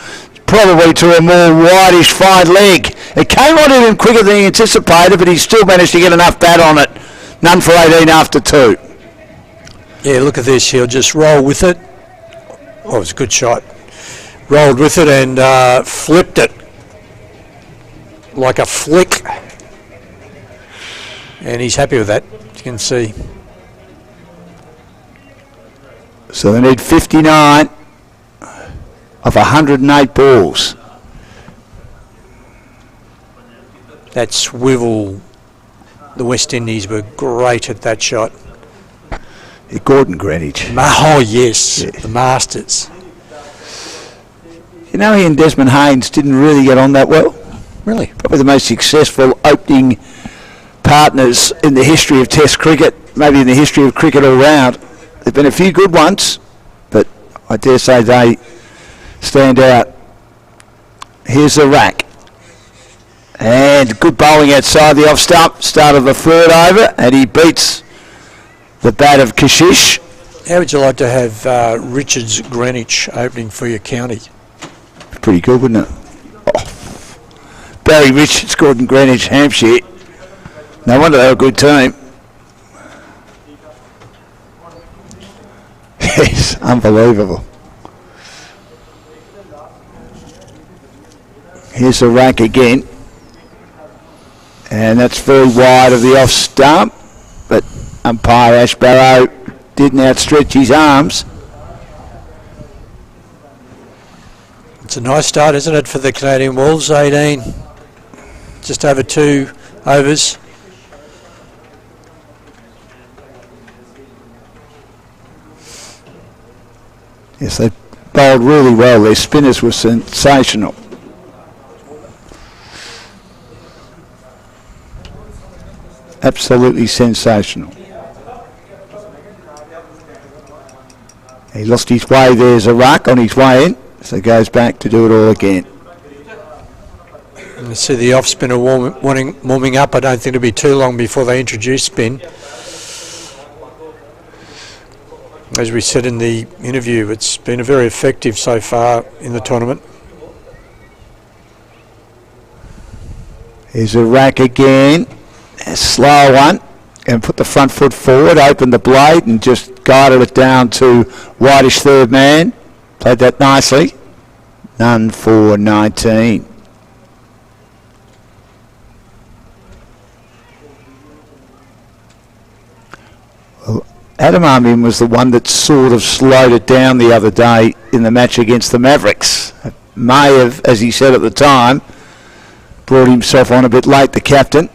probably to a more wideish fine leg. It came on even quicker than he anticipated, but he still managed to get enough bat on it. None for 18 after 2. Yeah, look at this. He'll just roll with it. Oh, it was a good shot. Rolled with it and flipped it like a flick. And he's happy with that, you can see. So they need 59 of 108 balls. That swivel, the West Indies were great at that shot. Gordon Greenwich. Oh, yes, yeah. The Masters. He and Desmond Haynes didn't really get on that well. Really? Probably the most successful opening partners in the history of Test cricket, maybe in the history of cricket all round. There have been a few good ones, but I dare say they stand out. Here's the rack. And good bowling outside the off stump. Start of the third over, and he beats the bat of Kashish. How would you like to have Richards Greenwich opening for your county? Pretty good, wouldn't it? Oh. Barry Richards, Gordon Greenwich, Hampshire. No wonder they're a good team. Yes, unbelievable. Here's the rack again. And that's very wide of the off stump, but umpire Ash Barrow didn't outstretch his arms. It's a nice start, isn't it, for the Canadian Wolves? 18, just over 2 overs. Yes, they bowled really well. Their spinners were sensational. Absolutely sensational. He lost his way. There's a ruck on his way in, so goes back to do it all again. And you see the off spinner warming up. I don't think it'll be too long before they introduce spin. As we said in the interview, it's been very effective so far in the tournament. Here's a rack again. A slow one, and put the front foot forward, opened the blade and just guided it down to whitish third man. Played that nicely. None for 19. Well, Adam Amin was the one that sort of slowed it down the other day in the match against the Mavericks. May have, as he said at the time, brought himself on a bit late, the captain.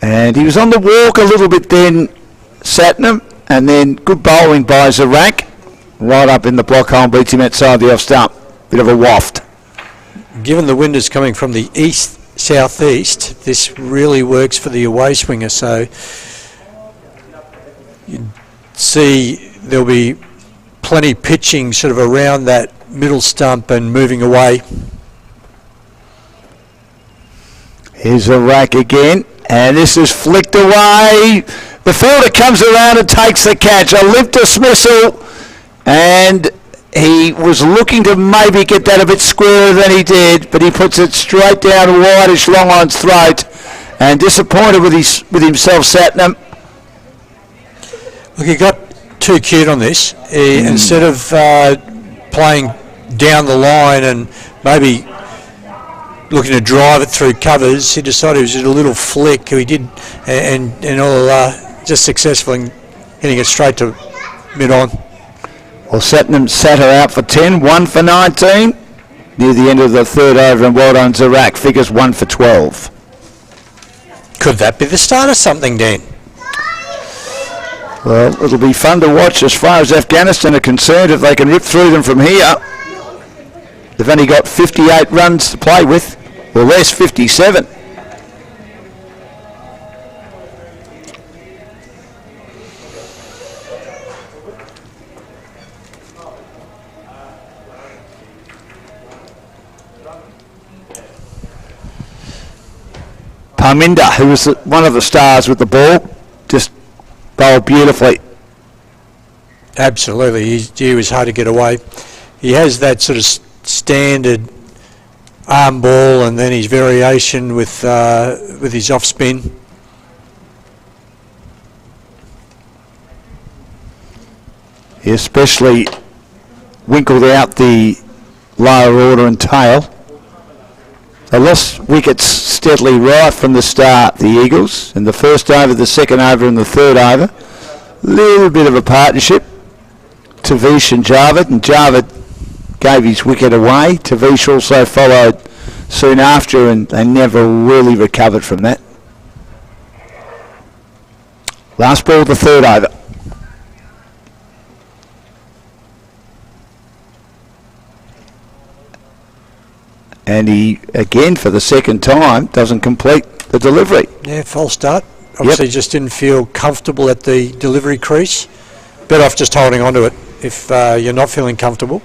And he was on the walk a little bit then, Satnam, and then good bowling by Zarak. Right up in the block hole, beats him outside the off stump. Bit of a waft. Given the wind is coming from the east-southeast, this really works for the away swinger. So you see there'll be plenty pitching sort of around that middle stump and moving away. Here's a rack again. And this is flicked away. The fielder comes around and takes the catch. A lift dismissal. And he was looking to maybe get that a bit squarer than he did, but he puts it straight down whitish long on's throat. And disappointed with himself, Satnam. Look, he got too cute on this. Instead of playing down the line and maybe looking to drive it through covers, he decided it was just a little flick. He did, and all just successful in hitting it straight to mid-on. Well, Satnam sat her out for 10, 1 for 19. Near the end of the third over, and well done, Zarak. Figures 1 for 12. Could that be the start of something, Dan? Well, it'll be fun to watch as far as Afghanistan are concerned if they can rip through them from here. They've only got 58 runs to play with. Well, there's 57. Parminder, who was one of the stars with the ball, just bowled beautifully. Absolutely, he was hard to get away. He has that sort of standard arm ball, and then his variation with his off spin. He especially winkled out the lower order and tail. They lost wickets steadily right from the start, the Eagles, in the first over, the second over and the third over. Little bit of a partnership, Tavish and Javed gave his wicket away. Tavish also followed soon after, and they never really recovered from that. Last ball of the third over. And he, again, for the second time, doesn't complete the delivery. Yeah, false start. Obviously just didn't feel comfortable at the delivery crease. Better off just holding on to it if you're not feeling comfortable.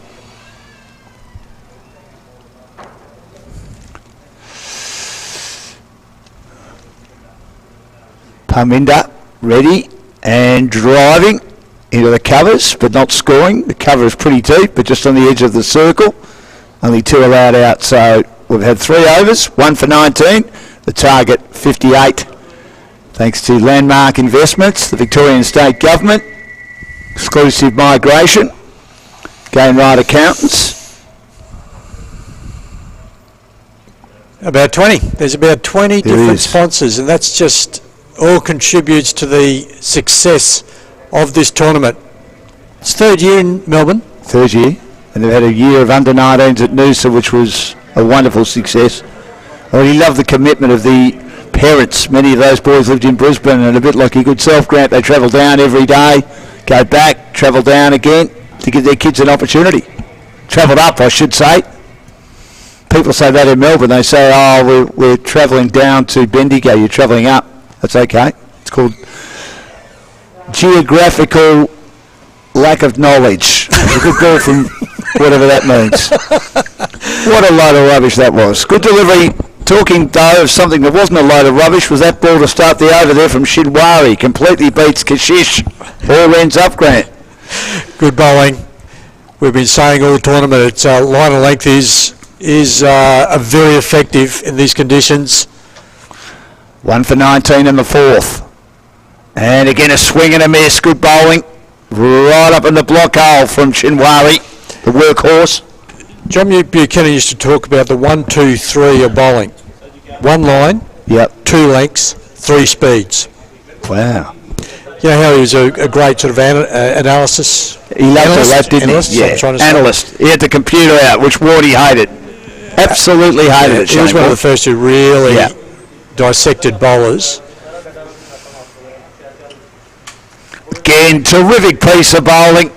Parminder ready and driving into the covers, but not scoring. The cover is pretty deep, but just on the edge of the circle. Only 2 allowed out, so we've had 3 overs, 1 for 19. The target 58. Thanks to Landmark Investments, the Victorian State Government, exclusive migration, Game Right Accountants. About 20. There's about 20 different sponsors, and that's just all contributes to the success of this tournament. It's 3rd year in Melbourne. 3rd year, and they've had a year of under-19s at Noosa, which was a wonderful success. I really love the commitment of the parents. Many of those boys lived in Brisbane, and a bit like your good self, Grant, they travel down every day, go back, travel down again to give their kids an opportunity. Travelled up, I should say. People say that in Melbourne. They say, oh, we're travelling down to Bendigo. You're travelling up. That's okay. It's called geographical lack of knowledge. A good ball from whatever that means. What a load of rubbish that was. Good delivery. Talking, though, of something that wasn't a load of rubbish was that ball to start the over there from Shinwari. Completely beats Kashish. All ends up, Grant. Good bowling. We've been saying all tournament, it's line and length is very effective in these conditions. 1 for 19 in the 4th. And again a swing and a miss. Good bowling. Right up in the block hole from Shinwari, the workhorse. John Buchanan used to talk about the 1-2-3 of bowling. 1 line, 2 lengths, 3 speeds. Wow. You know how he was a great sort of analysis? He loved all that, didn't he? Yeah, analyst. He had the computer out, which Wardy hated. Absolutely hated it. He was one of the first who really dissected bowlers. Again, terrific piece of bowling.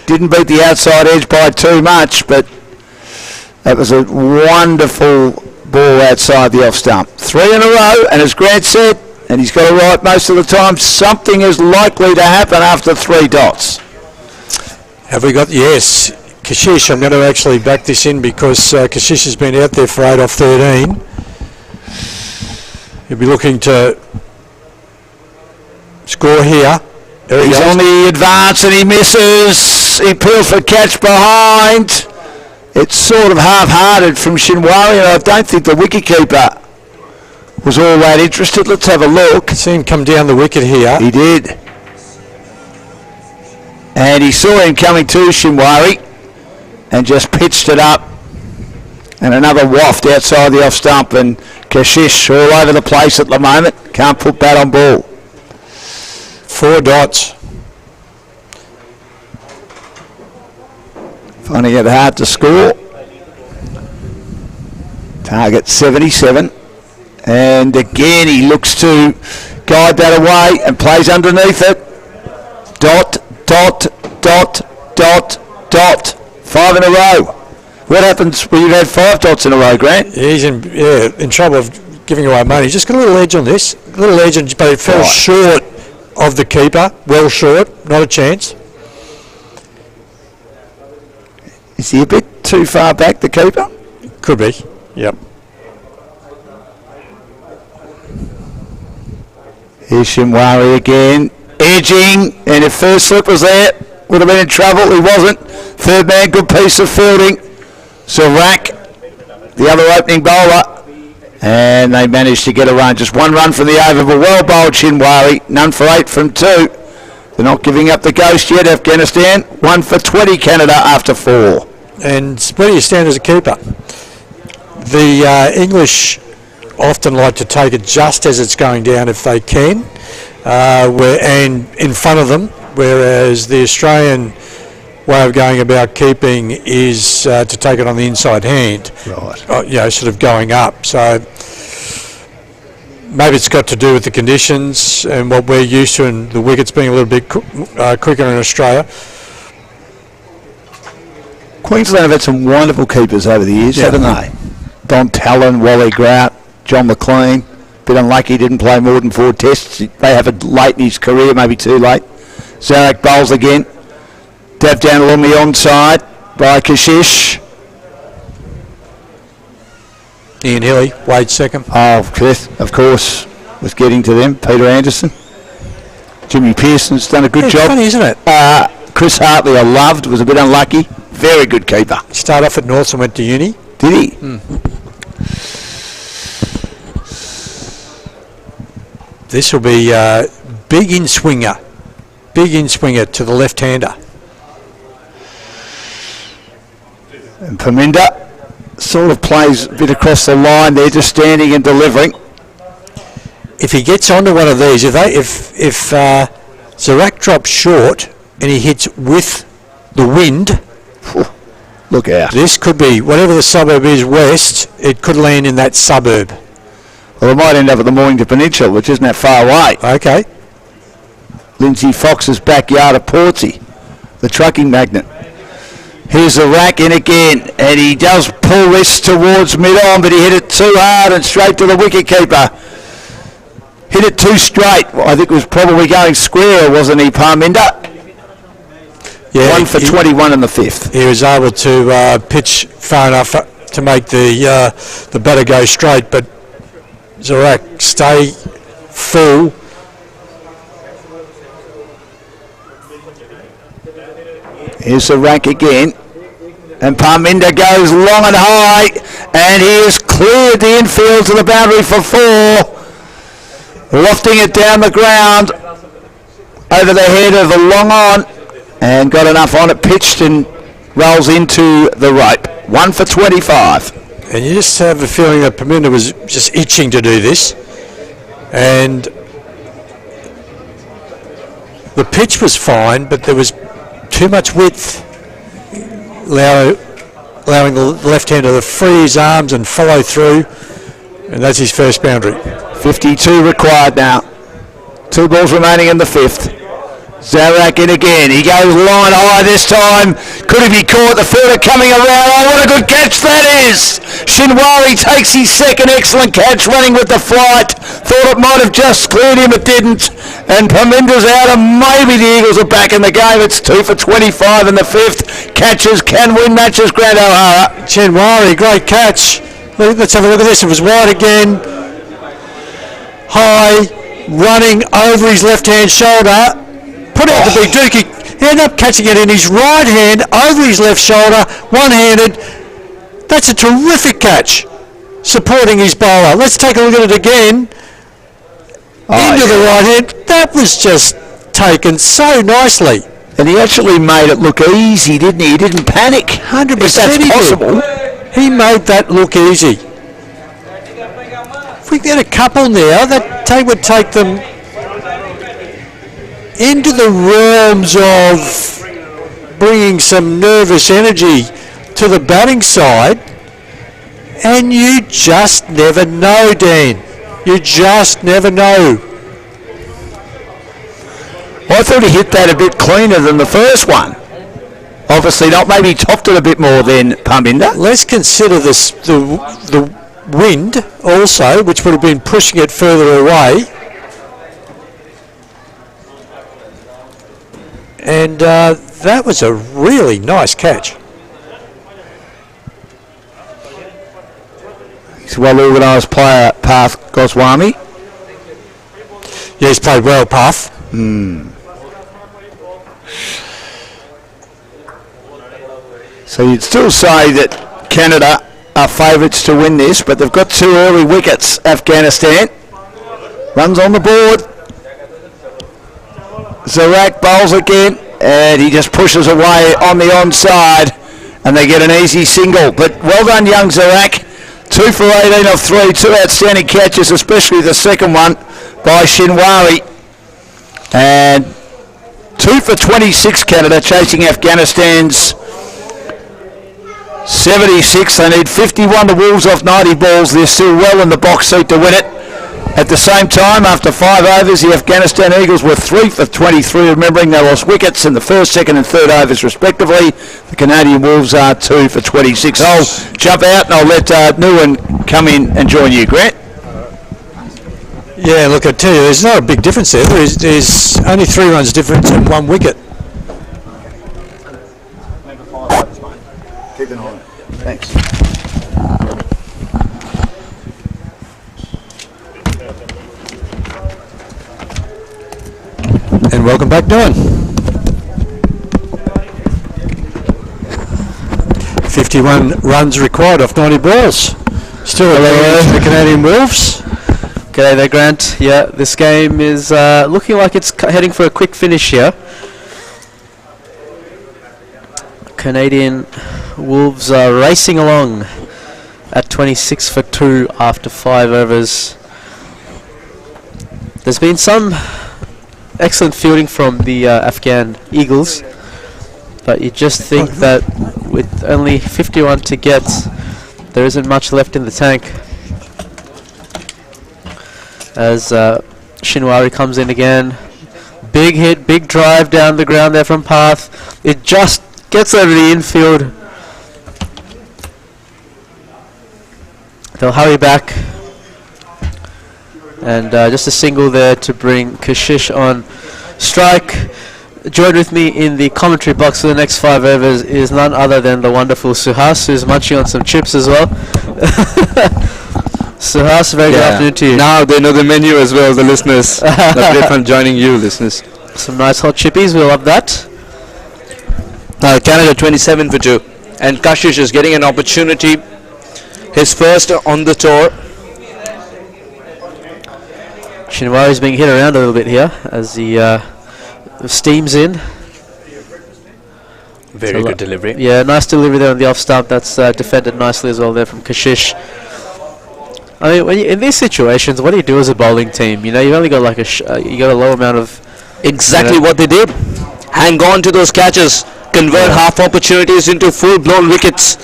Didn't beat the outside edge by too much, but that was a wonderful ball outside the off stump. 3 in a row, and as Grant said, and he's got it right most of the time, something is likely to happen after 3 dots. Have we got, yes, Kashish, I'm going to actually back this in because Kashish has been out there for 8 off 13. He'll be looking to score here. He's on the advance and he misses. He peels for catch behind. It's sort of half-hearted from Shinwari, and I don't think the wicketkeeper was all that interested. Let's have a look. See him come down the wicket here. He did. And he saw him coming to Shinwari and just pitched it up. And another waft outside the off stump, and Kashish all over the place at the moment. Can't put bat on ball. 4 dots. Finding it hard to score. Target 77. And again he looks to guide that away and plays underneath it. Dot, dot, dot, dot, dot. 5 in a row. What happens when you've had 5 dots in a row, Grant? He's in trouble of giving away money. He's just got a little edge on this. A little edge, but it fell short of the keeper. Well short. Not a chance. Is he a bit too far back, the keeper? Could be. Yep. Here's Shinwari again. Edging. And if first slip was there, would have been in trouble. He wasn't. Third man, good piece of fielding. Zarak, the other opening bowler. And they managed to get a run. Just 1 run from the over, but well bowled Shinwari. None for 8 from 2. They're not giving up the ghost yet, Afghanistan. 1 for 20, Canada, after 4. And where do you stand as a keeper? The English often like to take it just as it's going down if they can, and in front of them, whereas the Australian way of going about keeping is to take it on the inside hand. Right. Sort of going up. So maybe it's got to do with the conditions and what we're used to, and the wickets being a little bit quicker in Australia. Queensland have had some wonderful keepers over the years, haven't they? Don Talon, Wally Grout, John McLean. Bit unlucky, didn't play more than 4 tests. They have it late in his career, maybe too late. Zarek bowls again. Dab down along the onside by Kashish. Ian Hilly, Wade second. Oh, Chris, of course, was getting to them. Peter Anderson. Jimmy Pearson's done a good job. Funny, isn't it? Chris Hartley, I loved, was a bit unlucky. Very good keeper. Started off at Norths and went to uni. Did he? This will be big in swinger to the left-hander. And Paminda sort of plays a bit across the line there, just standing and delivering. If he gets onto one of these, if Zarak drops short and he hits with the wind, look out. This could be, whatever the suburb is west, it could land in that suburb. Well, it might end up at the Mornington Peninsula, which isn't that far away. Okay. Lindsay Fox's backyard of Portsea, the trucking magnet. Here's the rack in again, and he does pull this towards mid-on, but he hit it too hard and straight to the wicket-keeper. Hit it too straight. Well, I think it was probably going square, wasn't he, Parminder? Yeah, 1 for 21 in the 5th. He was able to pitch far enough to make the batter go straight, but Zarak stay full. Here's the rack again. And Parminder goes long and high, and he has cleared the infield to the boundary for 4. Lofting it down the ground over the head of the long on, and got enough on it, pitched and rolls into the rope. 1 for 25. And you just have a feeling that Parminder was just itching to do this. And the pitch was fine, but there was too much width, allowing the left-hander to free his arms and follow through, and that's his first boundary. 52 required now. 2 balls remaining in the 5th. Zarak in again. He goes line high this time. Could he be caught? The fielder coming around. Oh, what a good catch that is. Shinwari takes his second excellent catch, running with the flight. Thought it might have just cleared him, it didn't. And Paminder's out, and maybe the Eagles are back in the game. It's 2 for 25 in the 5th. Catches can win matches, Grant O'Hara. Shinwari, great catch. Let's have a look at this. It was wide again. High, running over his left-hand shoulder. Put out the big duke. He ended up catching it in his right hand over his left shoulder, one-handed. That's a terrific catch, supporting his bowler. Let's take a look at it again. Into the right hand. That was just taken so nicely. And he actually made it look easy, didn't he? He didn't panic. 100% if that's possible. He made that look easy. If we get a couple now, that would take them into the realms of bringing some nervous energy to the batting side, and you just never know, Dan. You just never know. Well, I thought he hit that a bit cleaner than the first one. Obviously not. Maybe he topped it a bit more than Parminder. Let's consider this the wind also, which would have been pushing it further away. And that was a really nice catch. He's a well-organised player, Path Goswami. Yeah, he's played well, Path. So you'd still say that Canada are favourites to win this, but they've got 2 early wickets, Afghanistan. Runs on the board. Zarak bowls again, and he just pushes away on the onside, and they get an easy single. But well done, young Zarak. 2 for 18 off 3, 2 outstanding catches, especially the second one by Shinwari. And 2 for 26 Canada, chasing Afghanistan's 76. They need 51 to Wolves off 90 balls. They're still well in the box seat to win it. At the same time, after 5 overs, the Afghanistan Eagles were 3 for 23, remembering they lost wickets in the first, second and third overs respectively. The Canadian Wolves are 2 for 26. I'll jump out and I'll let Nguyen come in and join you, Grant. Yeah, look, I tell you, there's not a big difference there. There's only 3 runs difference and 1 wicket. Keep an eye on it. Thanks. And welcome back, Dylan. 51 runs required off 90 balls. Still a lead for the Canadian Wolves. G'day there, Grant. Yeah, this game is looking like it's heading for a quick finish here. Canadian Wolves are racing along at 26 for 2 after 5 overs. There's been some excellent fielding from the Afghan Eagles, but you just think that with only 51 to get, there isn't much left in the tank. As Shinwari comes in again. Big hit, big drive down the ground there from Path. It just gets over the infield. They'll hurry back. And just a single there to bring Kashish on strike. Joined with me in the commentary box for the next 5 overs is none other than the wonderful Suhas, who's munching on some chips as well. Suhas, very good afternoon to you. Now they know the menu as well, the listeners. That's great fun joining you, listeners. Some nice hot chippies, we love that. Canada 27 for 2. And Kashish is getting an opportunity. His first on the tour. Shinwari's being hit around a little bit here as he steams in. Very good delivery. Yeah, nice delivery there on the off stump. That's defended nicely as well there from Kashish. I mean, when in these situations, what do you do as a bowling team? You know, you've only got like you got a low amount of. Exactly what they did. Hang on to those catches. Convert half opportunities into full-blown wickets.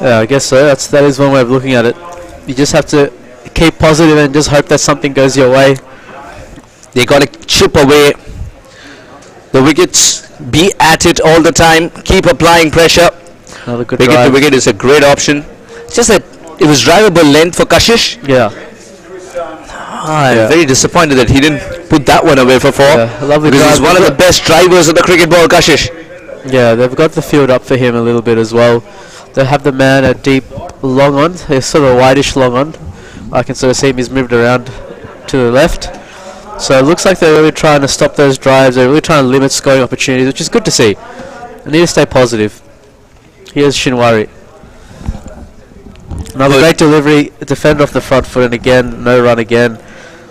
Yeah, I guess so. That is one way of looking at it. You just have to keep positive and just hope that something goes your way. They got to chip away the wickets. Be at it all the time. Keep applying pressure. Another good wicket drive. to wicket is a great option. It's just that it was drivable length for Kashish. Yeah. I'm very disappointed that he didn't put that one away for 4. Yeah, lovely because he's drive. one of the best drivers of the cricket ball, Kashish. Yeah, they've got the field up for him a little bit as well. They have the man at deep long on. He's sort of a wideish long on. I can sort of see him. He's moved around to the left. So it looks like they're really trying to stop those drives. They're really trying to limit scoring opportunities, which is good to see. They need to stay positive. Here's Shinwari. Another great delivery. Defender off the front foot, and again, no run again.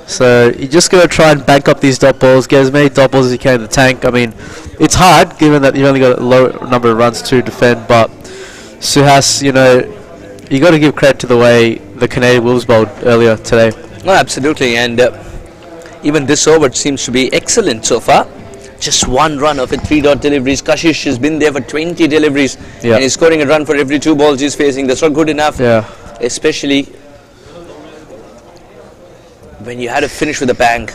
So you just got to try and bank up these dot balls, get as many dot balls as you can in the tank. I mean, it's hard given that you've only got a low number of runs to defend, but Suhas, you know, you got to give credit to the way the Canadian Wolves bowled earlier today. No, absolutely, and even this over seems to be excellent so far. Just 1 run of it, 3 dot deliveries. Kashish has been there for 20 deliveries, and he's scoring a run for every 2 balls he's facing. That's not good enough, especially when you had to finish with a bang.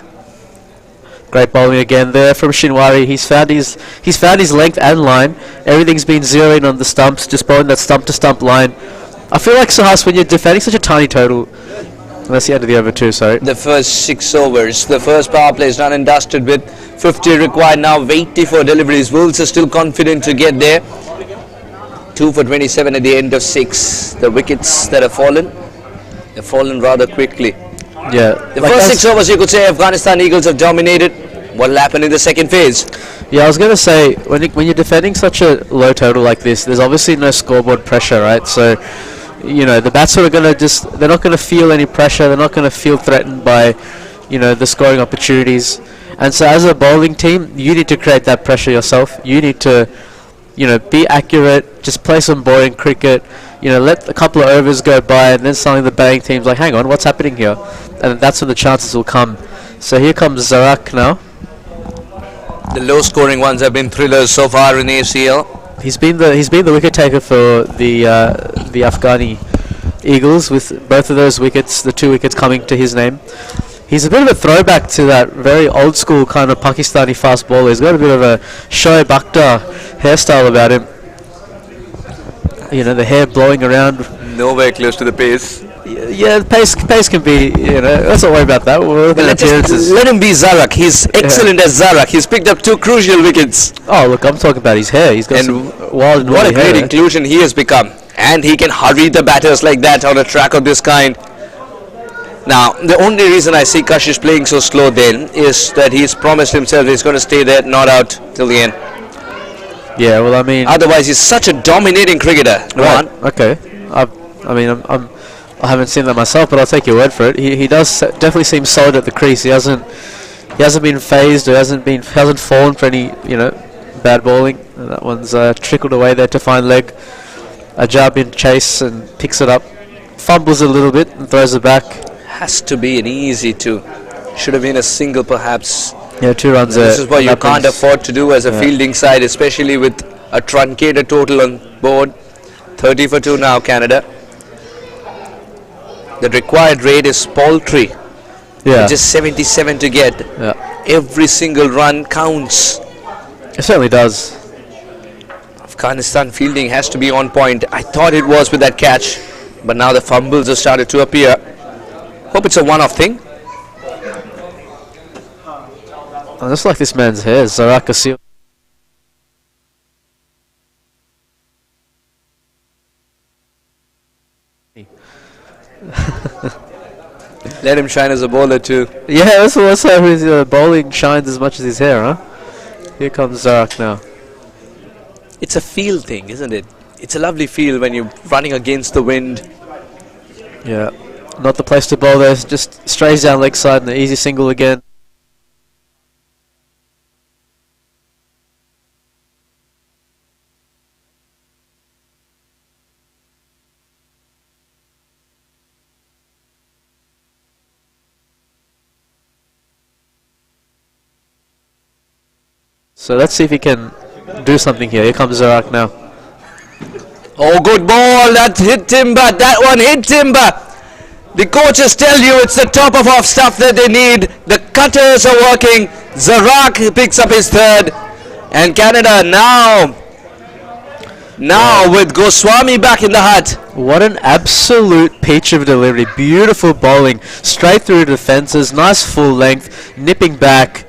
Great bowling again there from Shinwari. He's found his length and line. Everything's been zeroing on the stumps, just bowling that stump to stump line. I feel like Suhas, when you're defending such a tiny total, that's the end of the over too, sorry. The first 6 overs, the first power play is done and dusted with 50 required now, 84 deliveries. Wolves are still confident to get there. 2 for 27 at the end of 6. The wickets that have fallen, they've fallen rather quickly. Yeah. The first 6 overs, you could say Afghanistan Eagles have dominated. What will happen in the second phase? Yeah, I was going to say, when you're defending such a low total like this, there's obviously no scoreboard pressure, right? So, you know, the batsmen are going to they're not going to feel any pressure. They're not going to feel threatened by, you know, the scoring opportunities. And so as a bowling team, you need to create that pressure yourself. You need to, you know, be accurate, just play some boring cricket, you know, let a couple of overs go by, and then suddenly the batting team's like, hang on, what's happening here? And that's when the chances will come. So here comes Zarak now. The low scoring ones have been thrillers so far in ACL. He's been the wicket taker for the Afghani Eagles, with both of those wickets, the 2 wickets coming to his name. He's a bit of a throwback to that very old school kind of Pakistani fast bowler. He's got a bit of a Shoaib Akhtar hairstyle about him. You know, the hair blowing around. Nowhere close to the pace. Yeah, the pace can be, you know, let's not worry about that. Let him be Zarak. He's excellent as Zarak. He's picked up 2 crucial wickets. Oh, look, I'm talking about his hair. He's got some wild what a great hair. inclusion he has become. And he can hurry the batters like that on a track of this kind. Now, the only reason I see Kashish playing so slow then is that he's promised himself he's going to stay there, not out till the end. Yeah, well, I mean... Otherwise, he's such a dominating cricketer. Right, okay. I haven't seen that myself, but I'll take your word for it. He does definitely seem solid at the crease. He hasn't been phased or hasn't fallen for any, you know, bad bowling. And that one's trickled away there to find leg. Ajab in chase and picks it up. Fumbles a little bit and throws it back. Has to be an easy 2. Should have been a single perhaps. Yeah, 2 runs. This is what you can't afford to do as a fielding side, especially with a truncated total on board. 30 for 2 now, Canada. The required rate is paltry. Yeah. Just 77 to get. Yeah. Every single run counts. It certainly does. Afghanistan fielding has to be on point. I thought it was with that catch, but now the fumbles have started to appear. Hope it's a one-off thing. Oh, just like this man's hair, Zarak Asil. Let him shine as a bowler too. Yeah, that's what's up. His bowling shines as much as his hair, huh? Here comes Zarak now. It's a feel thing, isn't it? It's a lovely feel when you're running against the wind. Yeah, not the place to bowl there. Just strays down leg side and the easy single again. So let's see if he can do something here. Here comes Zarak now. Oh, good ball. That hit timber. That one hit timber. The coaches tell you it's the top of off stuff that they need. The cutters are working. Zarak picks up his 3rd. And Canada now with Goswami back in the hut. What an absolute peach of delivery. Beautiful bowling. Straight through defences. Nice full length. Nipping back.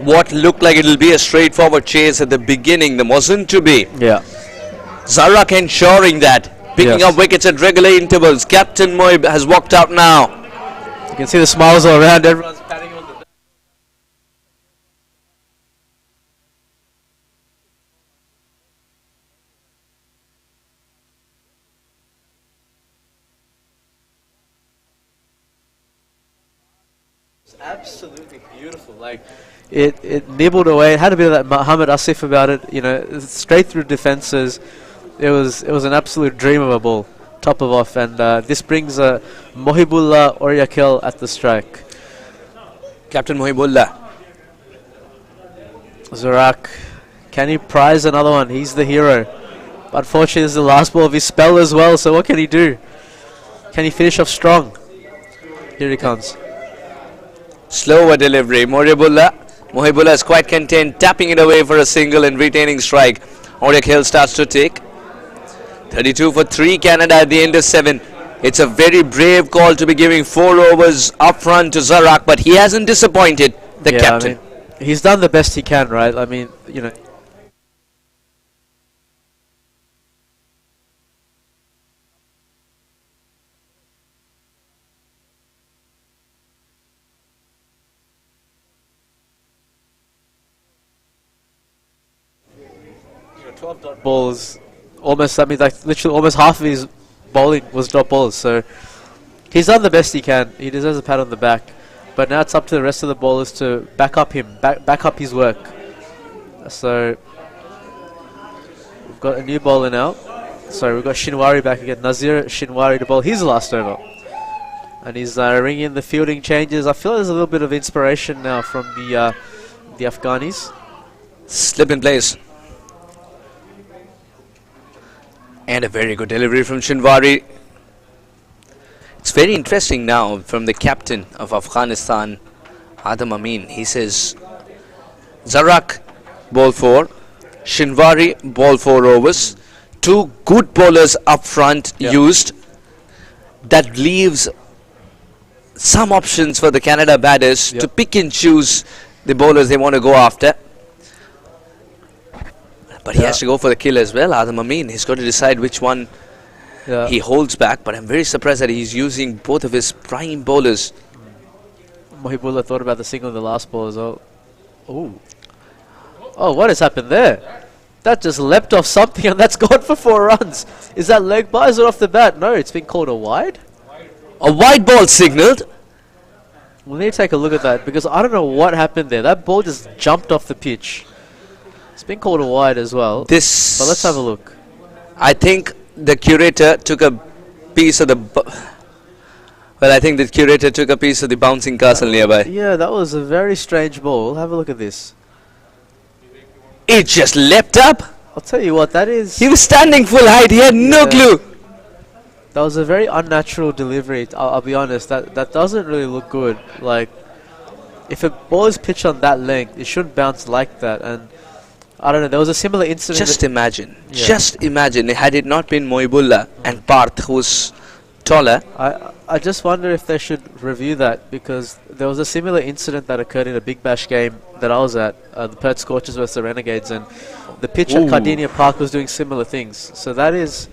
What looked like it'll be a straightforward chase at the beginning, there wasn't to be. Yeah. Zarak ensuring that, picking up wickets at regular intervals. Captain Moib has walked out now. You can see the smiles all around. Everyone's patting on the back. It's absolutely beautiful. Like, it nibbled away. It had a bit of that Muhammad Asif about it. You know, straight through defences. It was an absolute dream of a ball. Top of off, and this brings Mohibullah Oryakel at the strike. Captain Mohibullah. Zarak, can he prize another one? He's the hero. But unfortunately, this is the last ball of his spell as well, so what can he do? Can he finish off strong? Here he comes. Slower delivery. Mohibullah is quite content, tapping it away for a single and retaining strike. Oryakel starts to tick. 32 for 3 Canada at the end of 7. It's a very brave call to be giving 4 overs up front to Zarak, but he hasn't disappointed the captain. I mean, he's done the best he can, right? I mean, you know. You know, 12 dot balls. Almost, that means like literally almost half of his bowling was drop balls. So he's done the best he can. He deserves a pat on the back. But now it's up to the rest of the bowlers to back up him, back up his work. So we've got a new bowler now. Sorry, we've got Shinwari back again. Nazir Shinwari to bowl his last over. And he's ringing in the fielding changes. I feel there's a little bit of inspiration now from the Afghanis. Slip in place. And a very good delivery from Shinwari. It's very interesting now from the captain of Afghanistan, Adam Amin. He says, Zarak, ball 4. Shinwari, ball 4 overs. 2 good bowlers up front used. That leaves some options for the Canada batters to pick and choose the bowlers they want to go after. But he has to go for the kill as well, Adam Amin. He's got to decide which one he holds back. But I'm very surprised that he's using both of his prime bowlers. Mohibullah thought about the single in the last ball as well. Oh, what has happened there? That just leapt off something and that's gone for 4 runs. Is that leg by? Is it off the bat? No, it's been called a wide. A wide ball signalled. We need to take a look at that because I don't know what happened there. That ball just jumped off the pitch. It's been called a wide as well. But let's have a look. I think the curator took a piece of the... Well, I think the curator took a piece of the bouncing castle nearby. Yeah, that was a very strange ball. Have a look at this. It just leapt up. I'll tell you what, that is... He was standing full height. He had no clue. That was a very unnatural delivery. I'll be honest. That doesn't really look good. Like, if a ball is pitched on that length, it shouldn't bounce like that. And I don't know. There was a similar incident. Just imagine. Just imagine. Had it not been Mohibullah and Parth, who's taller. I just wonder if they should review that because there was a similar incident that occurred in a Big Bash game that I was at, the Perth Scorchers versus the Renegades, and the pitch at Cardinia Park was doing similar things. So that is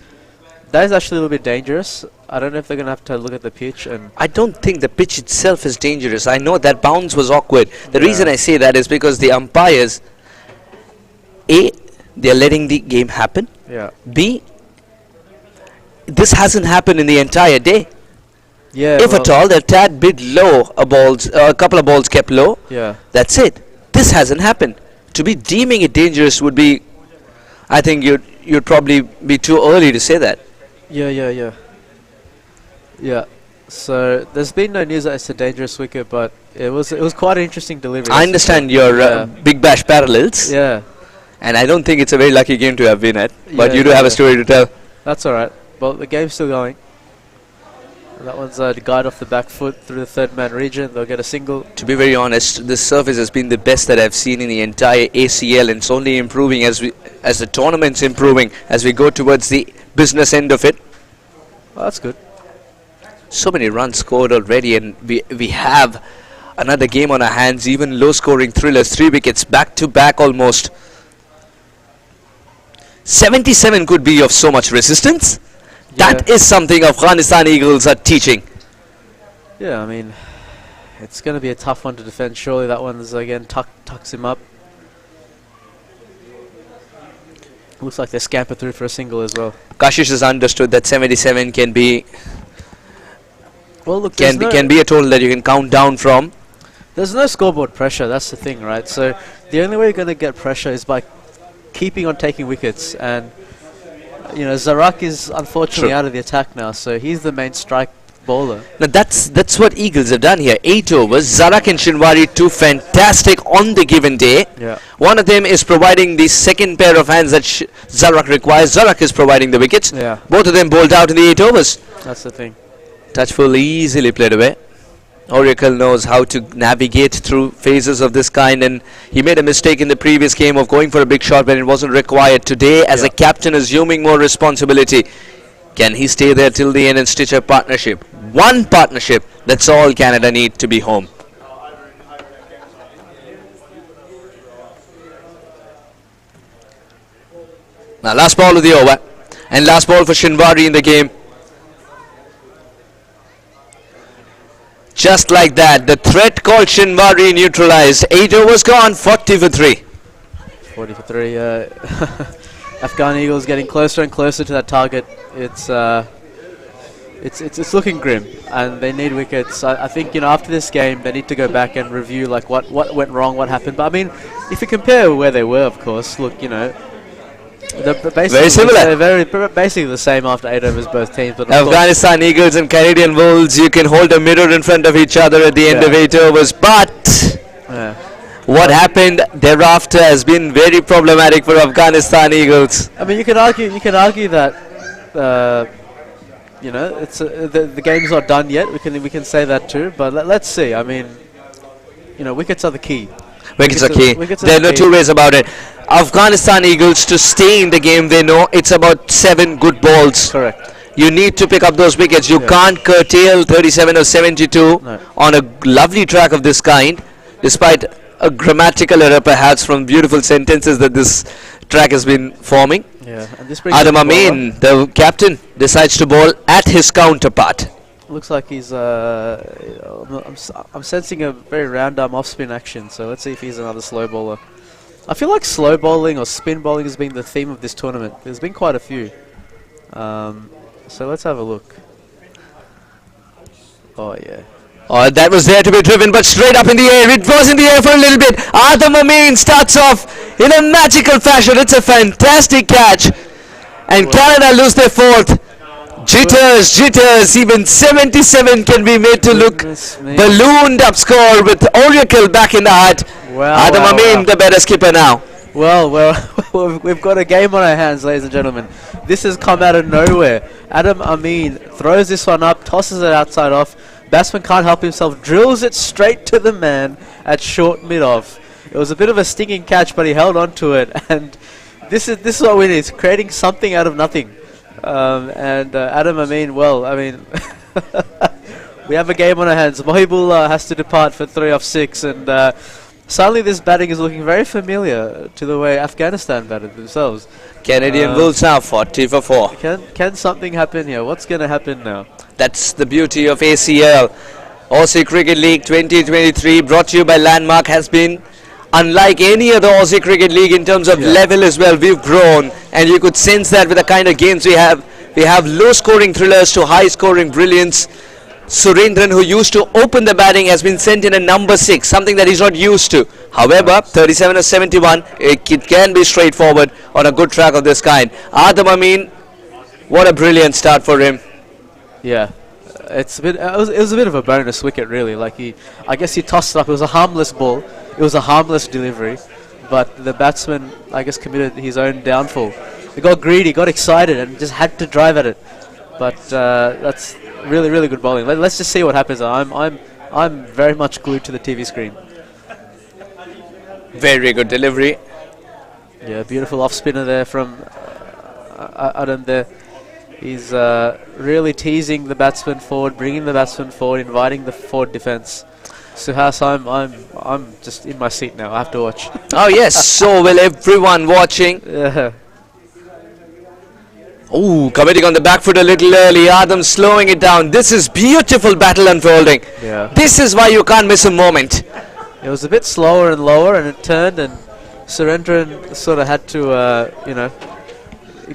actually a little bit dangerous. I don't know if they're going to have to look at the pitch. And I don't think the pitch itself is dangerous. I know that bounce was awkward. The reason I say that is because the umpires, A, they're letting the game happen. B, this hasn't happened in the entire day. If at all, they're tad bit low, a couple of balls kept low. That's it. This hasn't happened. To be deeming it dangerous would be, I think you'd probably be too early to say that. Yeah. So there's been no news that it's a dangerous wicket, but it was quite an interesting delivery. I understand your Big Bash parallels. And I don't think it's a very lucky game to have been at. But you do have a story to tell. That's all right. Well, the game's still going. And that one's the guide off the back foot through the third man region. They'll get a single. To be very honest, this surface has been the best that I've seen in the entire ACL, and it's only improving as the tournament's improving as we go towards the business end of it. Well, that's good. So many runs scored already, and we have another game on our hands. Even low-scoring thrillers, 3 wickets back to back almost. 77 could be of so much resistance. That is something Afghanistan Eagles are teaching. Yeah, I mean, it's going to be a tough one to defend. Surely that one's again tucks him up. Looks like they scamper through for a single as well. Kashish has understood that 77 can be can be a total that you can count down from. There's no scoreboard pressure. That's the thing, right? So the only way you're going to get pressure is by keeping on taking wickets, and you know, Zarak is unfortunately out of the attack now, so he's the main strike bowler. Now that's what Eagles have done here. 8 overs. Zarak and Shinwari, 2 fantastic on the given day. One of them is providing the second pair of hands that Zarak requires. Zarak is providing the wickets. Both of them bowled out in the 8 overs. That's the thing. Touchful, easily played away. Oracle knows how to navigate through phases of this kind, and he made a mistake in the previous game of going for a big shot when it wasn't required. Today, as a captain assuming more responsibility, can he stay there till the end and stitch a partnership? One partnership, that's all Canada need to be home. Now last ball of the over, and last ball for Shinwari in the game. Just like that, the threat called Shinwari neutralized. 8 overs gone, 40 for 3. 40 for 3. Afghan Eagles getting closer and closer to that target. It's it's looking grim, and they need wickets. I think, you know, after this game they need to go back and review like what went wrong, what happened. But I mean, if you compare where they were, of course, look, you know, very similar. They're basically the same after 8 overs both teams. But Afghanistan Eagles and Canadian Wolves, you can hold a mirror in front of each other at the end of 8 overs, but what happened thereafter has been very problematic for Afghanistan Eagles. I mean, you can argue that. You know, it's the game's not done yet. We can say that too. But let's see. I mean, you know, wickets are the key. Wickets are key. There are no two ways about it. Afghanistan Eagles, to stay in the game, they know it's about 7 good balls. Correct. You need to pick up those wickets. You can't curtail 37 or 72 on a lovely track of this kind, despite a grammatical error perhaps from beautiful sentences that this track has been forming. Yeah, and this brings Adam Amin, the captain, decides to bowl at his counterpart. Looks like he's. I'm sensing a very round arm off spin action. So let's see if he's another slow bowler. I feel like slow bowling or spin bowling has been the theme of this tournament. There's been quite a few. So let's have a look. Oh yeah. Oh, that was there to be driven, but straight up in the air. It was in the air for a little bit. Adam Amin starts off in a magical fashion. It's a fantastic catch. And Canada lose their 4th. Jitters. Even 77 can be made to look ballooned up score with Oracle back in the hut. Adam Amin, the better skipper now. Well, we've got a game on our hands, ladies and gentlemen. This has come out of nowhere. Adam Amin throws this one up, tosses it outside off. Batsman can't help himself, drills it straight to the man at short mid-off. It was a bit of a stinging catch, but he held on to it. And this is what we need, creating something out of nothing. Adam Amin, well, I mean, we have a game on our hands. Mohibullah has to depart for 3 off 6, and suddenly this batting is looking very familiar to the way Afghanistan batted themselves. Canadian Wolves now 40 for 4. Can something happen here? What's going to happen now? That's the beauty of ACL. Aussie Cricket League 2023, brought to you by Landmark, has been unlike any other Aussie Cricket League in terms of level as well. We've grown, and you could sense that with the kind of games we have. We have low-scoring thrillers to high-scoring brilliance. Surendran, who used to open the batting, has been sent in a number 6, something that he's not used to. However, 37 or 71, it can be straightforward on a good track of this kind. Adam Amin, what a brilliant start for him. Yeah, it's a bit. It was a bit of a bonus wicket, really. Like I guess he tossed it up. It was a harmless ball. It was a harmless delivery, but the batsman, I guess, committed his own downfall. He got greedy, got excited, and just had to drive at it. But that's really, really good bowling. Let's just see what happens. I'm very much glued to the TV screen. Very good delivery. Yeah, beautiful off spinner there from Adam there. He's really teasing the batsman forward, bringing the batsman forward, inviting the forward defence. Suhas, I'm just in my seat now. I have to watch. Oh yes, so will everyone watching. Oh, committing on the back foot a little early. Adam slowing it down. This is beautiful battle unfolding. Yeah. This is why you can't miss a moment. It was a bit slower and lower, and it turned, and Surendran sort of had to, you know,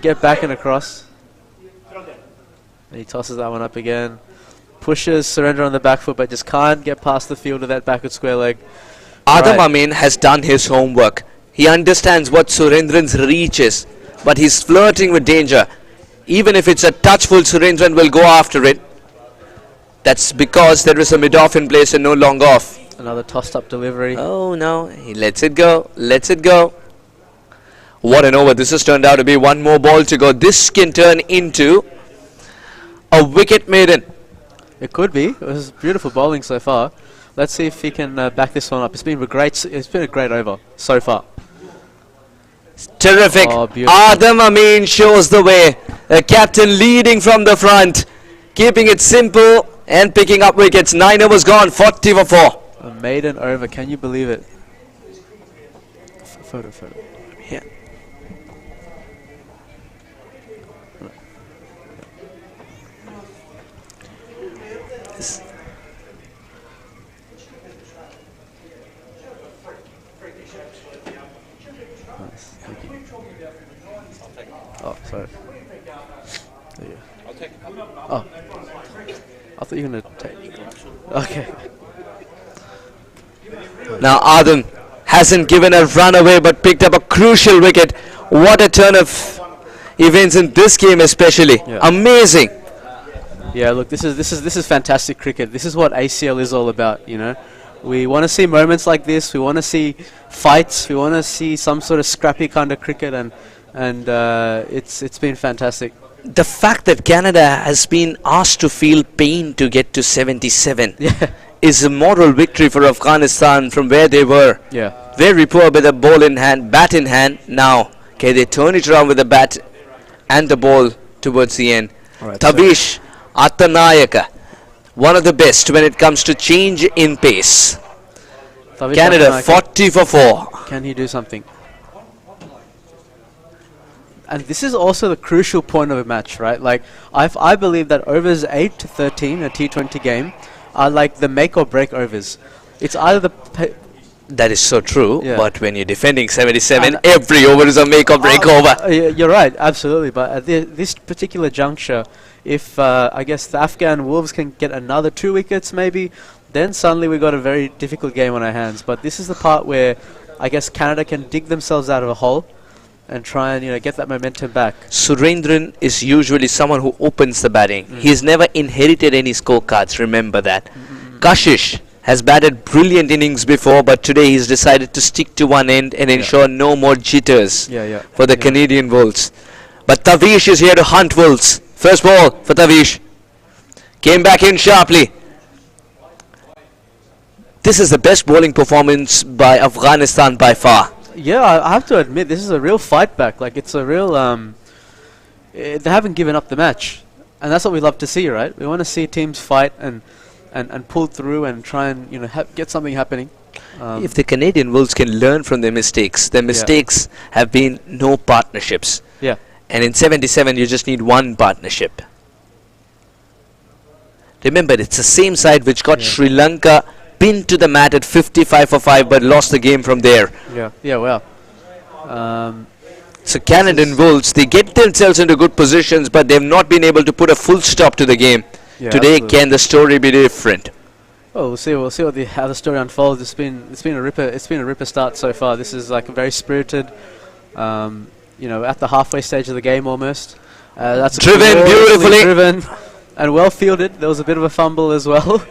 get back and across. And he tosses that one up again. Pushes Surendran on the back foot, but just can't get past the field of that backward square leg. Adam Amin has done his homework. He understands what Surendran's reach is, but he's flirting with danger. Even if it's a touchful, Surendran will go after it. That's because there is a mid-off in place and no long off. Another tossed up delivery. Oh no, he lets it go, lets it go. What an over. This has turned out to be one more ball to go. This can turn into a wicket maiden. It could be. It was beautiful bowling so far. Let's see if he can back this one up. It's been a great over so far. Terrific. Oh, Adam Amin shows the way. A captain leading from the front, keeping it simple and picking up wickets. 9 overs gone, 40 for 4. A maiden over. Can you believe it? Photo. Yeah. Oh, sorry. There you go. Oh. I thought you were going to take... Okay. Now Adam hasn't given a run away but picked up a crucial wicket. What a turn of events in this game especially. Yeah. Amazing. Yeah, look, this is fantastic cricket. This is what ACL is all about, you know. We want to see moments like this. We want to see fights. We want to see some sort of scrappy kind of cricket, and it's been fantastic. The fact that Canada has been asked to feel pain to get to 77 is a moral victory for Afghanistan from where they were. Yeah. Very poor with the ball in hand, bat in hand. Now, okay, they turn it around with the bat and the ball towards the end. Right, Tavish Attanayaka, one of the best when it comes to change in pace. Tavish Canada Attanayaka, 40 for 4. Can he do something? And this is also the crucial point of a match, right? Like, I believe that overs 8 to 13, a T20 game, are like the make or break overs. It's either the... That is so true, Yeah. but when you're defending 77, And every over is a make or break over. You're right, absolutely. But at this particular juncture, if I guess the Afghan Wolves can get another 2 wickets maybe, then suddenly we've got a very difficult game on our hands. But this is the part where I guess Canada can dig themselves out of a hole and try and get that momentum back. Surendran is usually someone who opens the batting. He's never inherited any scorecards, remember that. Kashish has batted brilliant innings before, but today he's decided to stick to one end and ensure no more jitters for the Canadian Wolves. But Tavish is here to hunt Wolves. First ball for Tavish. Came back in sharply. This is the best bowling performance by Afghanistan by far. Yeah, I have to admit, this is a real fight back. Like, it's a real... they haven't given up the match. And that's what we love to see, right? We want to see teams fight and pull through and try and, get something happening. If the Canadian Wolves can learn from their mistakes have been no partnerships. Yeah. And in 77, you just need one partnership. Remember, it's the same side which got Sri Lanka pinned to the mat at 55 for 5 but lost the game from there. Yeah, well. So Canadian Wolves, they get themselves into good positions, but they've not been able to put a full stop to the game. Yeah, Today, absolutely. can the story be different? Well, we'll see how the story unfolds. It's been a ripper start so far. This is like a very spirited, at the halfway stage of the game almost. That's Driven beautifully. driven and well fielded. There was a bit of a fumble as well.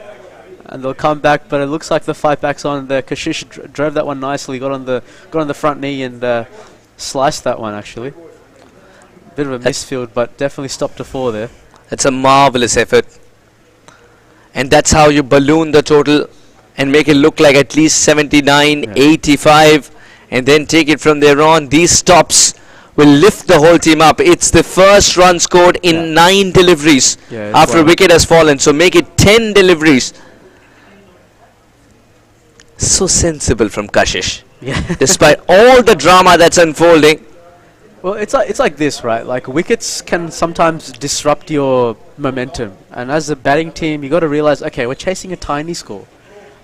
And they'll come back, but it looks like the fight back's on. The Kashish drove that one nicely, got on the front knee and sliced that one actually. Bit of a misfield, but definitely stopped to 4 there. That's a marvelous effort. And that's how you balloon the total and make it look like at least 79, 85, and then take it from there on. These stops will lift the whole team up. It's the first run scored in 9 deliveries after a wicket has fallen. So make it 10 deliveries. So sensible from Kashish. Despite all the drama that's unfolding. Well, it's like this, right? Like, wickets can sometimes disrupt your momentum. And as a batting team, you got to realize, okay, we're chasing a tiny score.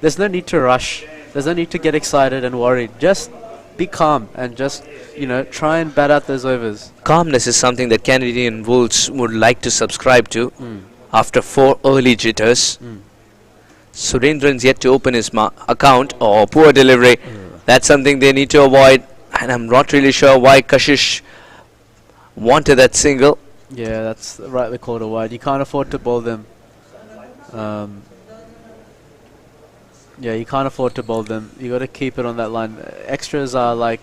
There's no need to rush. There's no need to get excited and worried. Just be calm and just, try and bat out those overs. Calmness is something that Canadian Wolves would like to subscribe to after 4 early jitters. Surendran's yet to open his account. Poor delivery. That's something they need to avoid. And I'm not really sure why Kashish wanted that single. Yeah, that's rightly called a wide. You can't afford to bowl them. You can't afford to bowl them. You got to keep it on that line. Extras are like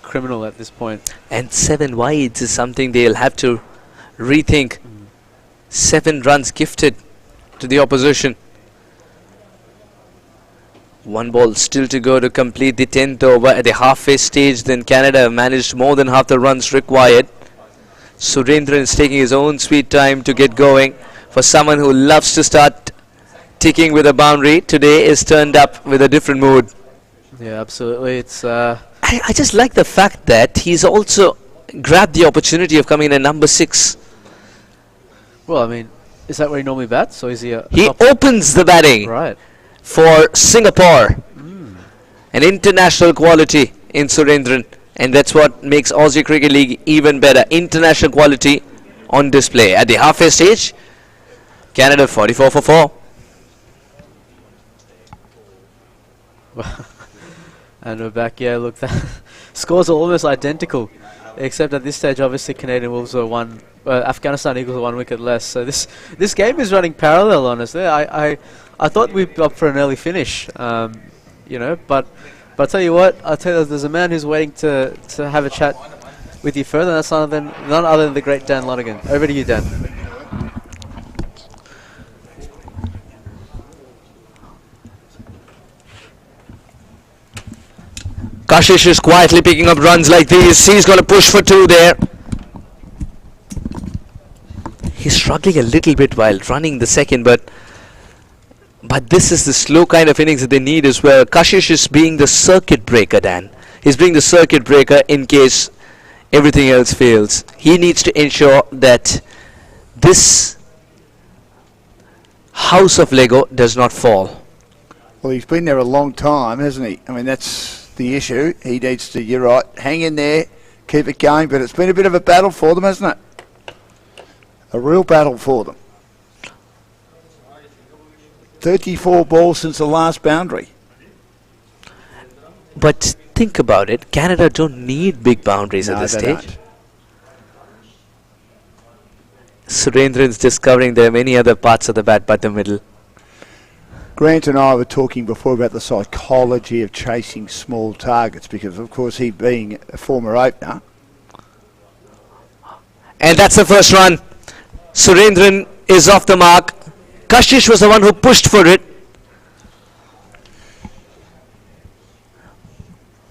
criminal at this point. And 7 wides is something they'll have to rethink. 7 runs gifted to the opposition. 1 ball still to go to complete the 10th over. At the halfway stage, then Canada have managed more than half the runs required. Surendran is taking his own sweet time to get going. For someone who loves to start ticking with a boundary, today is turned up with a different mood. Yeah, absolutely. It's I just like the fact that he's also grabbed the opportunity of coming in at number 6. Well, I mean, is that where he normally bats? Or is he He opens the batting. Right. For Singapore. An international quality in Surendran. And that's what makes Aussie Cricket League even better. International quality on display at the halfway stage. Canada 44 for 4. And we're back. Yeah, look, the scores are almost identical, except at this stage, obviously, Canadian Wolves are Afghanistan Eagles are 1 wicket less. So this game is running parallel, honestly. I thought we'd be up for an early finish, you know, but I'll tell you what, there's a man who's waiting to have a chat with you further. That's none other than the great Dan Lonergan. Over to you, Dan. Kashish is quietly picking up runs like these. He's going to push for 2 there. He's struggling a little bit while running the second, but this is the slow kind of innings that they need as well. Kashish is being the circuit breaker, Dan. He's being the circuit breaker in case everything else fails. He needs to ensure that this house of Lego does not fall. Well, he's been there a long time, hasn't he? I mean, that's the issue. He needs to, you're right, hang in there, keep it going, but it's been a bit of a battle for them, hasn't it? A real battle for them. 34 balls since the last boundary. But think about it, Canada don't need big boundaries at this stage. Don't. Surendran's just covering there many other parts of the bat but the middle. Grant and I were talking before about the psychology of chasing small targets because, of course, he being a former opener. And that's the first run. Surendran is off the mark. Kashish was the one who pushed for it.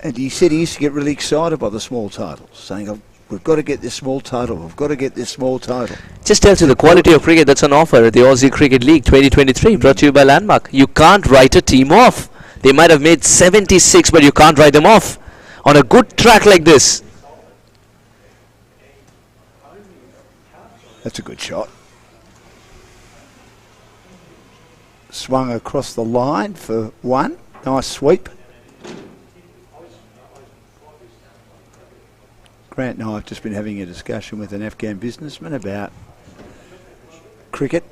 And he said he used to get really excited by the small titles, saying, we've got to get this small title, we've got to get this small title. Just tells you the quality of cricket that's on offer at the Aussie Cricket League 2023, brought to you by Landmark. You can't write a team off. They might have made 76, but you can't write them off on a good track like this. That's a good shot. Swung across the line for 1. Nice sweep. Grant and I have just been having a discussion with an Afghan businessman about cricket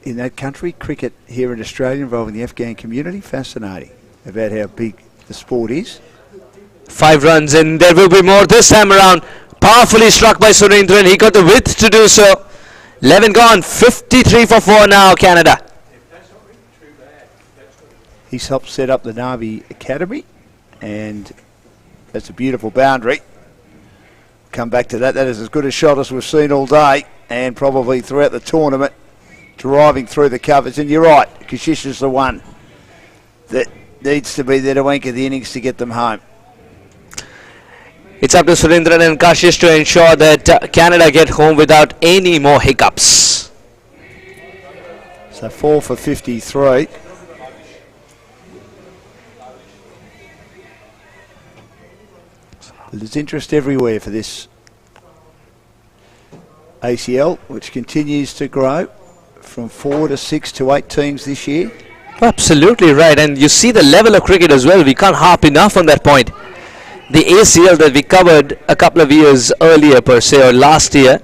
in that country, cricket here in Australia involving the Afghan community. Fascinating about how big the sport is. 5 runs and there will be more this time around. Powerfully struck by Surendran. He got the width to do so. 11 gone. 53 for 4 now, Canada. He's helped set up the Navi Academy and that's a beautiful boundary. Come back to that. That is as good a shot as we've seen all day and probably throughout the tournament, driving through the covers. And you're right, Kashish is the one that needs to be there to anchor the innings to get them home. It's up to Surendran and Kashish to ensure that Canada get home without any more hiccups. So 4 for 53. There's interest everywhere for this ACL, which continues to grow from 4 to 6 to 8 teams this year. Absolutely right, and you see the level of cricket as well. We can't harp enough on that point. The ACL that we covered a couple of years earlier per se, or last year,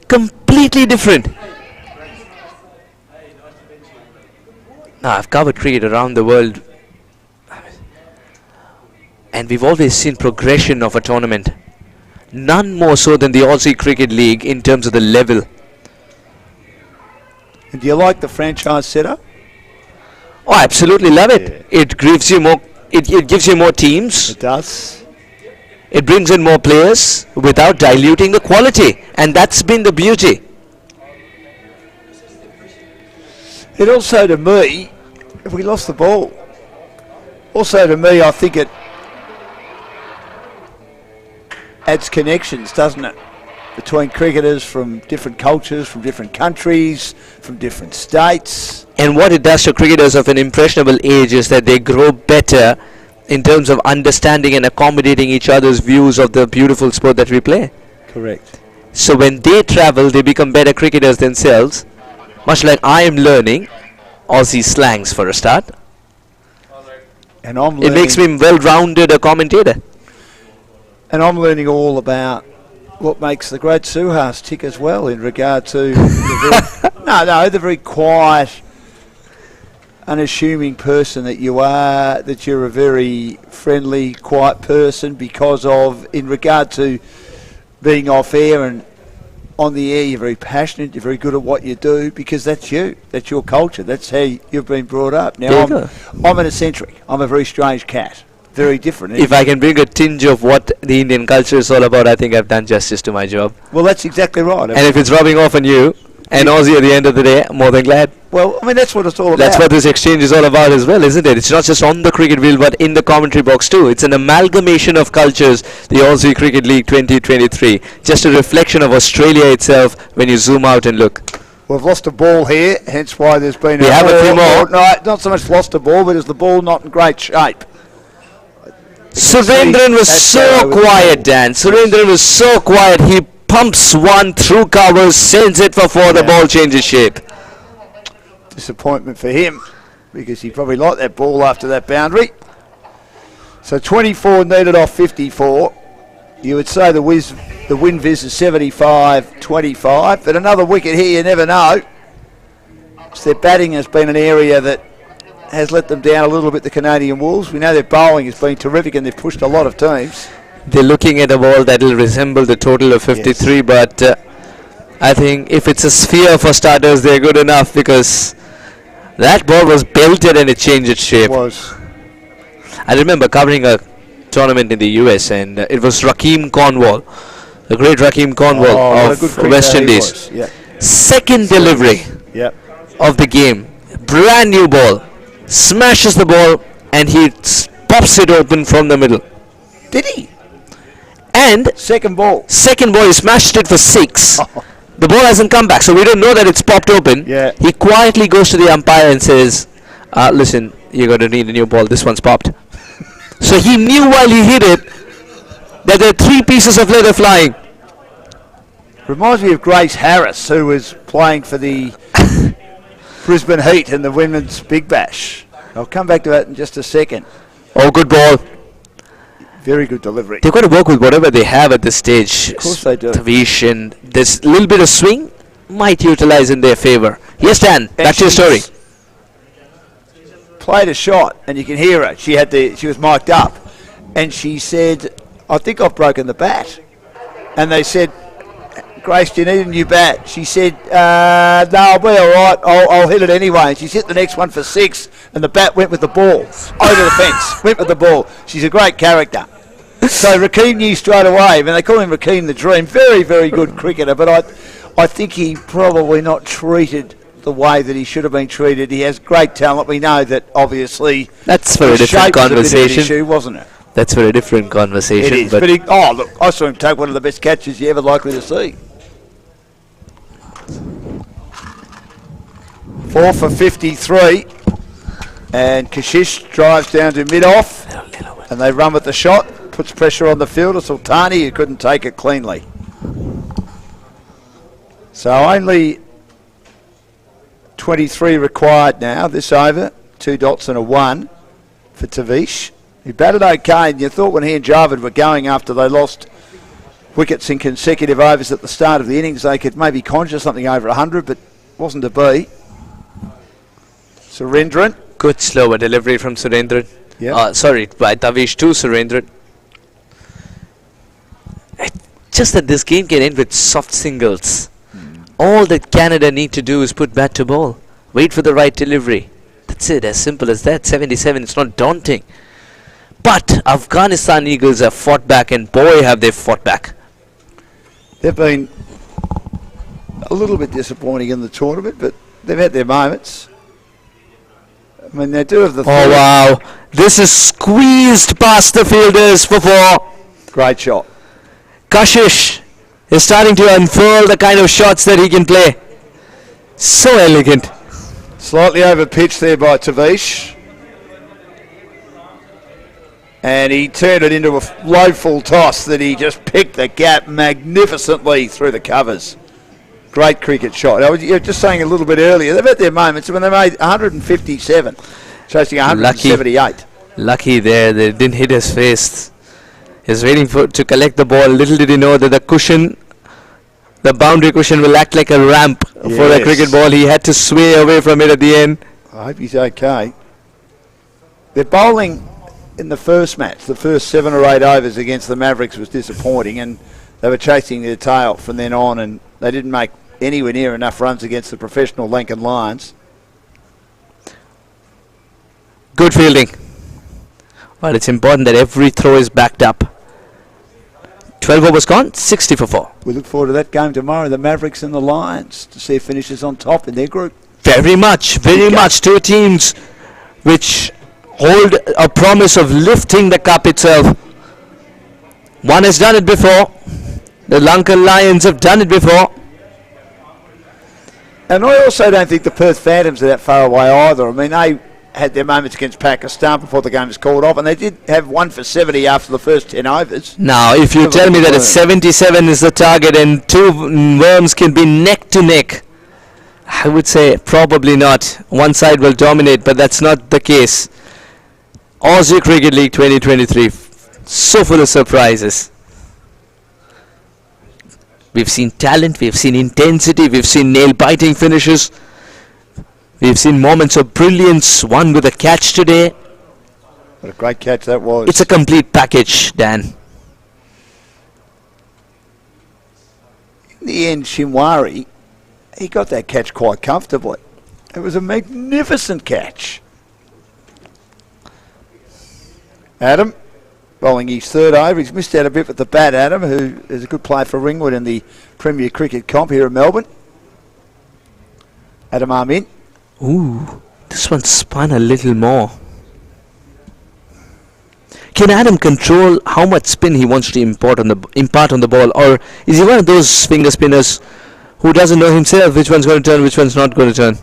completely different. Now, I've covered cricket around the world, and we've always seen progression of a tournament. None more so than the Aussie Cricket League in terms of the level. And do you like the franchise setup? Oh, I absolutely love it. Yeah. It gives you more. It gives you more teams. It does. It brings in more players without diluting the quality, and that's been the beauty. It also, to me, if we lost the ball, also to me, I think it adds connections, doesn't it, between cricketers from different cultures, from different countries, from different states. And what it does to cricketers of an impressionable age is that they grow better in terms of understanding and accommodating each other's views of the beautiful sport that we play. Correct. So when they travel, they become better cricketers themselves, much like I am learning Aussie slangs for a start. And it makes me well-rounded a commentator. And I'm learning all about what makes the great Suhas tick as well in regard to the very quiet, unassuming person that you are, that you're a very friendly, quiet person because of, in regard to being off air and on the air, you're very passionate, you're very good at what you do because that's you, that's your culture, that's how you've been brought up. Now, I'm an eccentric, I'm a very strange cat. Very different. If I can bring a tinge of what the Indian culture is all about, I think I've done justice to my job. Well, that's exactly right. And if it's rubbing off on you, and Aussie at the end of the day, more than glad. Well, I mean, that's what it's all about. That's what this exchange is all about as well, isn't it? It's not just on the cricket field, but in the commentary box too. It's an amalgamation of cultures, the Aussie Cricket League 2023. Just a reflection of Australia itself when you zoom out and look. We've lost a ball here, hence why there's been we have a few more. No, not so much lost a ball, but is the ball not in great shape? Surendran was so quiet, Dan. Surendran was so quiet. He pumps one through covers, sends it for four. The ball changes shape. Disappointment for him because he probably liked that ball after that boundary. So 24 needed off 54. You would say the win viz is 75-25, but another wicket here, you never know. So their batting has been an area that has let them down a little bit, the Canadian Wolves. We know their bowling has been terrific and they've pushed a lot of teams. They're looking at a ball that will resemble the total of 53, yes. But I think if it's a sphere for starters, they're good enough because that ball was belted and it changed its shape. It was. I remember covering a tournament in the US and it was Rakeem Cornwall, the great Rakeem Cornwall of West Indies. Yeah. Second delivery of the game, brand new ball. Smashes the ball and he pops it open from the middle. Did he? And second ball he smashed it for 6. The ball hasn't come back, so we don't know that it's popped open. Yeah. He quietly goes to the umpire and says, listen, you're going to need a new ball, this one's popped. So he knew while he hit it that there are 3 pieces of leather flying. Reminds me of Grace Harris, who was playing for the Brisbane Heat in the Women's Big Bash. I'll come back to that in just a second. Oh, good ball. Very good delivery. They've got to work with whatever they have at this stage. Of course they do. Tavish and this little bit of swing might utilize in their favour. Yes, Dan, back to your story. Played a shot, and you can hear her. She was mic'd up, and she said, "I think I've broken the bat." And they said, "Grace, do you need a new bat?" She said, "No, I'll be all right. I'll hit it anyway." And she's hit the next one for 6, and the bat went with the ball over the fence. Went with the ball. She's a great character. So Rakeem knew straight away. I mean, they call him Rakeem the Dream. Very, very good cricketer, but I think he probably not treated the way that he should have been treated. He has great talent. We know that, obviously. That's for a different conversation, issue, wasn't it? That's for a different conversation. It is. But look, I saw him take one of the best catches you're ever likely to see. 4 for 53, and Kashish drives down to mid-off, and they run with the shot, puts pressure on the fielder, Sultani, who couldn't take it cleanly. So only 23 required now, this over, 2 dots and a 1 for Tavish. He batted okay, and you thought when he and Javed were going after they lost wickets in consecutive overs at the start of the innings, they could maybe conjure something over 100, but wasn't to be. Surendran. Good slower delivery from Surendran. Yeah. Sorry, by Tavish to Surendran. Just that this game can end with soft singles. All that Canada need to do is put bat to ball. Wait for the right delivery. That's it, as simple as that. 77, it's not daunting. But Afghanistan Eagles have fought back, and boy have they fought back. They've been a little bit disappointing in the tournament, but they've had their moments. I mean, they do have the... Oh, wow. This is squeezed past the fielders for 4. Great shot. Kashish is starting to unfurl the kind of shots that he can play. So elegant. Slightly over pitch there by Tavish. And he turned it into a low full toss that he just picked the gap magnificently through the covers. Great cricket shot. You were just saying a little bit earlier, they've had their moments when they made 157, chasing 178. Lucky there, they didn't hit his face. He's waiting to collect the ball. Little did he know that the boundary cushion will act like a ramp for the cricket ball. He had to sway away from it at the end. I hope he's okay. Their bowling in the first match, the first 7 or 8 overs against the Mavericks was disappointing, and they were chasing their tail from then on, and they didn't make anywhere near enough runs against the professional Lankan Lions. Good fielding. But it's important that every throw is backed up. 12 overs gone, 60 for 4. We look forward to that game tomorrow, the Mavericks and the Lions, to see who finishes on top in their group. Very much. Two teams which hold a promise of lifting the cup itself. One has done it before. The Lankan Lions have done it before. And I also don't think the Perth Phantoms are that far away either. I mean, they had their moments against Pakistan before the game was called off, and they did have 1 for 70 after the first 10 overs. Now, if you tell me that it's 77 is the target and 2 worms can be neck to neck, I would say probably not. One side will dominate, but that's not the case. Aussie Cricket League 2023, so full of surprises. We've seen talent, we've seen intensity, we've seen nail-biting finishes. We've seen moments of brilliance, one with a catch today. What a great catch that was. It's a complete package, Dan. In the end, Shinwari, he got that catch quite comfortably. It was a magnificent catch. Adam, bowling his 3rd over. He's missed out a bit with the bat, Adam, who is a good player for Ringwood in the Premier Cricket comp here in Melbourne. Adam Amin. Ooh, this one spun a little more. Can Adam control how much spin he wants to impart on the ball, or is he one of those finger spinners who doesn't know himself which one's going to turn, which one's not going to turn?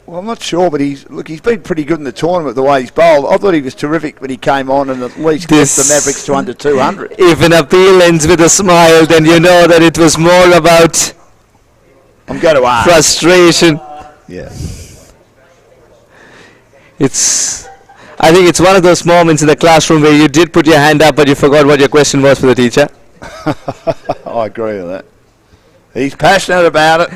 Well, I'm not sure, but he's been pretty good in the tournament the way he's bowled. I thought he was terrific when he came on and at least kept the Mavericks to under 200. If an appeal ends with a smile, then you know that it was more about I'm going to ask. Frustration. Yeah. I think it's one of those moments in the classroom where you did put your hand up but you forgot what your question was for the teacher. I agree with that. He's passionate about it.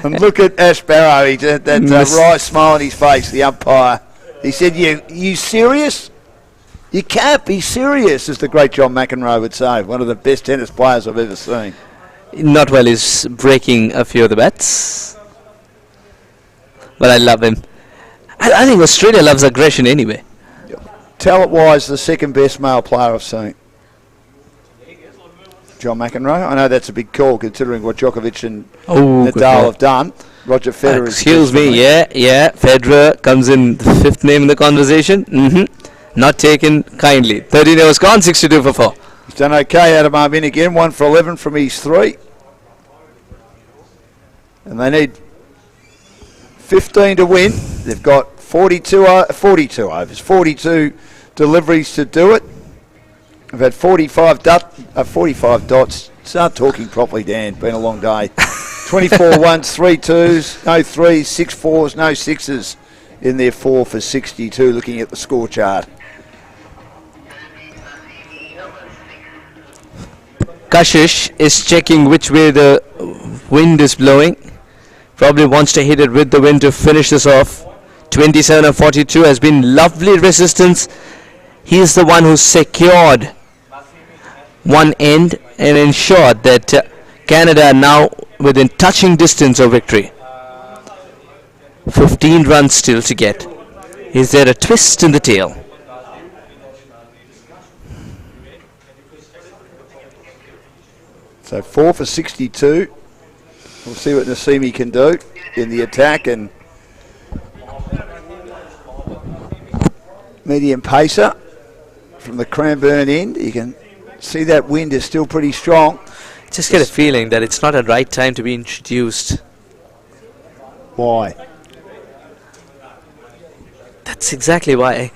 And look at Ash Barrow. He had that right smile on his face, the umpire. He said, you serious? You can't be serious, as the great John McEnroe would say. One of the best tennis players I've ever seen. Not while he's breaking a few of the bats. But I love him. I think Australia loves aggression anyway. Talent-wise, the 2nd best male player I've seen. John McEnroe. I know that's a big call considering what Djokovic and Nadal have done. Roger Federer. Excuse me, yeah. Federer comes in the 5th name in the conversation. Not taken kindly. 13 overs gone, 62 for 4. He's done okay. Adam Amin again, 1 for 11 from his 3. And they need 15 to win. They've got 42 overs, 42 deliveries to do it. I've had 45 dots. Start talking properly, Dan. Been a long day. 24 ones, 3 twos, no 3s, 6 4s, no 6s in their 4 for 62, looking at the score chart. Kashish is checking which way the wind is blowing. Probably wants to hit it with the wind to finish this off. 27 and 42 has been lovely resistance. He is the one who secured one end and ensured that Canada are now within touching distance of victory. 15 runs still to get. Is there a twist in the tail? So 4 for 62. We'll see what Nassimi can do in the attack, and medium pacer from the Cranbourne end. You can see that wind is still pretty strong. Just get a feeling that it's not a right time to be introduced. Why? That's exactly why.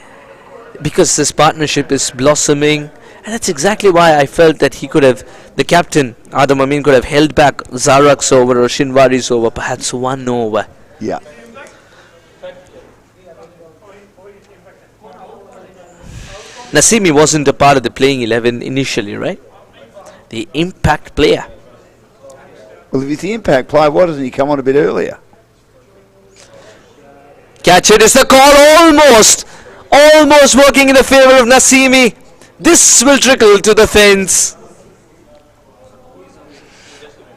Because this partnership is blossoming. And that's exactly why I felt that he could have, the captain, Adam Amin, could have held back Zarak's over or Shinwari's over, perhaps 1 over. Yeah. Nasimi wasn't a part of the playing 11 initially, right? The impact player. Well, if he's the impact player, why doesn't he come on a bit earlier? Catch it is the call, almost working in the favour of Nasimi. This will trickle to the fence.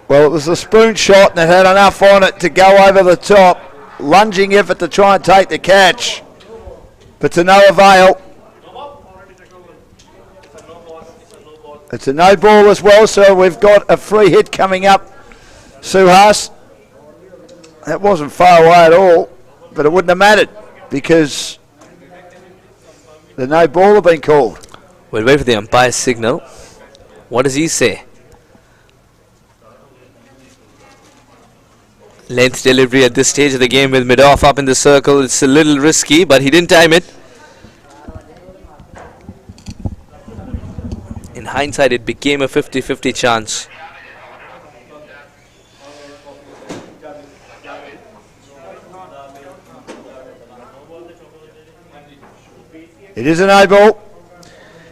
Well, it was a spoon shot and it had enough on it to go over the top. Lunging effort to try and take the catch, but to no avail. It's a no ball as well, so we've got a free hit coming up. Suhas. That wasn't far away at all, but it wouldn't have mattered because the no ball had been called. We'll wait for the umpire's signal. What does he say? Length delivery at this stage of the game with mid-off up in the circle. It's a little risky, but he didn't time it. In hindsight, it became a 50-50 chance. It is a no ball.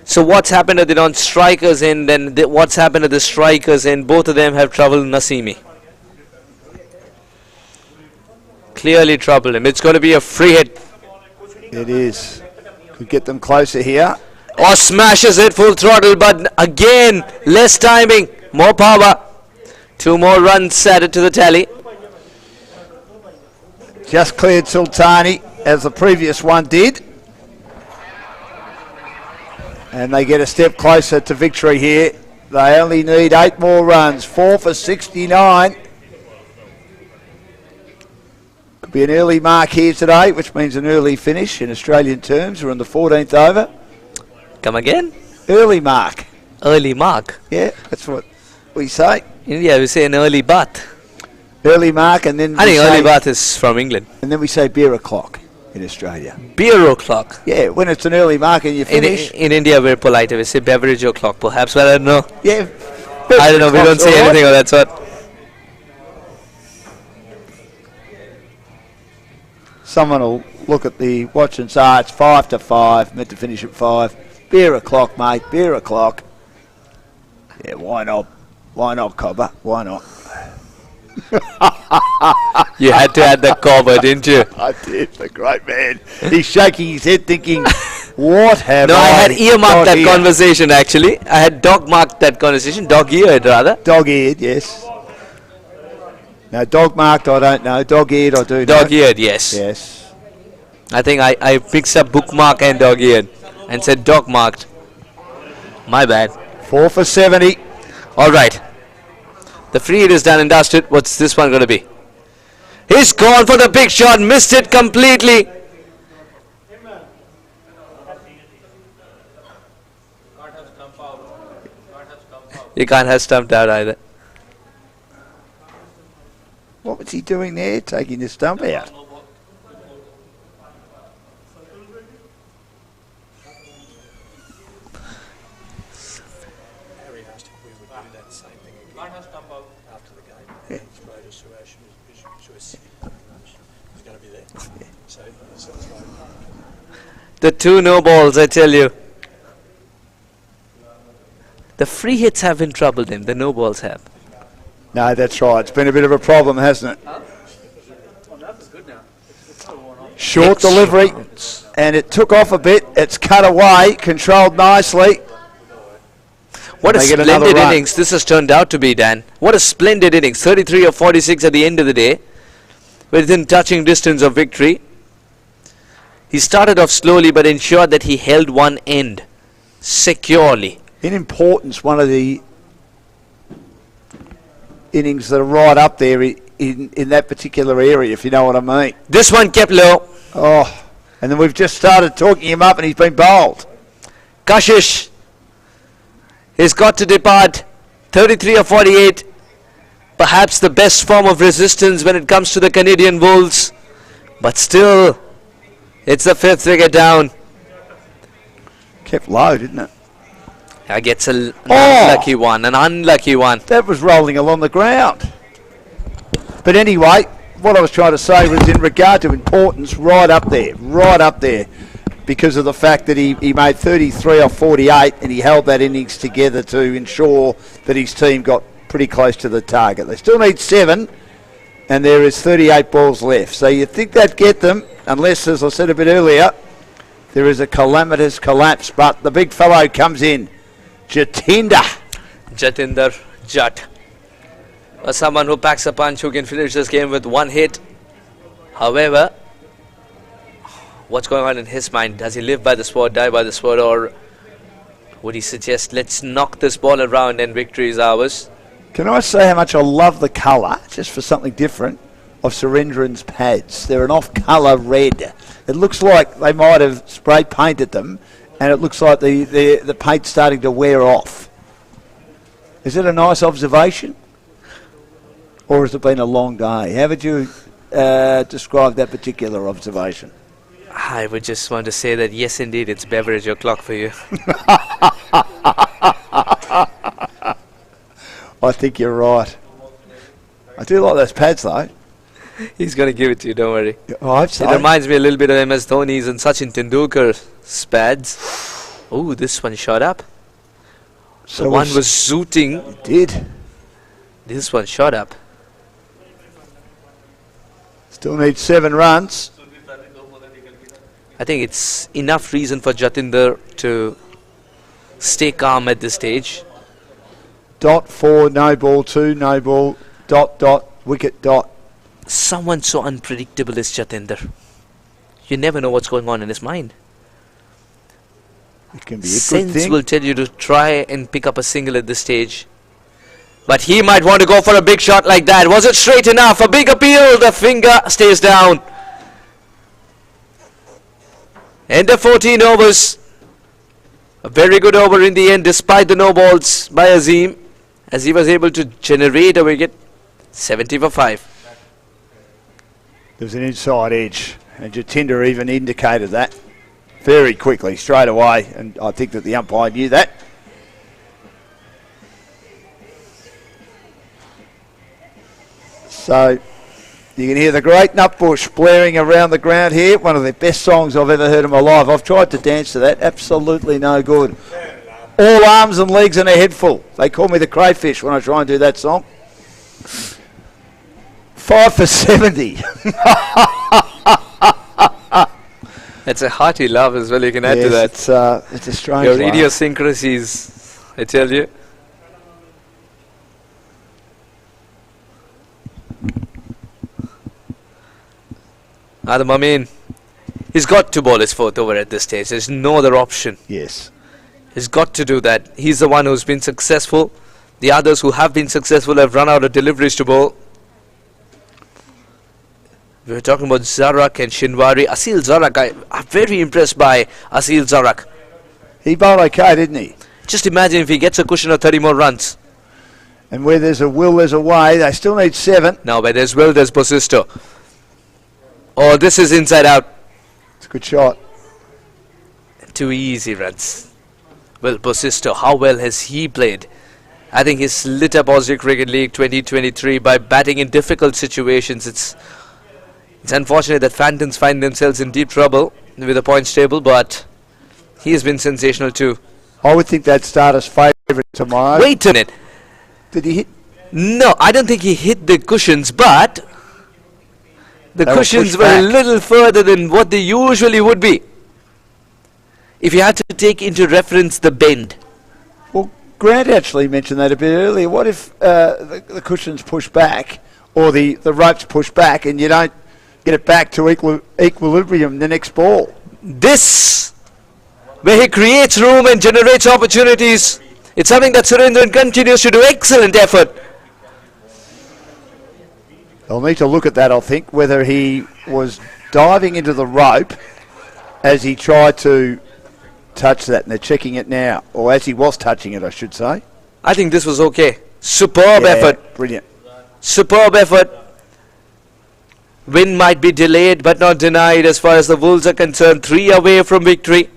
So what's happened at the non-strikers end and what's happened at the strikers end? Both of them have troubled Nasimi. Clearly troubled him. It's going to be a free hit. It is. Could get them closer here. Or smashes it full throttle, but again, less timing, more power. 2 more runs added to the tally. Just cleared Sultani, as the previous one did. And they get a step closer to victory here. They only need 8 more runs. 4 for 69. Could be an early mark here today, which means an early finish in Australian terms. We're on the 14th over. Come again? Early mark. Early mark? Yeah, that's what we say. In India, we say an early bath. Early mark, and then I think early bath is from England. And then we say beer o'clock in Australia. Beer o'clock? Yeah, when it's an early mark and you finish. In India, we're polite. We say beverage o'clock, perhaps, but I don't know. Yeah. I don't know. We don't say anything of that sort. Someone will look at the watch and say, it's 5 to 5, meant to finish at 5. Beer o'clock, mate, beer o'clock. Yeah, why not? Why not, Cobber? Why not? You had to add that Cobber, didn't you? I did, the great man. He's shaking his head thinking, what have I had earmarked that here? conversation, actually. I had dog-marked that conversation. Dog-eared, rather. Dog-eared, yes. No, dog-marked, I don't know. Dog-eared, I do know. Dog-eared, yes. Yes. I think I mixed up bookmark and dog-eared and said dog-marked. My bad. 4 for 70. All right. The free hit is done and dusted. What's this one going to be? He's gone for the big shot. Missed it completely. You can't have stumped out either. What was he doing there, taking the stump out? The 2 no balls, I tell you. The free hits haven't troubled him. The no balls have. No, that's right. It's been a bit of a problem, hasn't it? Short delivery, and it took off a bit. It's cut away, controlled nicely. What a splendid innings this has turned out to be, Dan. What a splendid innings. 33 or 46 at the end of the day. Within touching distance of victory. He started off slowly but ensured that he held one end securely. In importance, one of the innings that are right up there in that particular area, if you know what I mean. This one kept low. Oh, and then we've just started talking him up and he's been bowled. Kashish has got to depart. 33 or 48. Perhaps the best form of resistance when it comes to the Canadian Wolves. But still, it's the 5th wicket down. Kept low, didn't it? That gets an unlucky one, an unlucky one. That was rolling along the ground. But anyway, what I was trying to say was in regard to importance, right up there. because of the fact that he made 33 or 48 and he held that innings together to ensure that his team got pretty close to the target. They still need 7 and there is 38 balls left. So you'd think that'd get them, unless, as I said a bit earlier, there is a calamitous collapse. But the big fellow comes in, Jatinder Jat. Someone who packs a punch, who can finish this game with 1 hit. However, what's going on in his mind? Does he live by the sword, die by the sword, or would he suggest, let's knock this ball around and victory is ours? Can I say how much I love the colour, just for something different, of Surendran's pads? They're an off-colour red. It looks like they might have spray painted them, and it looks like the paint's starting to wear off. Is it a nice observation? Or has it been a long day? How would you describe that particular observation? I would just want to say that, yes, indeed, it's beverage o'clock for you. I think you're right. I do like those pads, though. He's going to give it to you, don't worry. I hope so. It reminds me a little bit of MS Dhoni's and Sachin Tendulkar's pads. Oh, this one shot up. So the one was zooting. It did. This one shot up. Still need 7 runs. I think it's enough reason for Jatinder to stay calm at this stage. Dot 4, no ball 2, no ball, dot, wicket, dot. Someone so unpredictable is Jatinder. You never know what's going on in his mind. It can be a good Sense thing. will tell you to try and pick up a single at this stage. But he might want to go for a big shot like that. Was it straight enough? A big appeal. The finger stays down. End of 14 overs. A very good over in the end, despite the no balls by Azim, as he was able to generate a wicket. 70 for 5. There's an inside edge, and Jatinder even indicated that very quickly, straight away, and I think that the umpire knew that. So you can hear the great Nutbush blaring around the ground here. One of the best songs I've ever heard in my life. I've tried to dance to that. Absolutely no good. All arms and legs and a head full. They call me the crayfish when I try and do that song. 5 for 70. That's a hearty laugh as well, you can add to that. It's a strange Your laugh. idiosyncrasies, I tell you. Adam Amin, he's got to bowl his 4th over at this stage. There's no other option. Yes. He's got to do that. He's the one who's been successful. The others who have been successful have run out of deliveries to bowl. We were talking about Zarak and Shinwari. Asil Zarak, I'm very impressed by Asil Zarak. He bowled okay, didn't he? Just imagine if he gets a cushion of 30 more runs. And where there's a will, there's a way. They still need 7. Now, where there's will, there's Bosisto. Oh, this is inside out. It's a good shot. 2 easy runs. Well, Bosisto, how well has he played? I think he's lit up Aussie Cricket League 2023 by batting in difficult situations. It's unfortunate that Phantoms find themselves in deep trouble with the points table, but he has been sensational too. I would think that starter's favourite tomorrow. Wait a minute. Did he hit? No, I don't think he hit the cushions, but the cushions were a little further than what they usually would be. If you had to take into reference the bend. Well, Grant actually mentioned that a bit earlier. What if the cushions push back, or the ropes push back, and you don't get it back to equilibrium the next ball? This, where he creates room and generates opportunities, it's something that Surendran continues to do. Excellent effort. They'll need to look at that, I think, whether he was diving into the rope as he tried to touch that, and they're checking it now, or as he was touching it, I should say. I think this was okay. Superb effort. Brilliant. Superb effort. Win might be delayed but not denied as far as the Wolves are concerned. 3 away from victory.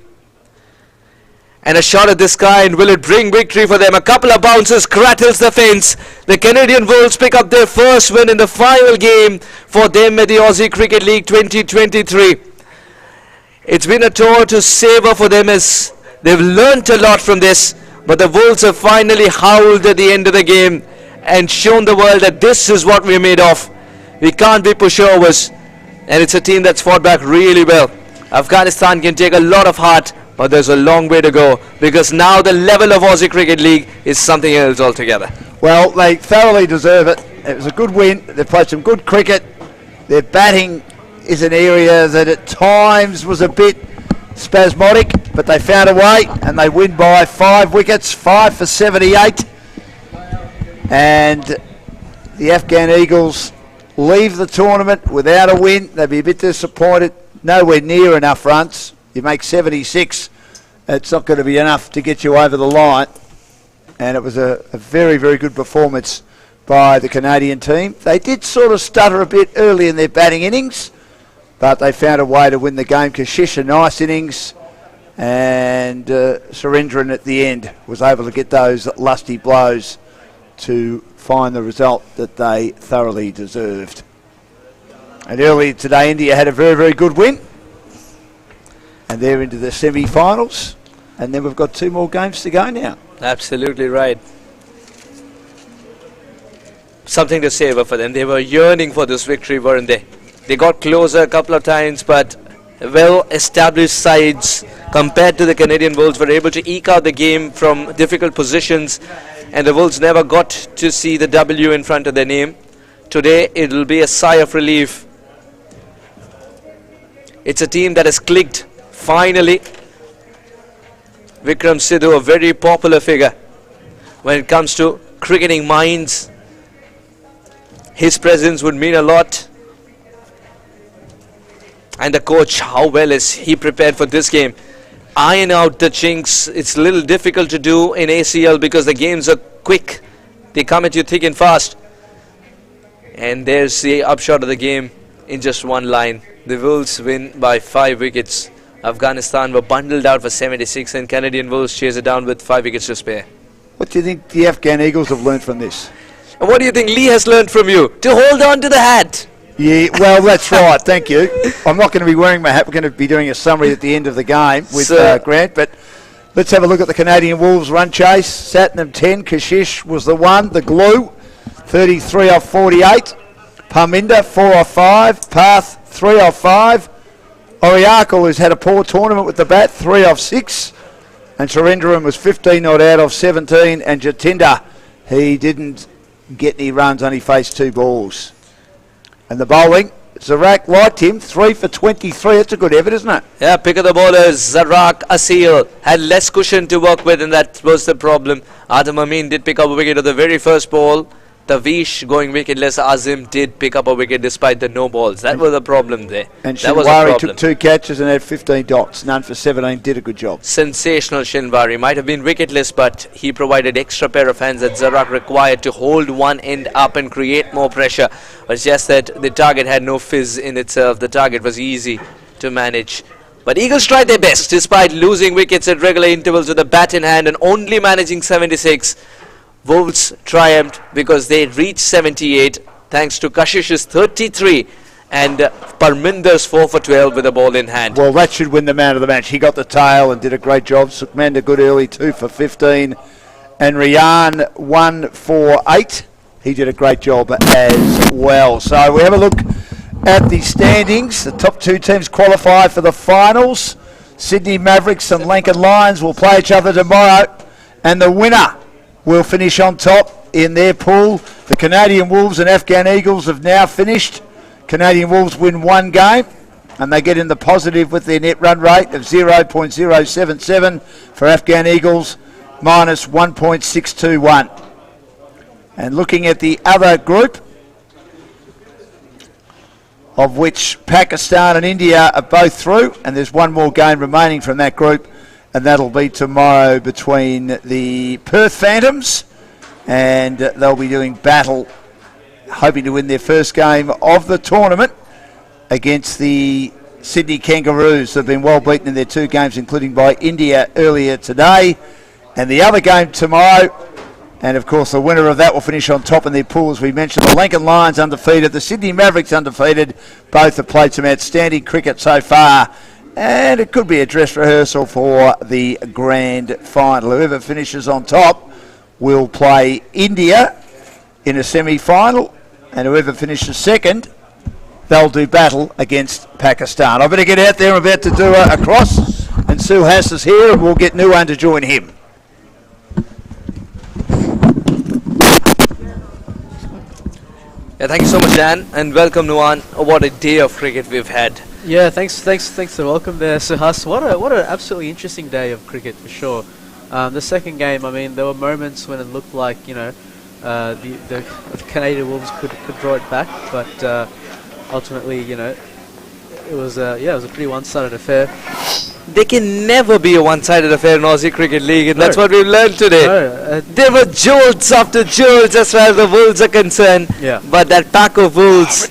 And a shot at this kind, will it bring victory for them? A couple of bounces crackles the fence. The Canadian Wolves pick up their first win in the final game for them at the Aussie Cricket League 2023. It's been a tour to savor for them as they've learnt a lot from this. But the Wolves have finally howled at the end of the game and shown the world that this is what we're made of. We can't be pushovers. And it's a team that's fought back really well. Afghanistan can take a lot of heart, but there's a long way to go because now the level of Aussie Cricket League is something else altogether. Well, they thoroughly deserve it. It was a good win. They've played some good cricket. Their batting is an area that at times was a bit spasmodic, but they found a way and they win by 5 wickets, 5 for 78. And the Afghan Eagles leave the tournament without a win. They'd be a bit disappointed. Nowhere near enough runs. You make 76, it's not going to be enough to get you over the line. And it was a very, very good performance by the Canadian team. They did sort of stutter a bit early in their batting innings, but they found a way to win the game. Kashish, a nice innings, and Surendran at the end was able to get those lusty blows to find the result that they thoroughly deserved. And earlier today, India had a very, very good win, and they're into the semi-finals, and then we've got 2 more games to go now. Absolutely right. Something to savor for them. They were yearning for this victory, weren't they? They got closer a couple of times, but well-established sides compared to the Canadian Wolves were able to eke out the game from difficult positions, and the Wolves never got to see the W in front of their name. Today, it'll be a sigh of relief. It's a team that has clicked, finally. Vikram Sidhu, a very popular figure when it comes to cricketing minds. His presence would mean a lot. And the coach, how well is he prepared for this game? Iron out the chinks. It's a little difficult to do in ACL because the games are quick. They come at you thick and fast. And there's the upshot of the game in just one line. The Wolves win by 5 wickets. Afghanistan were bundled out for 76 and Canadian Wolves chase it down with 5 wickets to spare. What do you think the Afghan Eagles have learned from this? And what do you think Lee has learned from you? To hold on to the hat. Yeah, well, that's right. Thank you. I'm not going to be wearing my hat. We're going to be doing a summary at the end of the game with Grant. But let's have a look at the Canadian Wolves run chase. Satnam 10. Kashish was the one, the glue. 33 off 48. Parminder 4 off 5. Path 3 off 5. Oriakal, who's had a poor tournament with the bat, 3 off 6. And Surendran was 15 not out of 17. And Jatinder, he didn't get any runs, only faced 2 balls. And the bowling, Zarak liked him, 3 for 23. That's a good effort, isn't it? Yeah, pick of the bowlers, Zarak, ACL had less cushion to work with, and that was the problem. Adam Amin did pick up a wicket at the very first ball. Tavish going wicketless. Azim did pick up a wicket despite the no balls. That was the problem there. And Shinwari took 2 catches and had 15 dots. None for 17. Did a good job. Sensational Shinwari. Might have been wicketless, but he provided extra pair of hands that Zarak required to hold one end up and create more pressure. But it's just that the target had no fizz in itself. The target was easy to manage. But Eagles tried their best despite losing wickets at regular intervals with the bat in hand and only managing 76. Wolves triumphed because they reached 78 thanks to Kashish's 33 and Parminder's 4 for 12 with the ball in hand. Well, that should win the man of the match. He got the tail and did a great job. Sukhmander good early, 2 for 15. And Rian 1 for 8. He did a great job as well. So we have a look at the standings. The top 2 teams qualify for the finals. Sydney Mavericks and Lincoln Lions will play each other tomorrow. And the winner will finish on top in their pool. The Canadian Wolves and Afghan Eagles have now finished. Canadian Wolves win 1 game and they get in the positive with their net run rate of 0.077 for Afghan Eagles, minus 1.621. And looking at the other group, of which Pakistan and India are both through, and there's 1 more game remaining from that group, and that'll be tomorrow between the Perth Phantoms, and they'll be doing battle, hoping to win their first game of the tournament against the Sydney Kangaroos. They've been well beaten in their 2 games, including by India earlier today. And the other game tomorrow, and of course the winner of that will finish on top in their pool, as we mentioned. The Lincoln Lions undefeated, the Sydney Mavericks undefeated. Both have played some outstanding cricket so far. And it could be a dress rehearsal for the grand final. Whoever finishes on top will play India in a semi-final, and whoever finishes second, they'll do battle against Pakistan. I better get out there. I'm about to do a cross, and Sue Hass is here, and we'll get Nuwan to join him. Yeah, thank you so much, Dan, and welcome, Nuwan. Oh, what a day of cricket we've had. Yeah, thanks for welcome there, Suhas. What an absolutely interesting day of cricket for sure. The second game, I mean, there were moments when it looked like the Canadian Wolves could draw it back, but ultimately, it was a pretty one-sided affair. They can never be a one-sided affair in Aussie Cricket League, and that's what we've learned today. There were jolts after jolts as far as the Wolves are concerned. Yeah. But that pack of Wolves,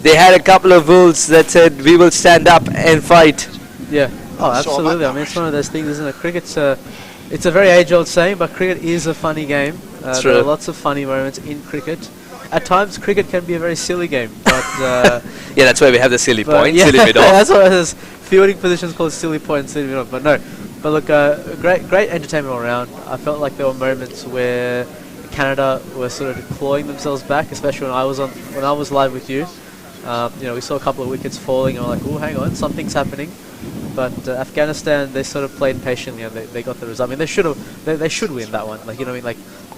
they had a couple of Wolves that said, we will stand up and fight. Yeah. Oh, absolutely. I mean, it's one of those things, isn't it? Cricket's it's a very age-old saying, but cricket is a funny game. There are lots of funny moments in cricket. At times, cricket can be a very silly game, but yeah, that's why we have the silly point, silly mid-off. That's why there's fielding positions called silly point, silly mid-off. But no, but look, great entertainment all around. I felt like there were moments where Canada were sort of clawing themselves back, especially when I was live with you. We saw a couple of wickets falling, and we're like, oh, hang on, something's happening. But Afghanistan, they sort of played patiently, and they got the result. I mean, they should win that one.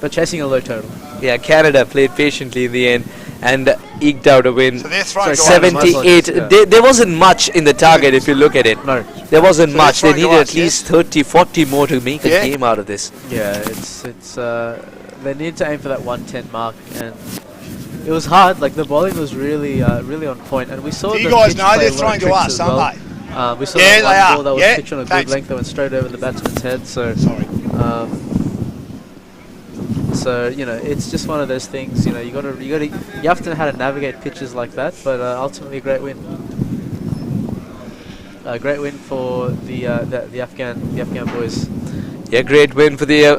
They're chasing a low total. Yeah, Canada played patiently in the end and eked out a win. So they're throwing 78. There wasn't much in the target if you look at it. No, there wasn't much. They needed at least 30, 40 more to make a game out of this. Yeah, it's they needed to aim for that 110 mark, and it was hard. Like the bowling was really on point, and we saw. You guys know they're throwing to us, aren't they? We saw that one ball that was pitched on a good length that went straight over the batsman's head. So, it's just one of those things. You have to know how to navigate pitches like that. But ultimately, a great win. Great win for the Afghan boys. Yeah, great win for the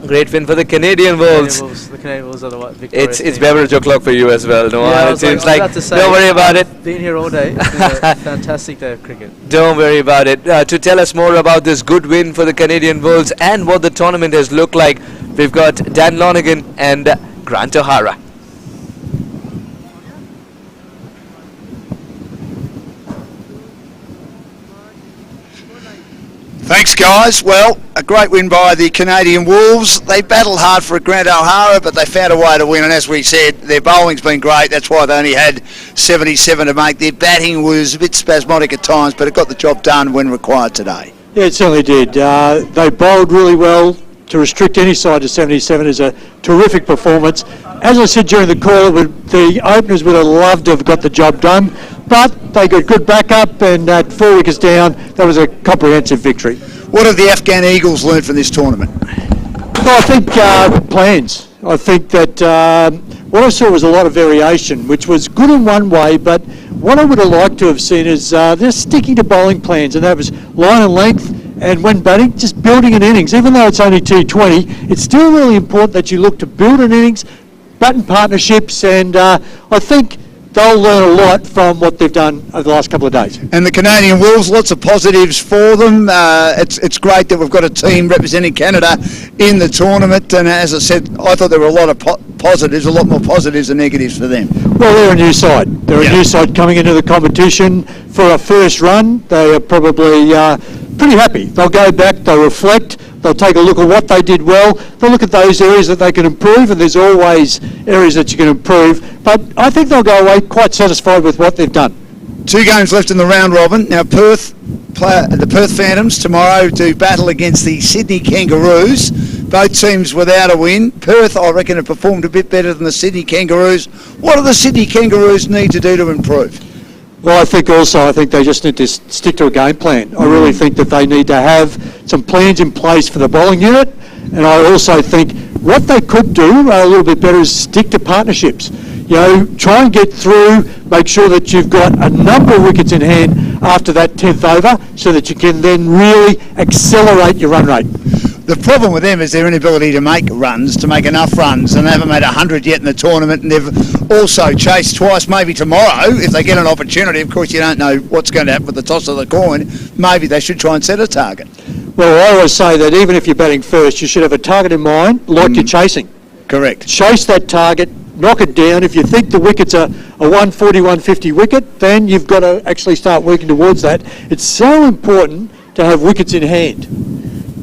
great win for the Canadian Wolves. The Canadian Wolves are the victorious It's beverage o'clock for you as well, no? Yeah, it seems like don't worry about it. Been here all day. It's been a fantastic day of cricket. Don't worry about it. To tell us more about this good win for the Canadian Wolves and what the tournament has looked like, we've got Dan Lonergan and Grant O'Hara. Thanks, guys. Well, a great win by the Canadian Wolves. They battled hard for Grant O'Hara, but they found a way to win. And as we said, their bowling's been great. That's why they only had 77 to make. Their batting was a bit spasmodic at times, but it got the job done when required today. Yeah, it certainly did. They bowled really well. To restrict any side to 77 is a terrific performance. As I said during the call, the openers would have loved to have got the job done, but they got good backup, and at 4 wickets down, that was a comprehensive victory. What have the Afghan Eagles learned from this tournament? Well, I think plans. I think that what I saw was a lot of variation, which was good in one way, but what I would have liked to have seen is they're sticking to bowling plans, and that was line and length, and when batting, just building an innings. Even though it's only T20, it's still really important that you look to build an innings, batting partnerships, and I think they'll learn a lot from what they've done over the last couple of days. And the Canadian Wolves, lots of positives for them. It's great that we've got a team representing Canada in the tournament, and as I said, I thought there were a lot of positives, a lot more positives than negatives for them. Well, they're a new side. They're a new side coming into the competition for a first run. They are probably pretty happy. They'll go back, they'll reflect, they'll take a look at what they did well, they'll look at those areas that they can improve, and there's always areas that you can improve, but I think they'll go away quite satisfied with what they've done. 2 games left in the round robin. Now the Perth Phantoms tomorrow do battle against the Sydney Kangaroos. Both teams without a win. Perth, I reckon, have performed a bit better than the Sydney Kangaroos. What do the Sydney Kangaroos need to do to improve? Well, I think they just need to stick to a game plan. I really think that they need to have some plans in place for the bowling unit, and I also think what they could do a little bit better is stick to partnerships. Try and get through, make sure that you've got a number of wickets in hand after that 10th over so that you can then really accelerate your run rate. The problem with them is their inability to make runs, to make enough runs, and they haven't made 100 yet in the tournament, and they've also chased twice. Maybe tomorrow, if they get an opportunity, of course you don't know what's going to happen with the toss of the coin, maybe they should try and set a target. Well, I always say that even if you're batting first, you should have a target in mind like you're chasing. Correct. Chase that target, knock it down. If you think the wicket's a 140, 150 wicket, then you've got to actually start working towards that. It's so important to have wickets in hand.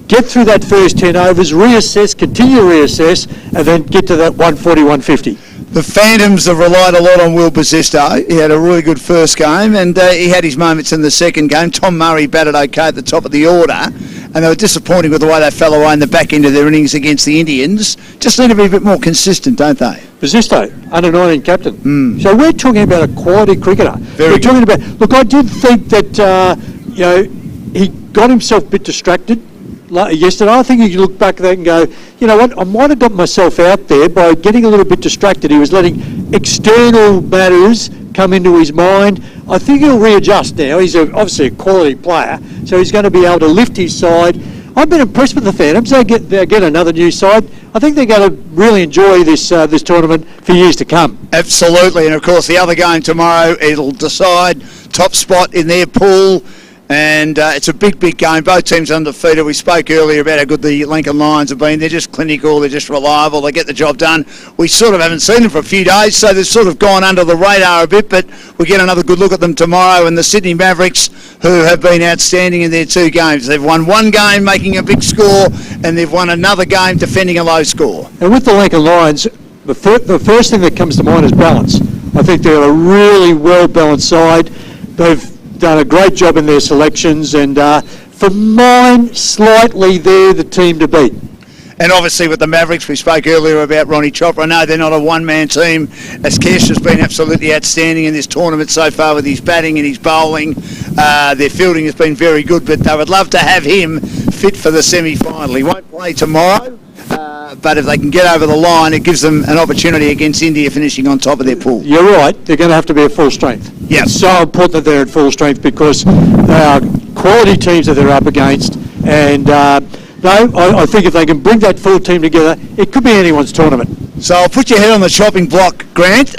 Get through that first 10 overs, reassess, continue to reassess, and then get to that 140, 150. The Phantoms have relied a lot on Will Basisto. He had a really good first game, and he had his moments in the second game. Tom Murray batted okay at the top of the order, and they were disappointing with the way they fell away in the back end of their innings against the Indians. Just need to be a bit more consistent, don't they? Basisto, under 19 captain. So we're talking about a quality cricketer. We're talking about. Look, I did think that he got himself a bit distracted yesterday. I think you can look back at that and go, you know what, I might have got myself out there by getting a little bit distracted. He was letting external matters come into his mind. I think he'll readjust now. He's obviously a quality player, so he's going to be able to lift his side. I've been impressed with the Phantoms. They get another new side. I think they're going to really enjoy this tournament for years to come. Absolutely, and of course the other game tomorrow, it'll decide top spot in their pool. And it's a big game. Both teams undefeated. We spoke earlier about how good the Lincoln Lions have been. They're just clinical. They're just reliable. They get the job done. We sort of haven't seen them for a few days, so they've sort of gone under the radar a bit, but we'll get another good look at them tomorrow. And the Sydney Mavericks, who have been outstanding in their two games. They've won one game, making a big score, and they've won another game, defending a low score. And with the Lincoln Lions, the first thing that comes to mind is balance. I think they're a really well-balanced side. They've done a great job in their selections, and for mine, slightly they're the team to beat. And obviously with the Mavericks, we spoke earlier about Ronnie Chopra. No, they're not a one-man team, as Kesh has been absolutely outstanding in this tournament so far with his batting and his bowling. Their fielding has been very good, but they would love to have him fit for the semi-final. He won't play tomorrow, but if they can get over the line, it gives them an opportunity against India finishing on top of their pool. You're right, they're going to have to be at full strength. Yep. It's so important that they're at full strength because they are quality teams that they're up against, and I think if they can bring that full team together, it could be anyone's tournament. So I'll put your head on the chopping block, Grant,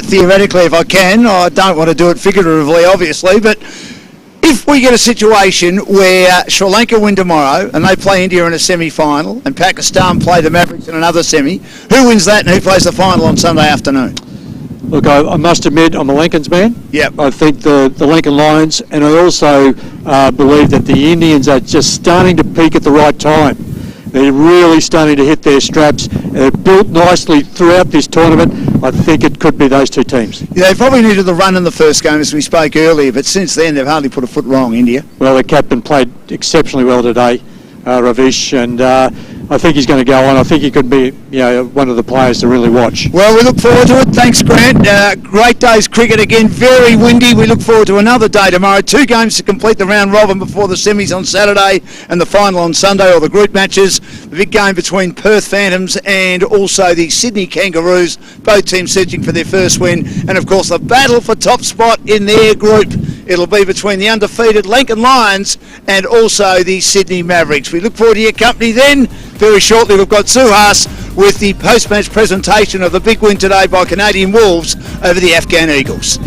theoretically if I can. I don't want to do it figuratively, obviously, but if we get a situation where Sri Lanka win tomorrow and they play India in a semi-final and Pakistan play the Mavericks in another semi, who wins that and who plays the final on Sunday afternoon? Look, I must admit I'm a Lincoln's man. Yep. I think the Lincoln Lions, and I also believe that the Indians are just starting to peak at the right time. They're really starting to hit their straps. They're built nicely throughout this tournament. I think it could be those two teams. Yeah, they probably needed the run in the first game, as we spoke earlier, but since then they've hardly put a foot wrong, India. Well, the captain played exceptionally well today, Ravish, and I think he's going to go on. I think he could be, one of the players to really watch. Well, we look forward to it. Thanks, Grant. Great day's cricket again. Very windy. We look forward to another day tomorrow. 2 games to complete the round robin before the semis on Saturday and the final on Sunday, or the group matches. The big game between Perth Phantoms and also the Sydney Kangaroos. Both teams searching for their first win. And, of course, the battle for top spot in their group. It'll be between the undefeated Lincoln Lions and also the Sydney Mavericks. We look forward to your company then. Very shortly we've got Suhas with the post-match presentation of the big win today by Canadian Wolves over the Afghan Eagles.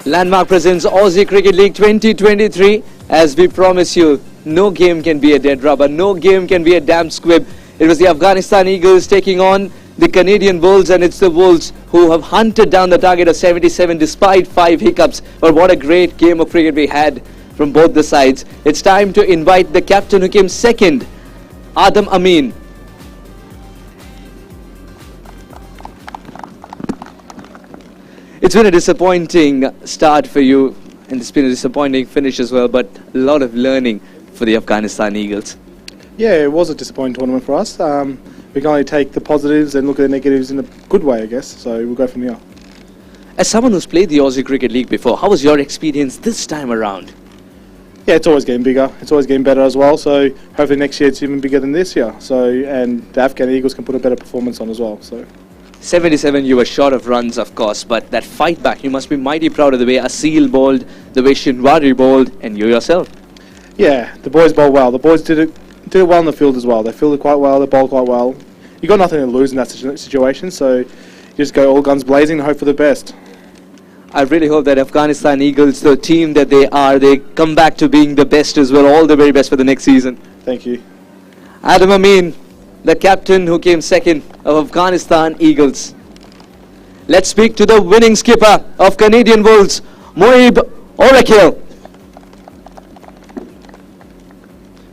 Landmark presents Aussie Cricket League 2023. As we promise you, no game can be a dead rubber, no game can be a damp squib. It was the Afghanistan Eagles taking on the Canadian Wolves, and it's the Wolves who have hunted down the target of 77 despite 5 hiccups. But what a great game of cricket we had from both the sides. It's time to invite the captain who came second, Adam Amin. It's been a disappointing start for you, and it's been a disappointing finish as well, but a lot of learning for the Afghanistan Eagles. Yeah, it was a disappointing tournament for us. We can only take the positives and look at the negatives in a good way, I guess, so we'll go from here. As someone who's played the Aussie Cricket League before, how was your experience this time around? Yeah, it's always getting bigger, it's always getting better as well, so hopefully next year it's even bigger than this year. So, and the Afghan Eagles can put a better performance on as well. So 77, you were short of runs, of course, but that fight back, you must be mighty proud of the way ACL bowled, the way Shinwari bowled, and you yourself. Yeah, the boys bowled well. The boys did it well in the field as well. They fielded quite well, they bowled quite well. You got nothing to lose in that situation, so you just go all guns blazing and hope for the best. I really hope that Afghanistan Eagles, the team that they are, they come back to being the best as well. All the very best for the next season. Thank you. Adam Amin, the captain who came second of Afghanistan Eagles. Let's speak to the winning skipper of Canadian Wolves, Moib Oracle.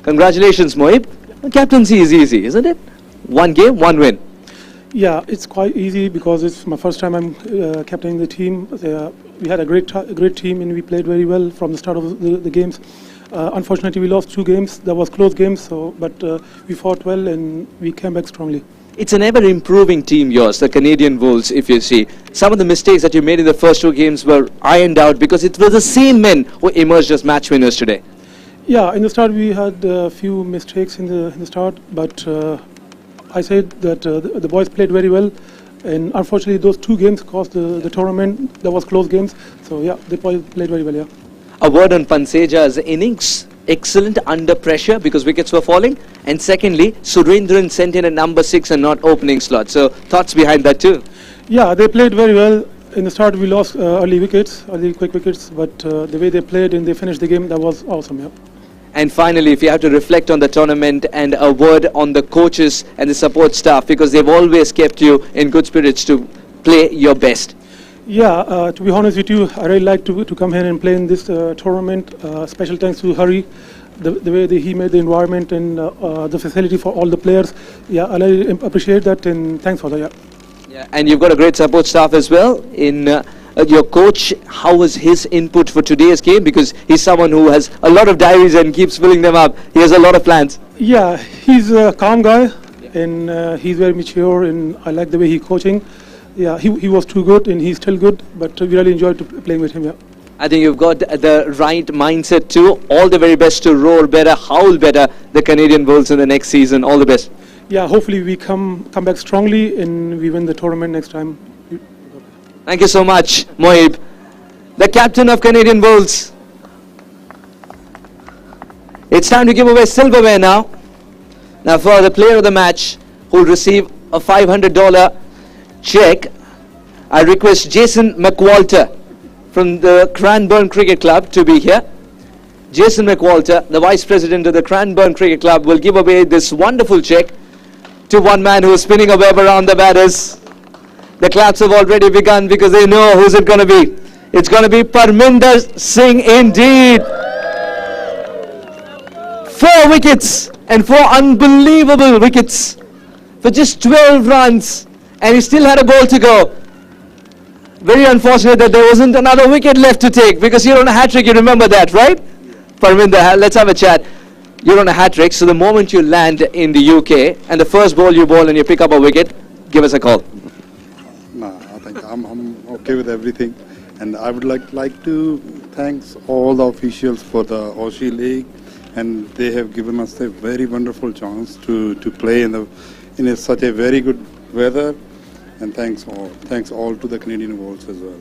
Congratulations, Moib. Captaincy is easy, isn't it? One game, one win. Yeah, it's quite easy because it's my first time I'm captaining the team. We had a great team and we played very well from the start of the games. Unfortunately, we lost 2 games. That was close games, but we fought well and we came back strongly. It's an ever-improving team, yours, the Canadian Wolves, if you see. Some of the mistakes that you made in the first 2 games were ironed out because it was the same men who emerged as match winners today. Yeah, in the start we had a few mistakes in the start, but I said that the boys played very well, and unfortunately those 2 games cost the tournament. That was close games, so yeah, the boys played very well. Yeah. A word on Panseja's innings. Excellent under pressure because wickets were falling, and secondly, Surendran sent in a number 6 and not opening slot. So thoughts behind that too? Yeah, they played very well. In the start we lost early quick wickets, but the way they played and they finished the game, that was awesome. Yeah. And finally, if you have to reflect on the tournament and a word on the coaches and the support staff, because they've always kept you in good spirits to play your best. Yeah, to be honest with you, I really like to come here and play in this tournament. Special thanks to Hari, the way he made the environment and the facility for all the players. Yeah, I really appreciate that, and thanks for that. Yeah, and you've got a great support staff as well in your coach. How was his input for today's game? Because he's someone who has a lot of diaries and keeps filling them up. He has a lot of plans. Yeah, he's a calm guy, and he's very mature, and I like the way he's coaching. Yeah, he was too good, and he's still good, but we really enjoyed playing with him. Yeah. I think you've got the right mindset too. All the very best to roar better, howl better, the Canadian Wolves in the next season. All the best. Yeah, hopefully we come back strongly and we win the tournament next time. Thank you so much, Moib, the captain of Canadian Wolves. It's time to give away silverware now. Now for the player of the match who will receive a $500 check, I request Jason McWalter from the Cranbourne Cricket Club to be here. Jason McWalter, the Vice President of the Cranbourne Cricket Club, will give away this wonderful check to one man who is spinning a web around the batters. The claps have already begun because they know who's it going to be. It's going to be Parminder Singh indeed. 4 wickets and 4 unbelievable wickets for just 12 runs, and he still had a ball to go. Very unfortunate that there wasn't another wicket left to take because you're on a hat-trick, you remember that, right? Parminder, let's have a chat. You're on a hat-trick, so the moment you land in the UK and the first ball you bowl and you pick up a wicket, give us a call. No, I think I'm okay with everything, and I would like to thank all the officials for the Aussie League, and they have given us a very wonderful chance to play in such a very good weather, and thanks all to the Canadian Wolves as well.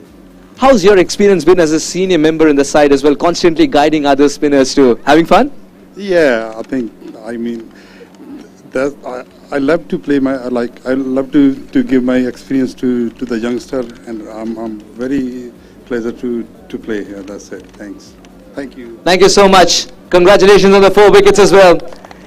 How's your experience been as a senior member in the side as well, constantly guiding other spinners too? Having fun? Yeah, I mean, I love to play I love to give my experience to the youngster, and I'm very pleasure to to play here. That's it. Thanks. Thank you. Thank you so much. Congratulations on the 4 wickets as well.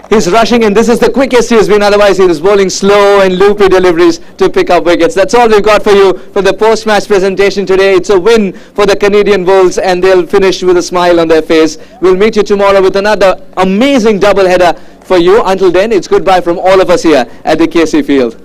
He's rushing in. This is the quickest he has been. Otherwise, he was bowling slow and loopy deliveries to pick up wickets. That's all we've got for you for the post-match presentation today. It's a win for the Canadian Wolves, and they'll finish with a smile on their face. We'll meet you tomorrow with another amazing double-header for you. Until then, it's goodbye from all of us here at the KC Field.